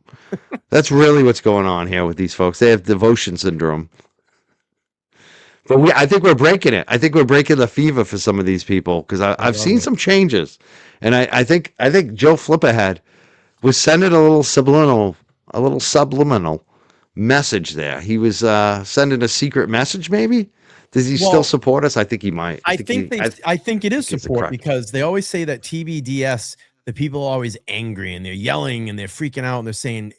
That's really what's going on here with these folks. They have devotion syndrome. But I think we're breaking it. I think we're breaking the fever for some of these people because I've seen some changes, and I think Joe Flipperhead was sending a little subliminal message there. He was sending a secret message, maybe. Does he still support us? I think he might. I think it is support because they always say that TBDS, the people are always angry and they're yelling and they're freaking out and they're saying,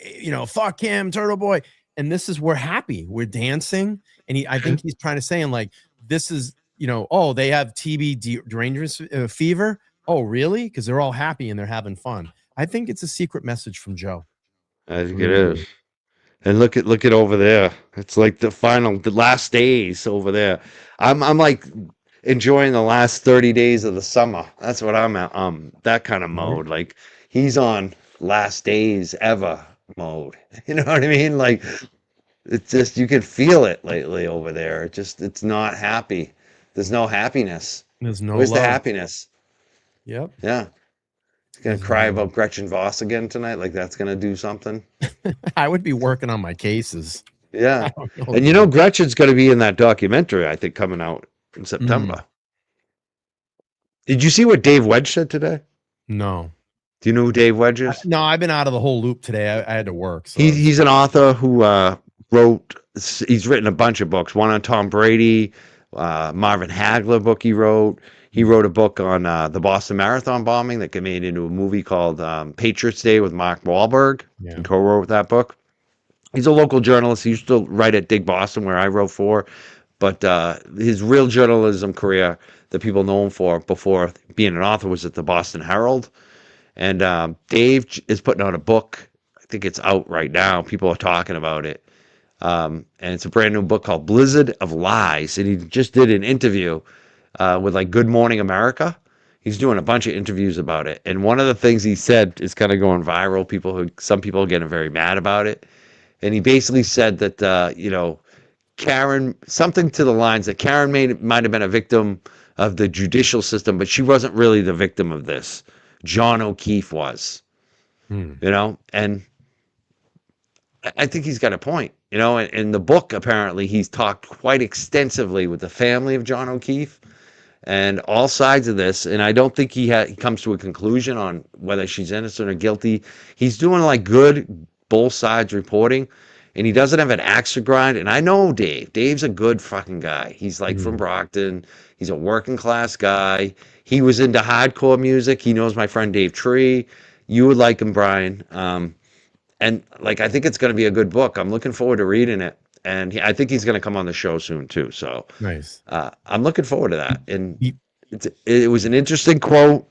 fuck him, Turtle Boy. And this is, we're happy, we're dancing. And I think he's trying to say, like, this is, oh, they have TB derangement fever. Oh, really? Because they're all happy and they're having fun. I think it's a secret message from Joe. I think it is. And look at over there. It's like the last days over there. I'm like enjoying the last 30 days of the summer. That's what I'm at. That kind of mode. Like he's on last days ever mode. You know what I mean? Like it's just, you can feel it lately over there. It's not happy. There's no happiness. There's no Where's love. the happiness? Yep. Yeah. He's gonna cry about Gretchen Voss again tonight. Like that's gonna do something. I would be working on my cases. Yeah. don't know, And you know, dude. Gretchen's going to be in that documentary, I think, coming out in Mm. September. Did you see what Dave Wedge said today? No. Do you know who Dave Wedge is? No, I've been out of the whole loop today. I had to work. So He's an author who he's written a bunch of books. One on Tom Brady, Marvin Hagler book he wrote. He wrote a book on the Boston Marathon bombing that got made into a movie called Patriots Day with Mark Wahlberg. Yeah. He co-wrote that book. He's a local journalist. He used to write at Dig Boston, where I wrote for. But his real journalism career that people know him for before being an author was at the Boston Herald. And Dave is putting out a book. I think it's out right now. People are talking about it. And it's a brand new book called Blizzard of Lies. And he just did an interview with like Good Morning America. He's doing a bunch of interviews about it. And one of the things he said is kind of going viral. Some people are getting very mad about it. And he basically said that, Karen, something to the lines that Karen might have been a victim of the judicial system, but she wasn't really the victim of this. John O'Keefe was, and I think he's got a point, in the book, apparently he's talked quite extensively with the family of John O'Keefe and all sides of this. And I don't think he comes to a conclusion on whether she's innocent or guilty. He's doing like good both sides reporting, and he doesn't have an axe to grind. And I know Dave. Dave's a good fucking guy. He's like from Brockton. He's a working class guy. He was into hardcore music. He knows my friend Dave Tree. You would like him, Brian. And like, I think it's going to be a good book. I'm looking forward to reading it. And I think he's going to come on the show soon too. So nice. I'm looking forward to that. And it was an interesting quote.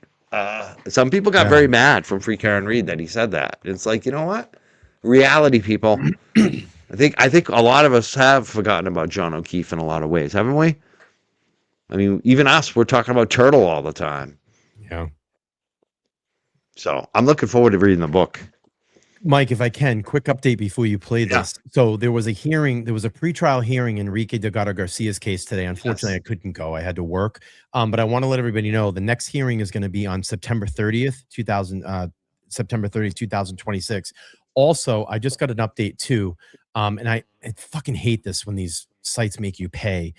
Some people got very mad from Free Karen Reed that he said that. It's like, you know what? Reality, people. I think a lot of us have forgotten about John O'Keefe in a lot of ways, haven't we? I mean, even us, we're talking about Turtle all the time. Yeah. So I'm looking forward to reading the book. Mike, if I can, quick update before you play this. So there was a pretrial hearing in Enrique Delgado Garcia's case today. Unfortunately, I couldn't go. I had to work. But I want to let everybody know the next hearing is going to be on September 30th, 2026. Also, I just got an update too. And I fucking hate this when these sites make you pay.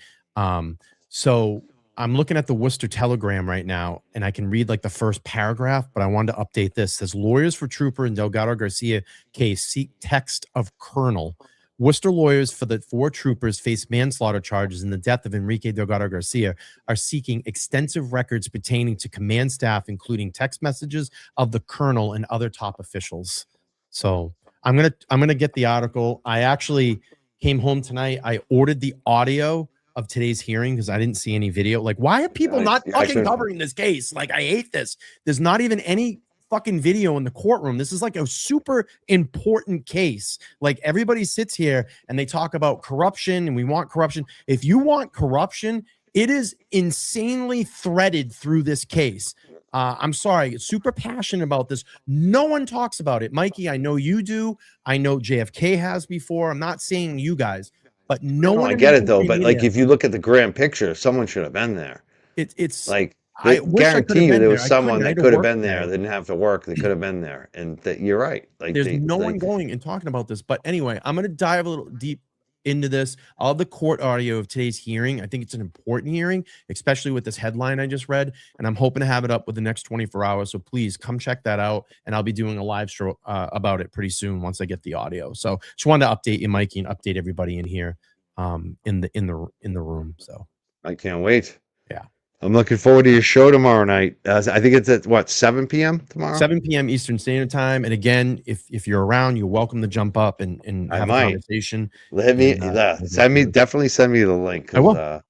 So I'm looking at the Worcester Telegram right now, and I can read like the first paragraph, but I wanted to update this. It says lawyers for Trooper and Delgado Garcia case seek text of Colonel. Worcester lawyers for the 4 troopers face manslaughter charges in the death of Enrique Delgado Garcia are seeking extensive records pertaining to command staff, including text messages of the Colonel and other top officials. So I'm gonna get the article. I actually came home tonight. I ordered the audio of today's hearing because I didn't see any video. Like, why are people not fucking covering this case? Like, I hate this. There's not even any fucking video in the courtroom. This is like a super important case. Like, everybody sits here and they talk about corruption and we want corruption. If you want corruption, it is insanely threaded through this case. I'm sorry, super passionate about this. No one talks about it. Mikey, I know you do. I know JFK has before. I'm not saying you guys. But no one. I get it though. But like, if you look at the grand picture, someone should have been there. It's like, I guarantee you there was someone that could have been there. They didn't have to work. They could have been there. And that you're right. Like, there's no one going and talking about this. But anyway, I'm going to dive a little deep into this. I'll have the court audio of today's hearing. I think it's an important hearing, especially with this headline I just read. And I'm hoping to have it up within the next 24 hours. So please come check that out. And I'll be doing a live show about it pretty soon once I get the audio. So just wanted to update you, Mikey, and update everybody in here in the room. So I can't wait. Yeah. I'm looking forward to your show tomorrow night. I think it's at what, 7 p.m. tomorrow? 7 p.m. Eastern Standard Time. And again, if you're around, you're welcome to jump up and have a conversation. Definitely send me the link. I will.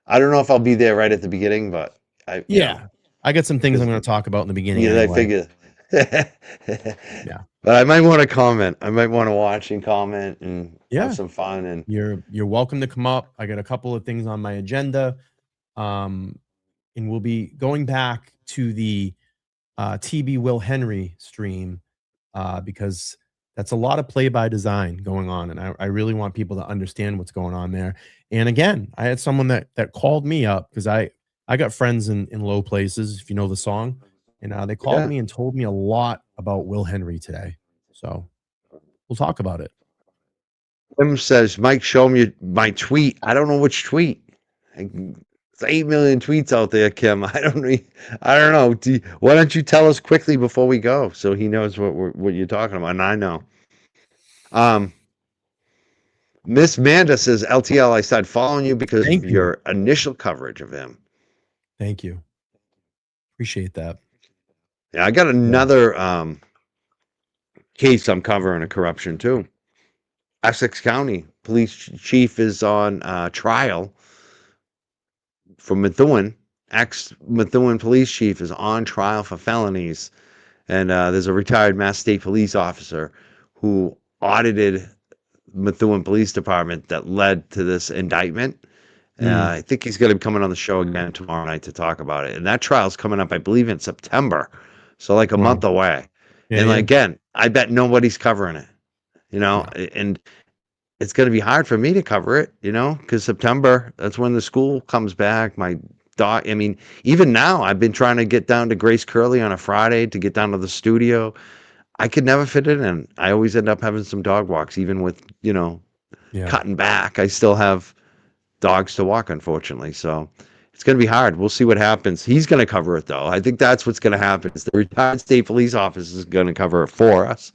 I don't know if I'll be there right at the beginning, but I got some things I'm going to talk about in the beginning. Yeah, anyway. I figure. Yeah. But I might want to comment. I might want to watch and comment and have some fun. And you're welcome to come up. I got a couple of things on my agenda. And we'll be going back to the TB Will Henry stream because that's a lot of play by design going on. And I really want people to understand what's going on there. And again, I had someone that called me up because I got friends in low places, if you know the song. And they called me and told me a lot about Will Henry today. So we'll talk about it. Tim says, Mike, show me my tweet. I don't know which tweet. It's 8 million tweets out there, Kim. I don't know. I don't know. Why don't you tell us quickly before we go so he knows what you're talking about, and I know. Miss Manda says, LTL, I started following you because of your initial coverage of him. Thank you. Appreciate that. Yeah, I got another case I'm covering of corruption too. Essex County police chief is on trial for Methuen. Ex-Methuen police chief is on trial for felonies. And there's a retired Mass State police officer who audited Methuen Police Department that led to this indictment. I think he's going to be coming on the show again tomorrow night to talk about it. And that trial's coming up, I believe, in September. So like a month away. Yeah, and yeah. again, I bet nobody's covering it, and it's going to be hard for me to cover it, because September, that's when the school comes back. My dog, I mean, even now, I've been trying to get down to Grace Curley on a Friday to get down to the studio. I could never fit it in. I always end up having some dog walks, even with, cutting back. I still have dogs to walk, unfortunately. So it's going to be hard. We'll see what happens. He's going to cover it, though. I think that's what's going to happen. Is the retired state police office is going to cover it for us.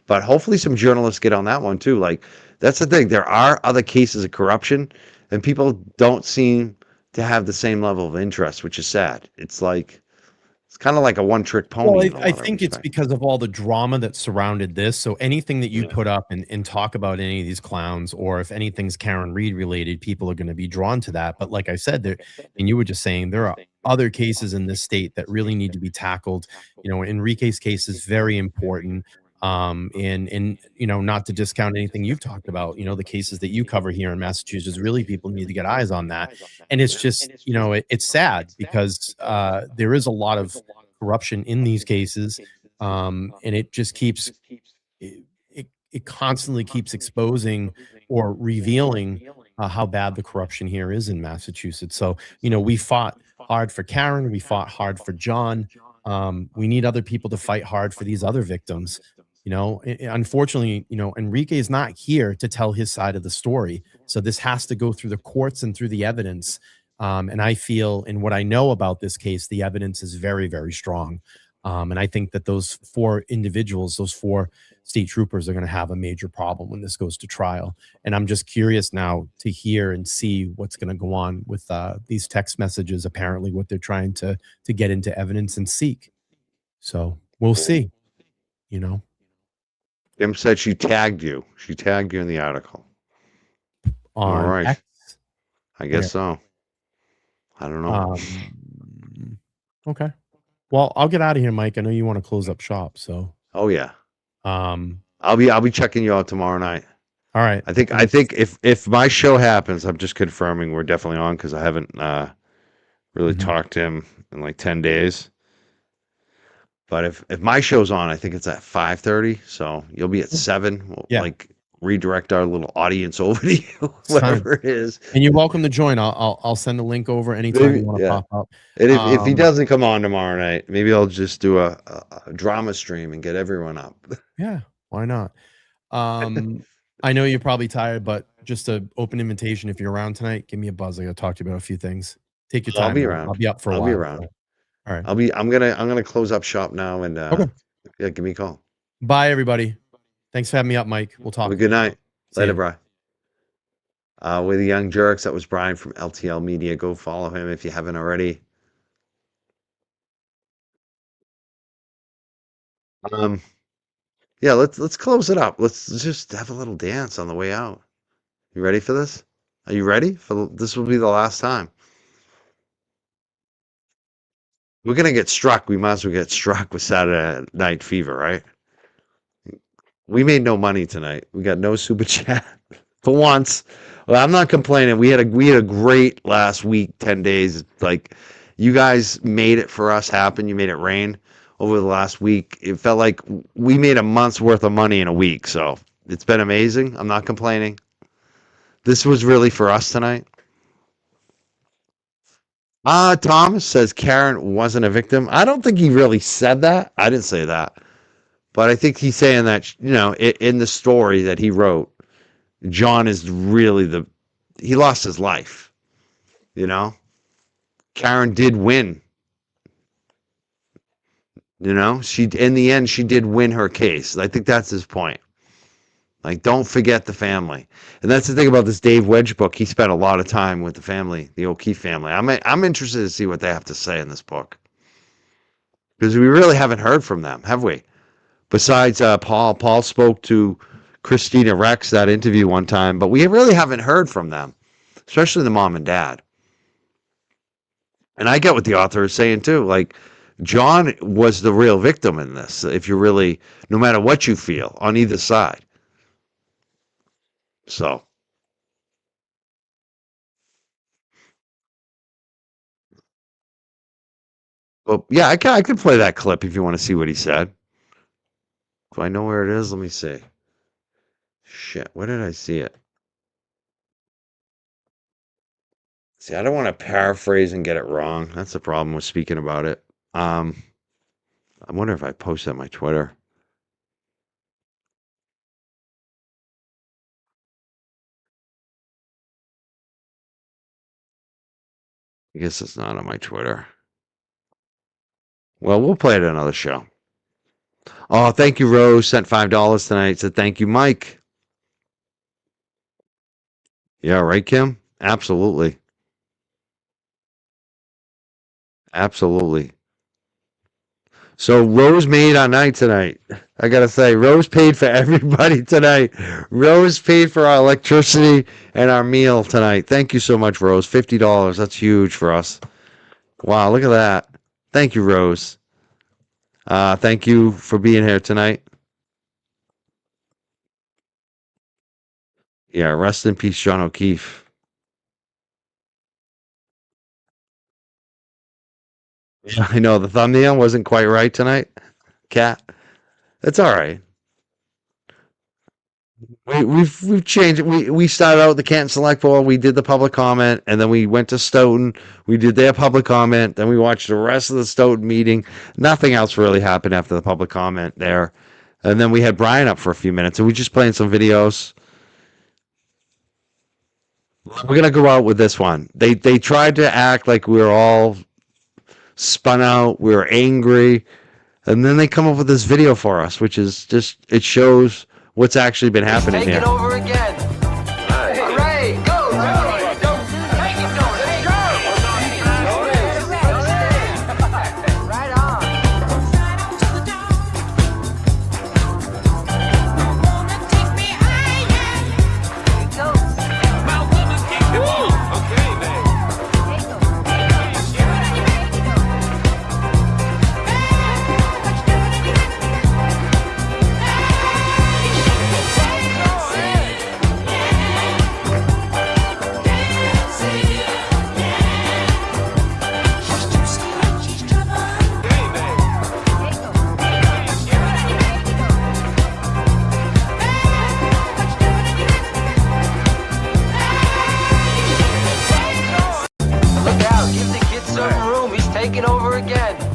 But hopefully some journalists get on that one, too. Like, that's the thing. There are other cases of corruption, and people don't seem to have the same level of interest, which is sad. It's kind of like a one-trick pony. Well, I think it's because of all the drama that surrounded this. So anything that you put up and talk about any of these clowns, or if anything's Karen Reed related, people are going to be drawn to that. But like I said, and you were just saying, there are other cases in this state that really need to be tackled. Enrique's case is very important. And not to discount anything you've talked about, the cases that you cover here in Massachusetts, really people need to get eyes on that. And it's just, it's sad because there is a lot of corruption in these cases. And it just keeps, it constantly keeps exposing or revealing how bad the corruption here is in Massachusetts. So, we fought hard for Karen. We fought hard for John. We need other people to fight hard for these other victims. Unfortunately, Enrique is not here to tell his side of the story. So this has to go through the courts and through the evidence. And I feel, and what I know about this case, the evidence is very, very strong. And I think that those four individuals, those four state troopers, are going to have a major problem when this goes to trial. And I'm just curious now to hear and see what's going to go on with these text messages, apparently what they're trying to get into evidence and seek. So we'll see, Kim said she tagged you. She tagged you in the article. All right. X? I guess so. I don't know. Okay. Well, I'll get out of here, Mike. I know you want to close up shop, so. Oh yeah. I'll be checking you out tomorrow night. All right. I think if my show happens, I'm just confirming we're definitely on, because I haven't really talked to him in like 10 days. But if my show's on, I think it's at 5:30. So you'll be at 7. We'll redirect our little audience over to you, whatever it is. And you're welcome to join. I'll send a link over anytime you want to pop up. And if he doesn't come on tomorrow night, maybe I'll just do a drama stream and get everyone up. Yeah, why not? I know you're probably tired, but just an open invitation. If you're around tonight, give me a buzz. I got to talk to you about a few things. Take your time. I'll be around. I'll be up for a while. I'll be around. So. All right. I'm gonna close up shop now, and give me a call. Bye, everybody. Thanks for having me up, Mike. We'll talk. Have a good night. Later, you. Brian. We're the Young Jerks. That was Brian from LTL Media. Go follow him if you haven't already. Yeah, let's close it up. Let's just have a little dance on the way out. You ready for this? Are you ready? This will be the last time. We're gonna get struck. We might as well get struck with Saturday Night Fever, right? We made no money tonight. We got no super chat for once. Well, I'm not complaining. We had a great last week, 10 days. Like, you guys made it for us happen. You made it rain over the last week. It felt like we made a month's worth of money in a week. So it's been amazing. I'm not complaining. This was really for us tonight. Thomas says Karen wasn't a victim. I don't think he really said that. I didn't say that. But I think he's saying that, in the story that he wrote, John is really he lost his life, you know? Karen did win. You know, in the end, she did win her case. I think that's his point. Like, don't forget the family. And that's the thing about this Dave Wedge book. He spent a lot of time with the family, the O'Keefe family. I'm interested to see what they have to say in this book. Because we really haven't heard from them, have we? Besides Paul. Paul spoke to Christina Rex, that interview one time, but we really haven't heard from them, especially the mom and dad. And I get what the author is saying too. Like, John was the real victim in this, if you really, no matter what you feel on either side. So. Well, yeah, I can play that clip if you want to see what he said. Do I know where it is? Let me see. Shit, where did I see it? See, I don't want to paraphrase and get it wrong. That's the problem with speaking about it. I wonder if I post on my Twitter. I guess it's not on my Twitter. Well, we'll play it another show. Oh, thank you, Rose. Sent $5 tonight. Said thank you, Mike. Yeah, right, Kim? Absolutely. Absolutely. So Rose made our night tonight. I gotta say, Rose paid for everybody tonight. Rose paid for our electricity and our meal tonight. Thank you so much, Rose. $50. That's huge for us. Wow, look at that. Thank you, Rose. Thank you for being here tonight. Yeah, rest in peace, John O'Keefe. Yeah, I know the thumbnail wasn't quite right tonight. Cat. It's all right. We've changed it. We started out with the Canton Select Board. We did the public comment, and then we went to Stoughton. We did their public comment. Then we watched the rest of the Stoughton meeting. Nothing else really happened after the public comment there. And then we had Brian up for a few minutes, and we just playing some videos. We're gonna go out with this one. They tried to act like we were all spun out. We were angry, and then they come up with this video for us, which is just it shows what's actually been happening Take here. it over again. All right, go, go. Take it, go, let's go. Right on. Look out, give the kid some room. He's taking over again.